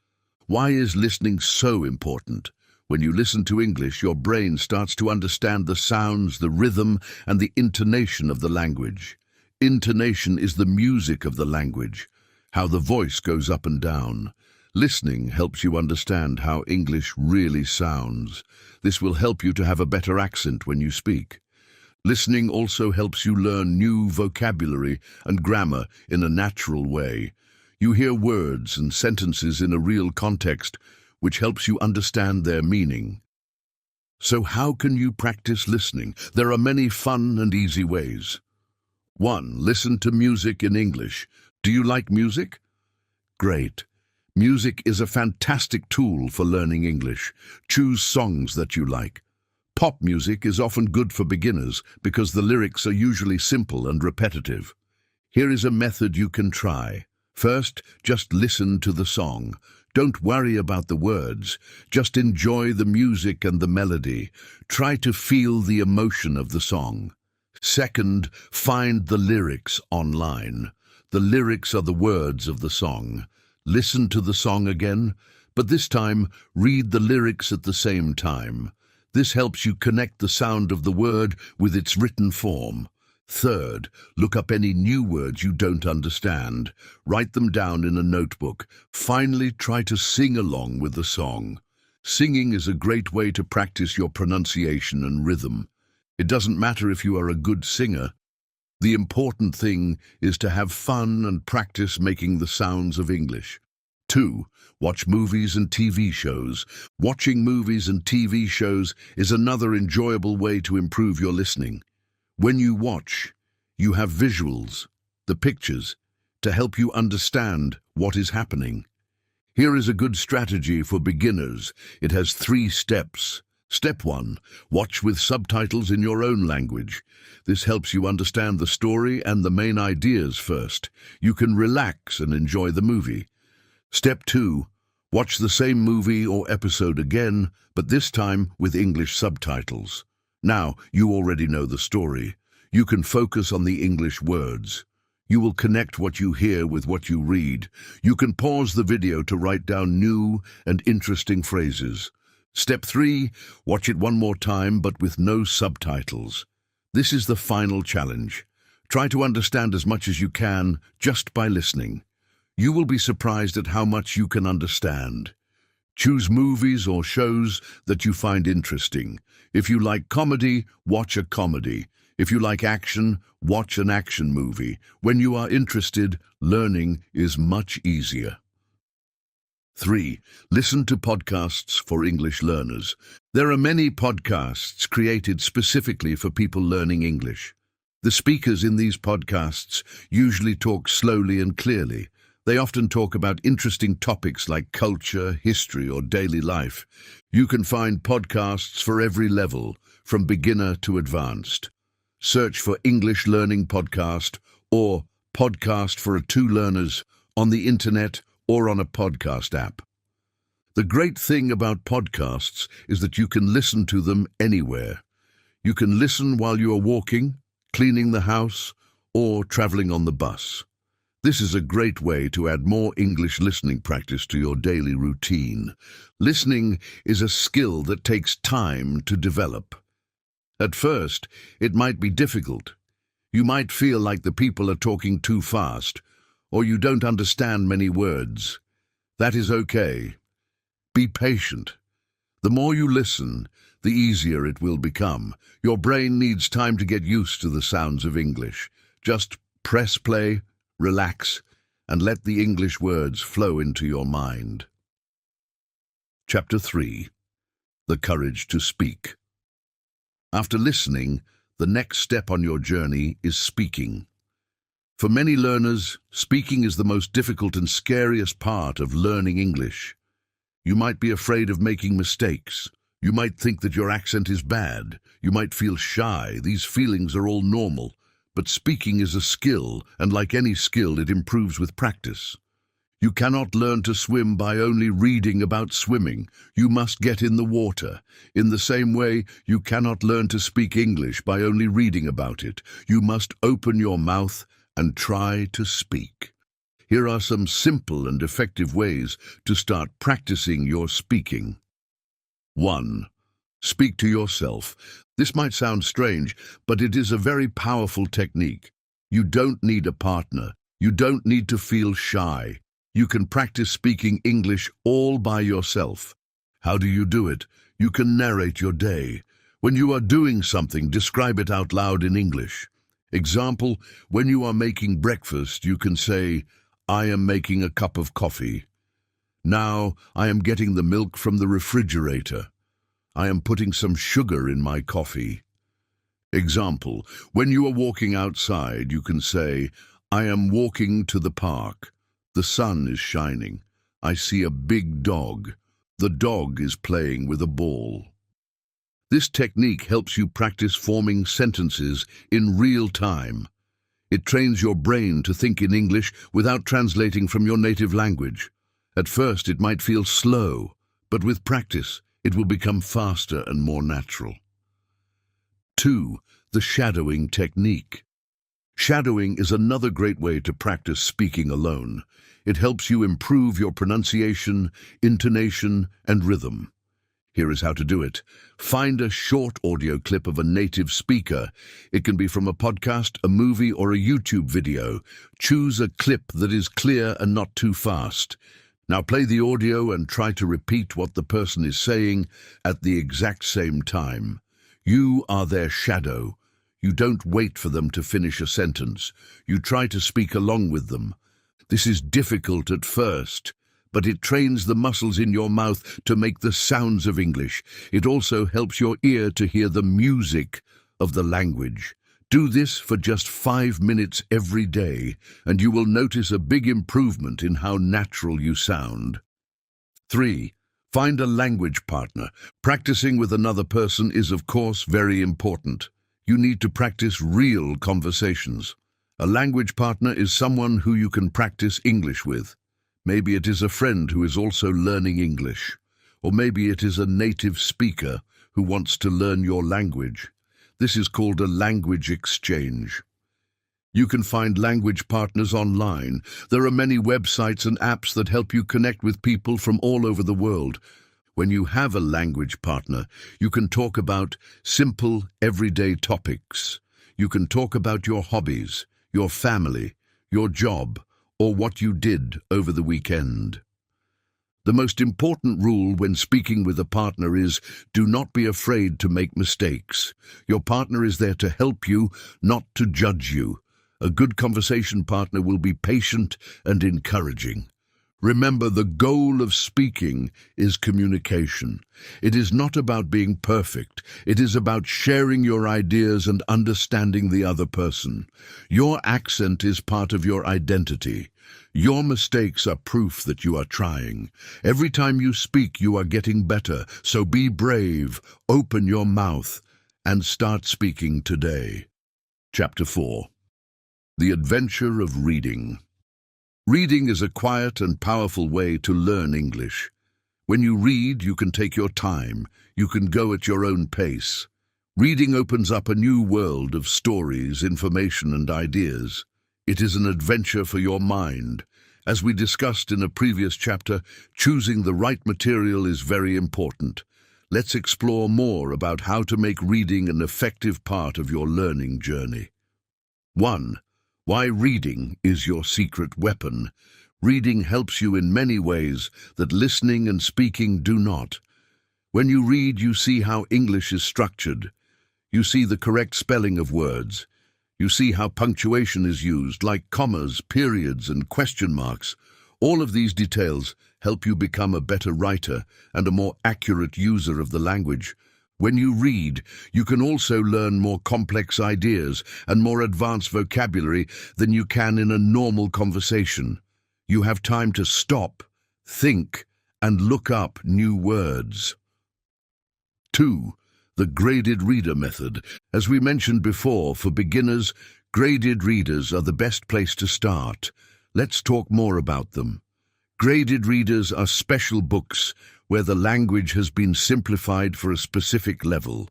Why is listening so important? When you listen to English, your brain starts to understand the sounds, the rhythm, and the intonation of the language. Intonation is the music of the language, how the voice goes up and down. Listening helps you understand how English really sounds. This will help you to have a better accent when you speak. Listening also helps you learn new vocabulary and grammar in a natural way. You hear words and sentences in a real context, which helps you understand their meaning. So how can you practice listening? There are many fun and easy ways. 1. Listen to music in English. Do you like music? Great. Music is a fantastic tool for learning English. Choose songs that you like. Pop music is often good for beginners because the lyrics are usually simple and repetitive. Here is a method you can try. First, just listen to the song. Don't worry about the words. Just enjoy the music and the melody. Try to feel the emotion of the song. Second, find the lyrics online. The lyrics are the words of the song. Listen to the song again, but this time read the lyrics at the same time. This helps you connect the sound of the word with its written form. Third, look up any new words you don't understand. Write them down in a notebook. Finally, try to sing along with the song. Singing is a great way to practice your pronunciation and rhythm. It doesn't matter if you are a good singer. The important thing is to have fun and practice making the sounds of English. 2. Watch movies and TV shows. Watching movies and TV shows is another enjoyable way to improve your listening. When you watch, you have visuals, the pictures, to help you understand what is happening. Here is a good strategy for beginners. It has 3 steps. Step 1. Watch with subtitles in your own language. This helps you understand the story and the main ideas first. You can relax and enjoy the movie. Step 2. Watch the same movie or episode again, but this time with English subtitles. Now, you already know the story. You can focus on the English words. You will connect what you hear with what you read. You can pause the video to write down new and interesting phrases. Step 3. Watch it one more time, but with no subtitles. This is the final challenge. Try to understand as much as you can just by listening. You will be surprised at how much you can understand. Choose movies or shows that you find interesting. If you like comedy, watch a comedy. If you like action, watch an action movie. When you are interested, learning is much easier. 3. Listen to podcasts for English learners. There are many podcasts created specifically for people learning English. The speakers in these podcasts usually talk slowly and clearly. They often talk about interesting topics like culture, history, or daily life. You can find podcasts for every level, from beginner to advanced. Search for English Learning Podcast or Podcast for A2 Learners on the internet or on a podcast app. The great thing about podcasts is that you can listen to them anywhere. You can listen while you are walking, cleaning the house, or traveling on the bus. This is a great way to add more English listening practice to your daily routine. Listening is a skill that takes time to develop. At first, it might be difficult. You might feel like the people are talking too fast, or you don't understand many words. That is okay. Be patient. The more you listen, the easier it will become. Your brain needs time to get used to the sounds of English. Just press play, relax, and let the English words flow into your mind. Chapter 3. The Courage to Speak. After listening, the next step on your journey is speaking. For many learners, speaking is the most difficult and scariest part of learning English. You might be afraid of making mistakes. You might think that your accent is bad. You might feel shy. These feelings are all normal. But speaking is a skill, and like any skill, it improves with practice. You cannot learn to swim by only reading about swimming. You must get in the water. In the same way, you cannot learn to speak English by only reading about it. You must open your mouth and try to speak. Here are some simple and effective ways to start practicing your speaking. 1. Speak to yourself. This might sound strange, but it is a very powerful technique. You don't need a partner. You don't need to feel shy. You can practice speaking English all by yourself. How do you do it? You can narrate your day. When you are doing something, describe it out loud in English. Example, when you are making breakfast, you can say, "I am making a cup of coffee. Now, I am getting the milk from the refrigerator. I am putting some sugar in my coffee." Example, when you are walking outside, you can say, "I am walking to the park. The sun is shining. I see a big dog. The dog is playing with a ball." This technique helps you practice forming sentences in real time. It trains your brain to think in English without translating from your native language. At first, it might feel slow, but with practice, it will become faster and more natural. 2. The shadowing technique. Shadowing is another great way to practice speaking alone. It helps you improve your pronunciation, intonation, and rhythm. Here is how to do it. Find a short audio clip of a native speaker. It can be from a podcast, a movie, or a YouTube video. Choose a clip that is clear and not too fast. Now play the audio and try to repeat what the person is saying at the exact same time. You are their shadow. You don't wait for them to finish a sentence. You try to speak along with them. This is difficult at first, but it trains the muscles in your mouth to make the sounds of English. It also helps your ear to hear the music of the language. Do this for just 5 minutes every day, and you will notice a big improvement in how natural you sound. 3. Find a language partner. Practicing with another person is, of course, very important. You need to practice real conversations. A language partner is someone who you can practice English with. Maybe it is a friend who is also learning English, or maybe it is a native speaker who wants to learn your language. This is called a language exchange. You can find language partners online. There are many websites and apps that help you connect with people from all over the world. When you have a language partner, you can talk about simple, everyday topics. You can talk about your hobbies, your family, your job, or what you did over the weekend. The most important rule when speaking with a partner is, do not be afraid to make mistakes. Your partner is there to help you, not to judge you. A good conversation partner will be patient and encouraging. Remember, the goal of speaking is communication. It is not about being perfect. It is about sharing your ideas and understanding the other person. Your accent is part of your identity. Your mistakes are proof that you are trying. Every time you speak, you are getting better. So be brave, open your mouth, and start speaking today. Chapter 4. The Adventure of Reading. Reading is a quiet and powerful way to learn English. When you read, you can take your time. You can go at your own pace. Reading opens up a new world of stories, information, and ideas. It is an adventure for your mind. As we discussed in a previous chapter, choosing the right material is very important. Let's explore more about how to make reading an effective part of your learning journey. 1. Why reading is your secret weapon. Reading helps you in many ways that listening and speaking do not. When you read, you see how English is structured. You see the correct spelling of words. You see how punctuation is used, like commas, periods, and question marks. All of these details help you become a better writer and a more accurate user of the language. When you read, you can also learn more complex ideas and more advanced vocabulary than you can in a normal conversation. You have time to stop, think, and look up new words. 2. The graded reader method. As we mentioned before, for beginners, graded readers are the best place to start. Let's talk more about them. Graded readers are special books where the language has been simplified for a specific level.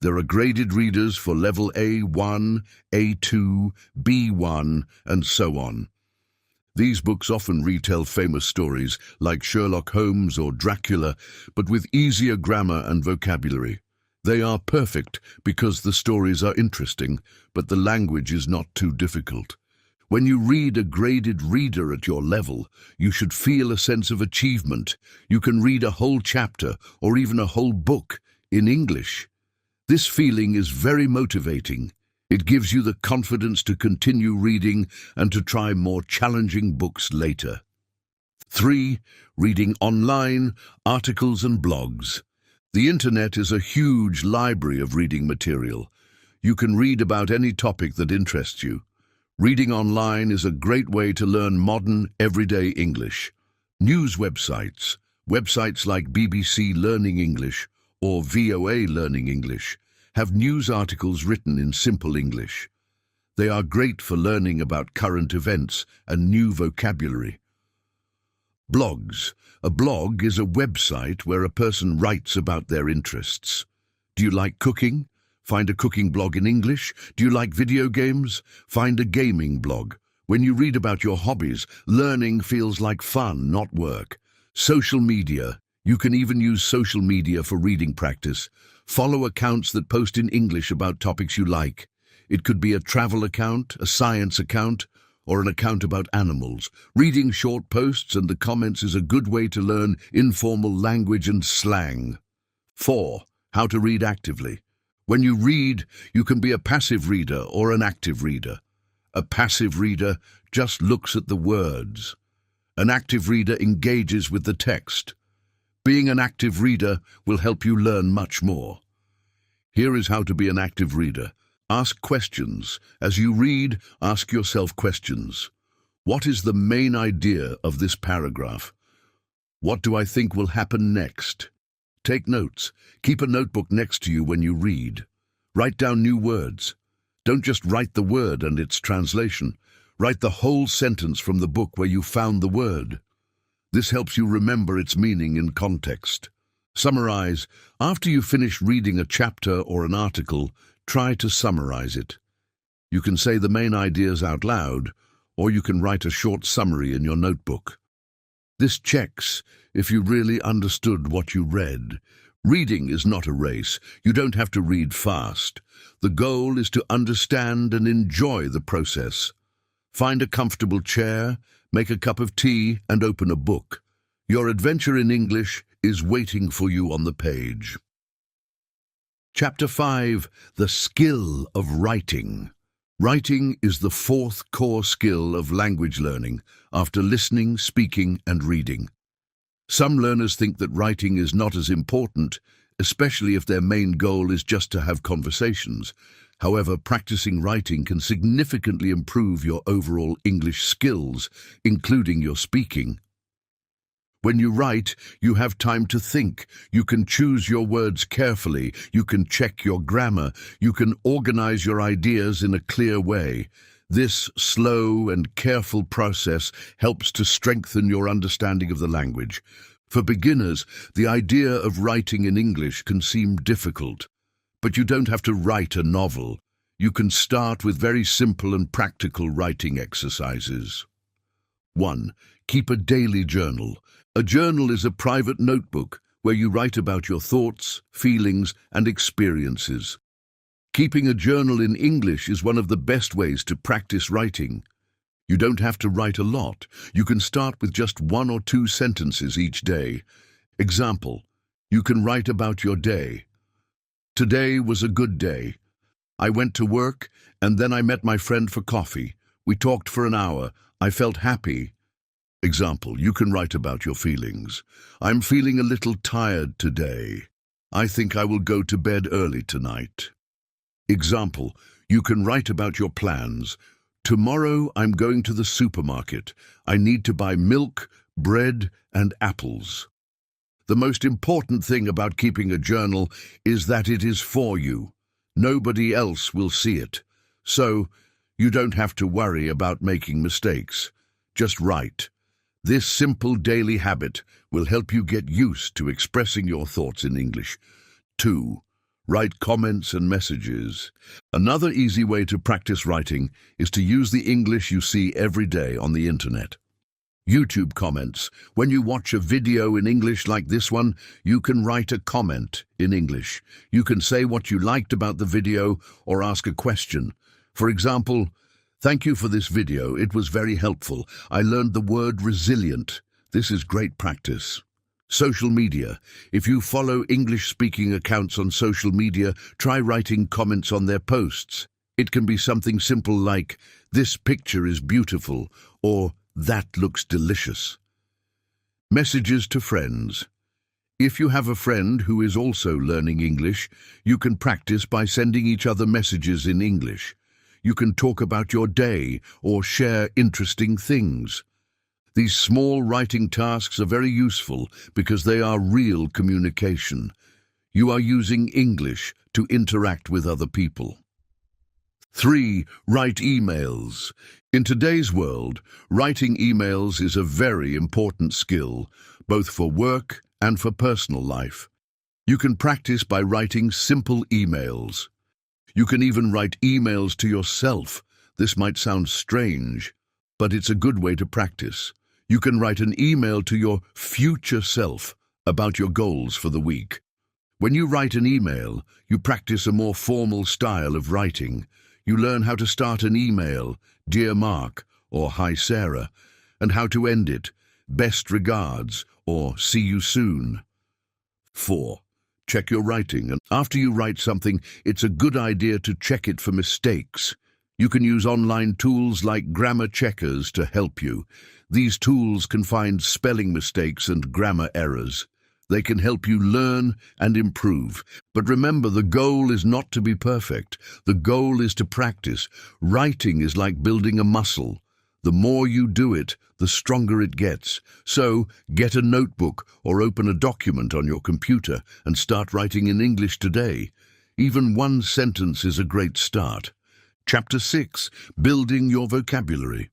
There are graded readers for level A1, A2, B1, and so on. These books often retell famous stories like Sherlock Holmes or Dracula, but with easier grammar and vocabulary. They are perfect because the stories are interesting, but the language is not too difficult. When you read a graded reader at your level, you should feel a sense of achievement. You can read a whole chapter or even a whole book in English. This feeling is very motivating. It gives you the confidence to continue reading and to try more challenging books later. 3. Reading online, articles and blogs. The internet is a huge library of reading material. You can read about any topic that interests you. Reading online is a great way to learn modern, everyday English. News websites like BBC Learning English or VOA Learning English, have news articles written in simple English. They are great for learning about current events and new vocabulary. Blogs. A blog is a website where a person writes about their interests. Do you like cooking? Find a cooking blog in English. Do you like video games? Find a gaming blog. When you read about your hobbies, learning feels like fun, not work. Social media. You can even use social media for reading practice. Follow accounts that post in English about topics you like. It could be a travel account, a science account, or an account about animals. Reading short posts and the comments is a good way to learn informal language and slang. 4. How to read actively. When you read, you can be a passive reader or an active reader. A passive reader just looks at the words. An active reader engages with the text. Being an active reader will help you learn much more. Here is how to be an active reader. Ask questions. As you read, ask yourself questions. What is the main idea of this paragraph? What do I think will happen next? Take notes. Keep a notebook next to you when you read. Write down new words. Don't just write the word and its translation. Write the whole sentence from the book where you found the word. This helps you remember its meaning in context. Summarize. After you finish reading a chapter or an article, try to summarize it. You can say the main ideas out loud, or you can write a short summary in your notebook. This checks if you really understood what you read. Reading is not a race. You don't have to read fast. The goal is to understand and enjoy the process. Find a comfortable chair, make a cup of tea, and open a book. Your adventure in English is waiting for you on the page. Chapter 5. The Skill of Writing. Writing is the fourth core skill of language learning, after listening, speaking, and reading. Some learners think that writing is not as important, especially if their main goal is just to have conversations. However, practicing writing can significantly improve your overall English skills, including your speaking. When you write, you have time to think. You can choose your words carefully. You can check your grammar. You can organize your ideas in a clear way. This slow and careful process helps to strengthen your understanding of the language. For beginners, the idea of writing in English can seem difficult. But you don't have to write a novel. You can start with very simple and practical writing exercises. 1. Keep a daily journal. A journal is a private notebook where you write about your thoughts, feelings, and experiences. Keeping a journal in English is one of the best ways to practice writing. You don't have to write a lot. You can start with just 1 or 2 sentences each day. Example, you can write about your day. Today was a good day. I went to work and then I met my friend for coffee. We talked for an hour. I felt happy. Example, you can write about your feelings. I'm feeling a little tired today. I think I will go to bed early tonight. Example, you can write about your plans. Tomorrow I'm going to the supermarket. I need to buy milk, bread, and apples. The most important thing about keeping a journal is that it is for you. Nobody else will see it. So, you don't have to worry about making mistakes. Just write. This simple daily habit will help you get used to expressing your thoughts in English. 2. Write comments and messages. Another easy way to practice writing is to use the English you see every day on the internet. YouTube comments. When you watch a video in English like this one, you can write a comment in English. You can say what you liked about the video or ask a question. For example, "Thank you for this video. It was very helpful. I learned the word resilient." This is great practice. Social media. If you follow English-speaking accounts on social media, try writing comments on their posts. It can be something simple like, "This picture is beautiful," or "That looks delicious." Messages to friends. If you have a friend who is also learning English, you can practice by sending each other messages in English. You can talk about your day or share interesting things. These small writing tasks are very useful because they are real communication. You are using English to interact with other people. 3. Write emails. In today's world, writing emails is a very important skill, both for work and for personal life. You can practice by writing simple emails. You can even write emails to yourself. This might sound strange, but it's a good way to practice. You can write an email to your future self about your goals for the week. When you write an email, you practice a more formal style of writing. You learn how to start an email, "Dear Mark," or "Hi Sarah," and how to end it, "Best regards," or "See you soon." 4. Check your writing, and after you write something, it's a good idea to check it for mistakes. You can use online tools like grammar checkers to help you. These tools can find spelling mistakes and grammar errors. They can help you learn and improve. But remember, the goal is not to be perfect. The goal is to practice. Writing is like building a muscle. The more you do it, the stronger it gets. So, get a notebook or open a document on your computer and start writing in English today. Even 1 sentence is a great start. Chapter 6. Building your vocabulary.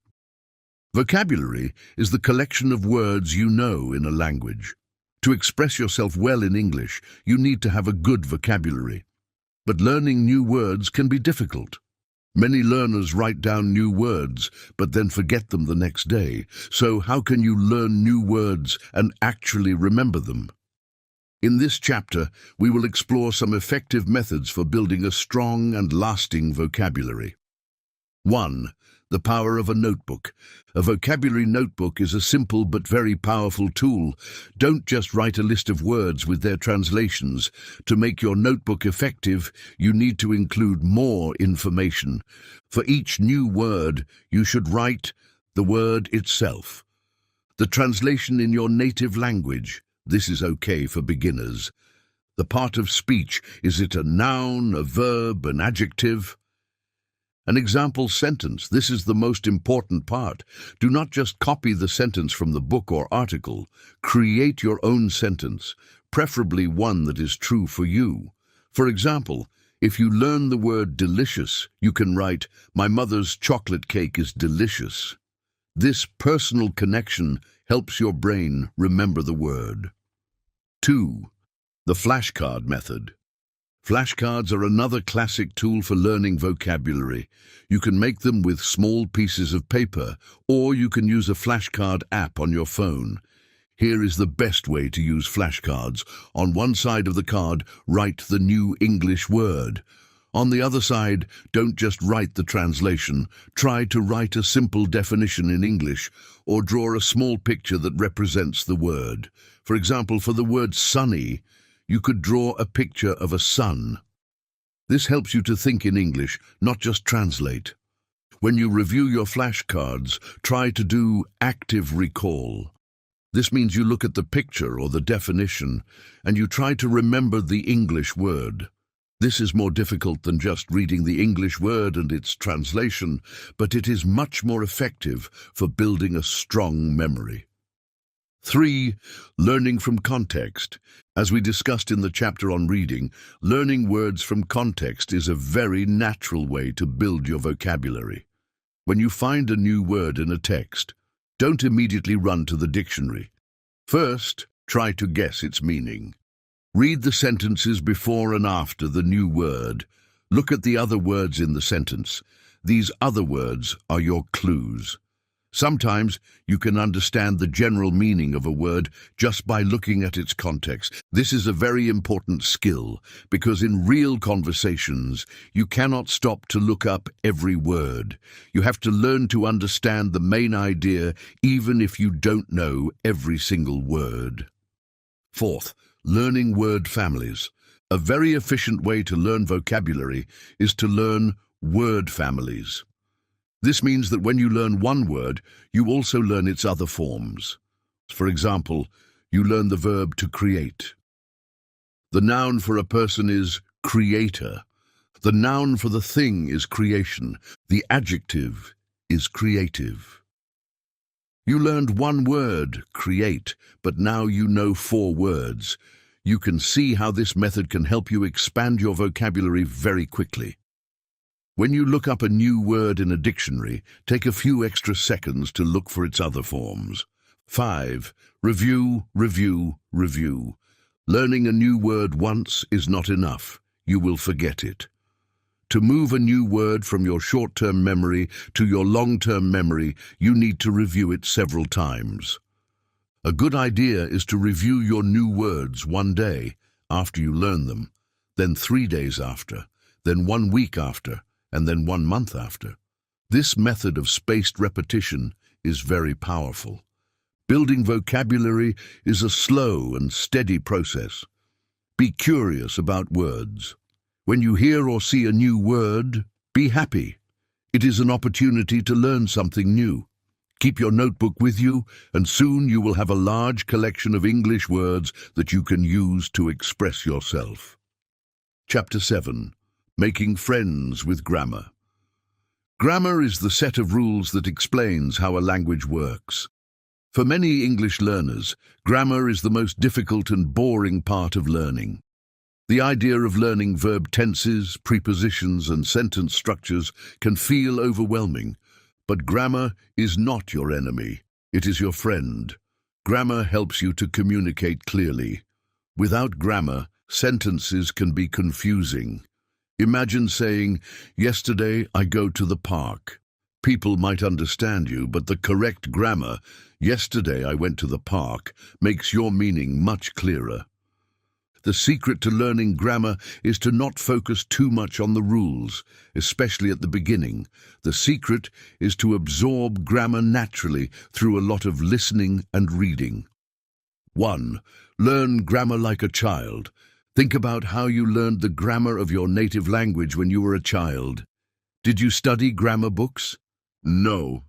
Vocabulary is the collection of words you know in a language. To express yourself well in English, you need to have a good vocabulary. But learning new words can be difficult. Many learners write down new words, but then forget them the next day. So how can you learn new words and actually remember them? In this chapter, we will explore some effective methods for building a strong and lasting vocabulary. 1. The power of a notebook. A vocabulary notebook is a simple but very powerful tool. Don't just write a list of words with their translations. To make your notebook effective, you need to include more information. For each new word, you should write the word itself. The translation in your native language. This is okay for beginners. The part of speech, is it a noun, a verb, an adjective? An example sentence. This is the most important part. Do not just copy the sentence from the book or article. Create your own sentence, preferably one that is true for you. For example, if you learn the word delicious, you can write, "My mother's chocolate cake is delicious." This personal connection helps your brain remember the word. 2. The flashcard method. Flashcards are another classic tool for learning vocabulary. You can make them with small pieces of paper, or you can use a flashcard app on your phone. Here is the best way to use flashcards. On one side of the card, write the new English word. On the other side, don't just write the translation. Try to write a simple definition in English, or draw a small picture that represents the word. For example, for the word sunny, you could draw a picture of a sun. This helps you to think in English, not just translate. When you review your flashcards, try to do active recall. This means you look at the picture or the definition, and you try to remember the English word. This is more difficult than just reading the English word and its translation, but it is much more effective for building a strong memory. 3. Learning from context. As we discussed in the chapter on reading, learning words from context is a very natural way to build your vocabulary. When you find a new word in a text, don't immediately run to the dictionary. First, try to guess its meaning. Read the sentences before and after the new word. Look at the other words in the sentence. These other words are your clues. Sometimes you can understand the general meaning of a word just by looking at its context. This is a very important skill because in real conversations, you cannot stop to look up every word. You have to learn to understand the main idea even if you don't know every single word. 4th, learning word families. A very efficient way to learn vocabulary is to learn word families. This means that when you learn one word, you also learn its other forms. For example, you learn the verb to create. The noun for a person is creator. The noun for the thing is creation. The adjective is creative. You learned one word, create, but now you know 4 words. You can see how this method can help you expand your vocabulary very quickly. When you look up a new word in a dictionary, take a few extra seconds to look for its other forms. 5. Review, review, review. Learning a new word once is not enough. You will forget it. To move a new word from your short-term memory to your long-term memory, you need to review it several times. A good idea is to review your new words one day after you learn them, then 3 days after, then 1 week after, and then 1 month after. This method of spaced repetition is very powerful. Building vocabulary is a slow and steady process. Be curious about words. When you hear or see a new word, be happy. It is an opportunity to learn something new. Keep your notebook with you, and soon you will have a large collection of English words that you can use to express yourself. Chapter 7. Making friends with grammar. Grammar is the set of rules that explains how a language works. For many English learners, grammar is the most difficult and boring part of learning. The idea of learning verb tenses, prepositions, and sentence structures can feel overwhelming, but grammar is not your enemy. It is your friend. Grammar helps you to communicate clearly. Without grammar, sentences can be confusing. Imagine saying, "Yesterday I go to the park." People might understand you, but the correct grammar, "Yesterday I went to the park," makes your meaning much clearer. The secret to learning grammar is to not focus too much on the rules, especially at the beginning. The secret is to absorb grammar naturally through a lot of listening and reading. 1. Learn grammar like a child. Think about how you learned the grammar of your native language when you were a child. Did you study grammar books? No.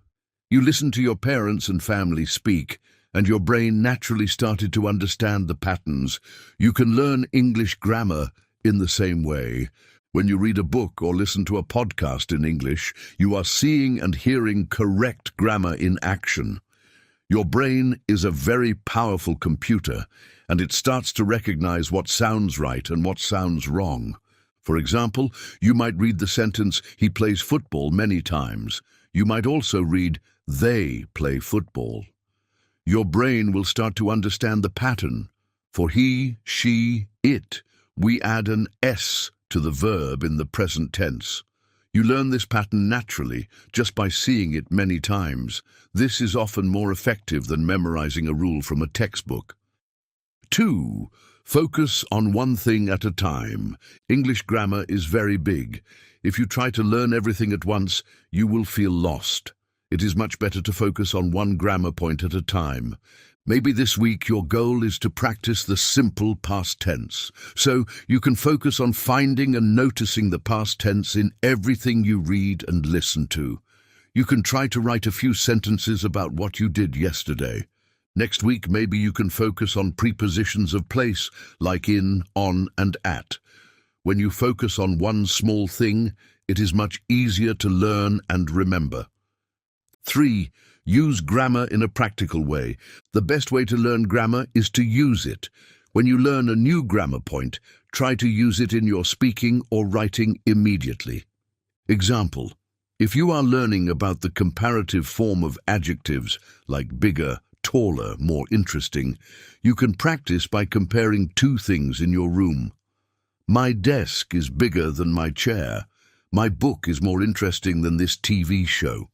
You listened to your parents and family speak, and your brain naturally started to understand the patterns. You can learn English grammar in the same way. When you read a book or listen to a podcast in English, you are seeing and hearing correct grammar in action. Your brain is a very powerful computer, and it starts to recognize what sounds right and what sounds wrong. For example, you might read the sentence, "He plays football many times." You might also read, "They play football." Your brain will start to understand the pattern. For he, she, it We add an S to the verb in the present tense. You learn this pattern naturally, just by seeing it many times. This is often more effective than memorizing a rule from a textbook. 2. Focus on one thing at a time. English grammar is very big. If you try to learn everything at once, you will feel lost. It is much better to focus on one grammar point at a time. Maybe this week your goal is to practice the simple past tense, so you can focus on finding and noticing the past tense in everything you read and listen to. You can try to write a few sentences about what you did yesterday. Next week, maybe you can focus on prepositions of place, like in, on, and at. When you focus on one small thing, it is much easier to learn and remember. 3. Use grammar in a practical way. The best way to learn grammar is to use it. When you learn a new grammar point, try to use it in your speaking or writing immediately. Example: if you are learning about the comparative form of adjectives like bigger, taller, more interesting, you can practice by comparing two things in your room. My desk is bigger than my chair. My book is more interesting than this TV show.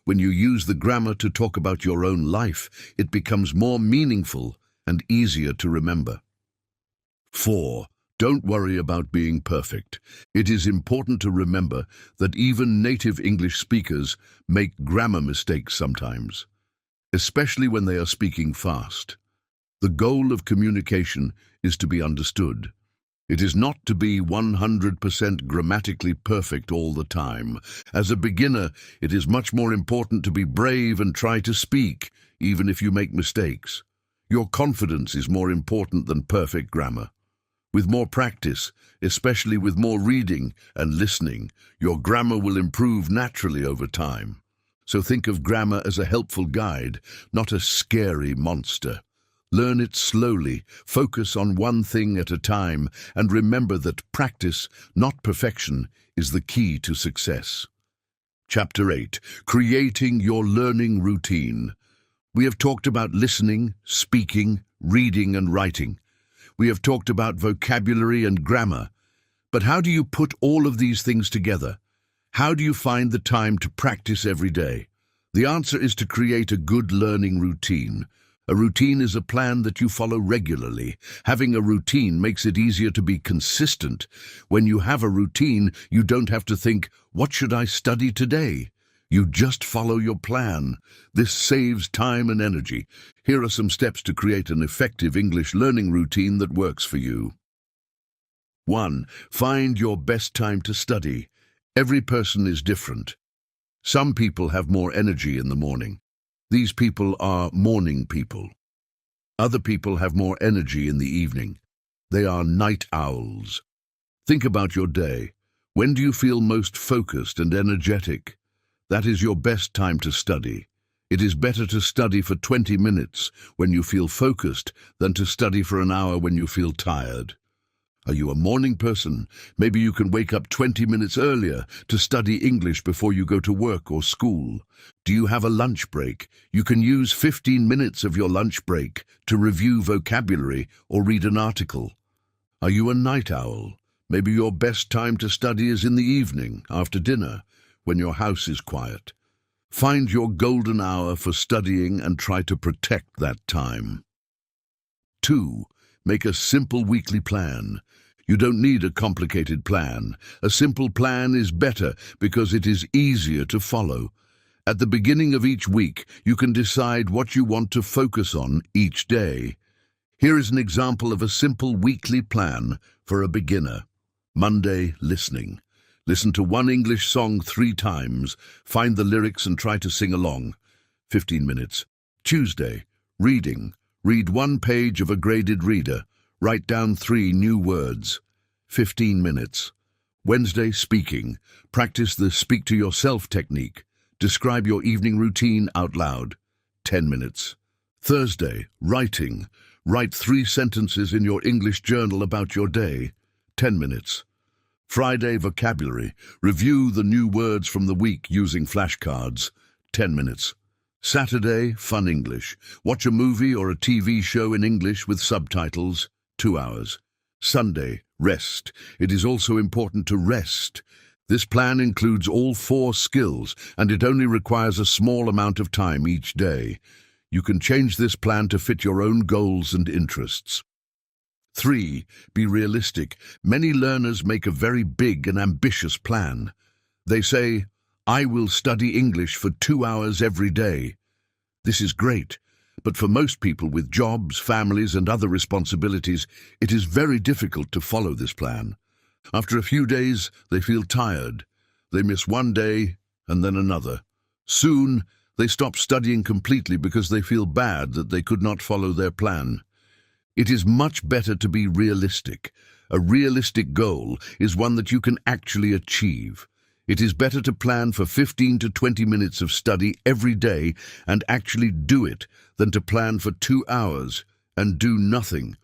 When you use the grammar to talk about your own life, it becomes more meaningful and easier to remember. 4. Don't worry about being perfect. It is important to remember that even native English speakers make grammar mistakes sometimes, especially when they are speaking fast. The goal of communication is to be understood. It is not to be 100% grammatically perfect all the time. As a beginner, it is much more important to be brave and try to speak, even if you make mistakes. Your confidence is more important than perfect grammar. With more practice, especially with more reading and listening, your grammar will improve naturally over time. So think of grammar as a helpful guide, not a scary monster. Learn it slowly, focus on one thing at a time, and remember that practice, not perfection, is the key to success. Chapter 8. Creating your learning routine. We have talked about listening, speaking, reading, and writing. We have talked about vocabulary and grammar. But how do you put all of these things together? How do you find the time to practice every day? The answer is to create a good learning routine. A routine is a plan that you follow regularly. Having a routine makes it easier to be consistent. When you have a routine, you don't have to think, what should I study today? You just follow your plan. This saves time and energy. Here are some steps to create an effective English learning routine that works for you. 1. Find your best time to study. Every person is different. Some people have more energy in the morning. These people are morning people. Other people have more energy in the evening. They are night owls. Think about your day. When do you feel most focused and energetic? That is your best time to study. It is better to study for 20 minutes when you feel focused than to study for an hour when you feel tired. Are you a morning person? Maybe you can wake up 20 minutes earlier to study English before you go to work or school. Do you have a lunch break? You can use 15 minutes of your lunch break to review vocabulary or read an article. Are you a night owl? Maybe your best time to study is in the evening, after dinner, when your house is quiet. Find your golden hour for studying and try to protect that time. 2. Make a simple weekly plan. You don't need a complicated plan. A simple plan is better because it is easier to follow. At the beginning of each week, you can decide what you want to focus on each day. Here is an example of a simple weekly plan for a beginner. Monday, listening. Listen to one English song 3 times. Find the lyrics and try to sing along. 15 minutes. Tuesday, reading. Read 1 page of a graded reader. Write down 3 new words. 15 minutes. Wednesday, speaking. Practice the speak to yourself technique. Describe your evening routine out loud. 10 minutes. Thursday, writing. Write 3 sentences in your English journal about your day. 10 minutes. Friday, vocabulary. Review the new words from the week using flashcards. 10 minutes. Saturday, fun English. Watch a movie or a TV show in English with subtitles. 2 hours. Sunday, rest. It is also important to rest. This plan includes all 4 skills, and it only requires a small amount of time each day. You can change this plan to fit your own goals and interests. 3. Be realistic. Many learners make a very big and ambitious plan. They say, "I will study English for 2 hours every day." This is great, but for most people with jobs, families, and other responsibilities, it is very difficult to follow this plan. After a few days, they feel tired. They miss one day and then another. Soon, they stop studying completely because they feel bad that they could not follow their plan. It is much better to be realistic. A realistic goal is one that you can actually achieve. It is better to plan for 15 to 20 minutes of study every day and actually do it than to plan for 2 hours and do nothing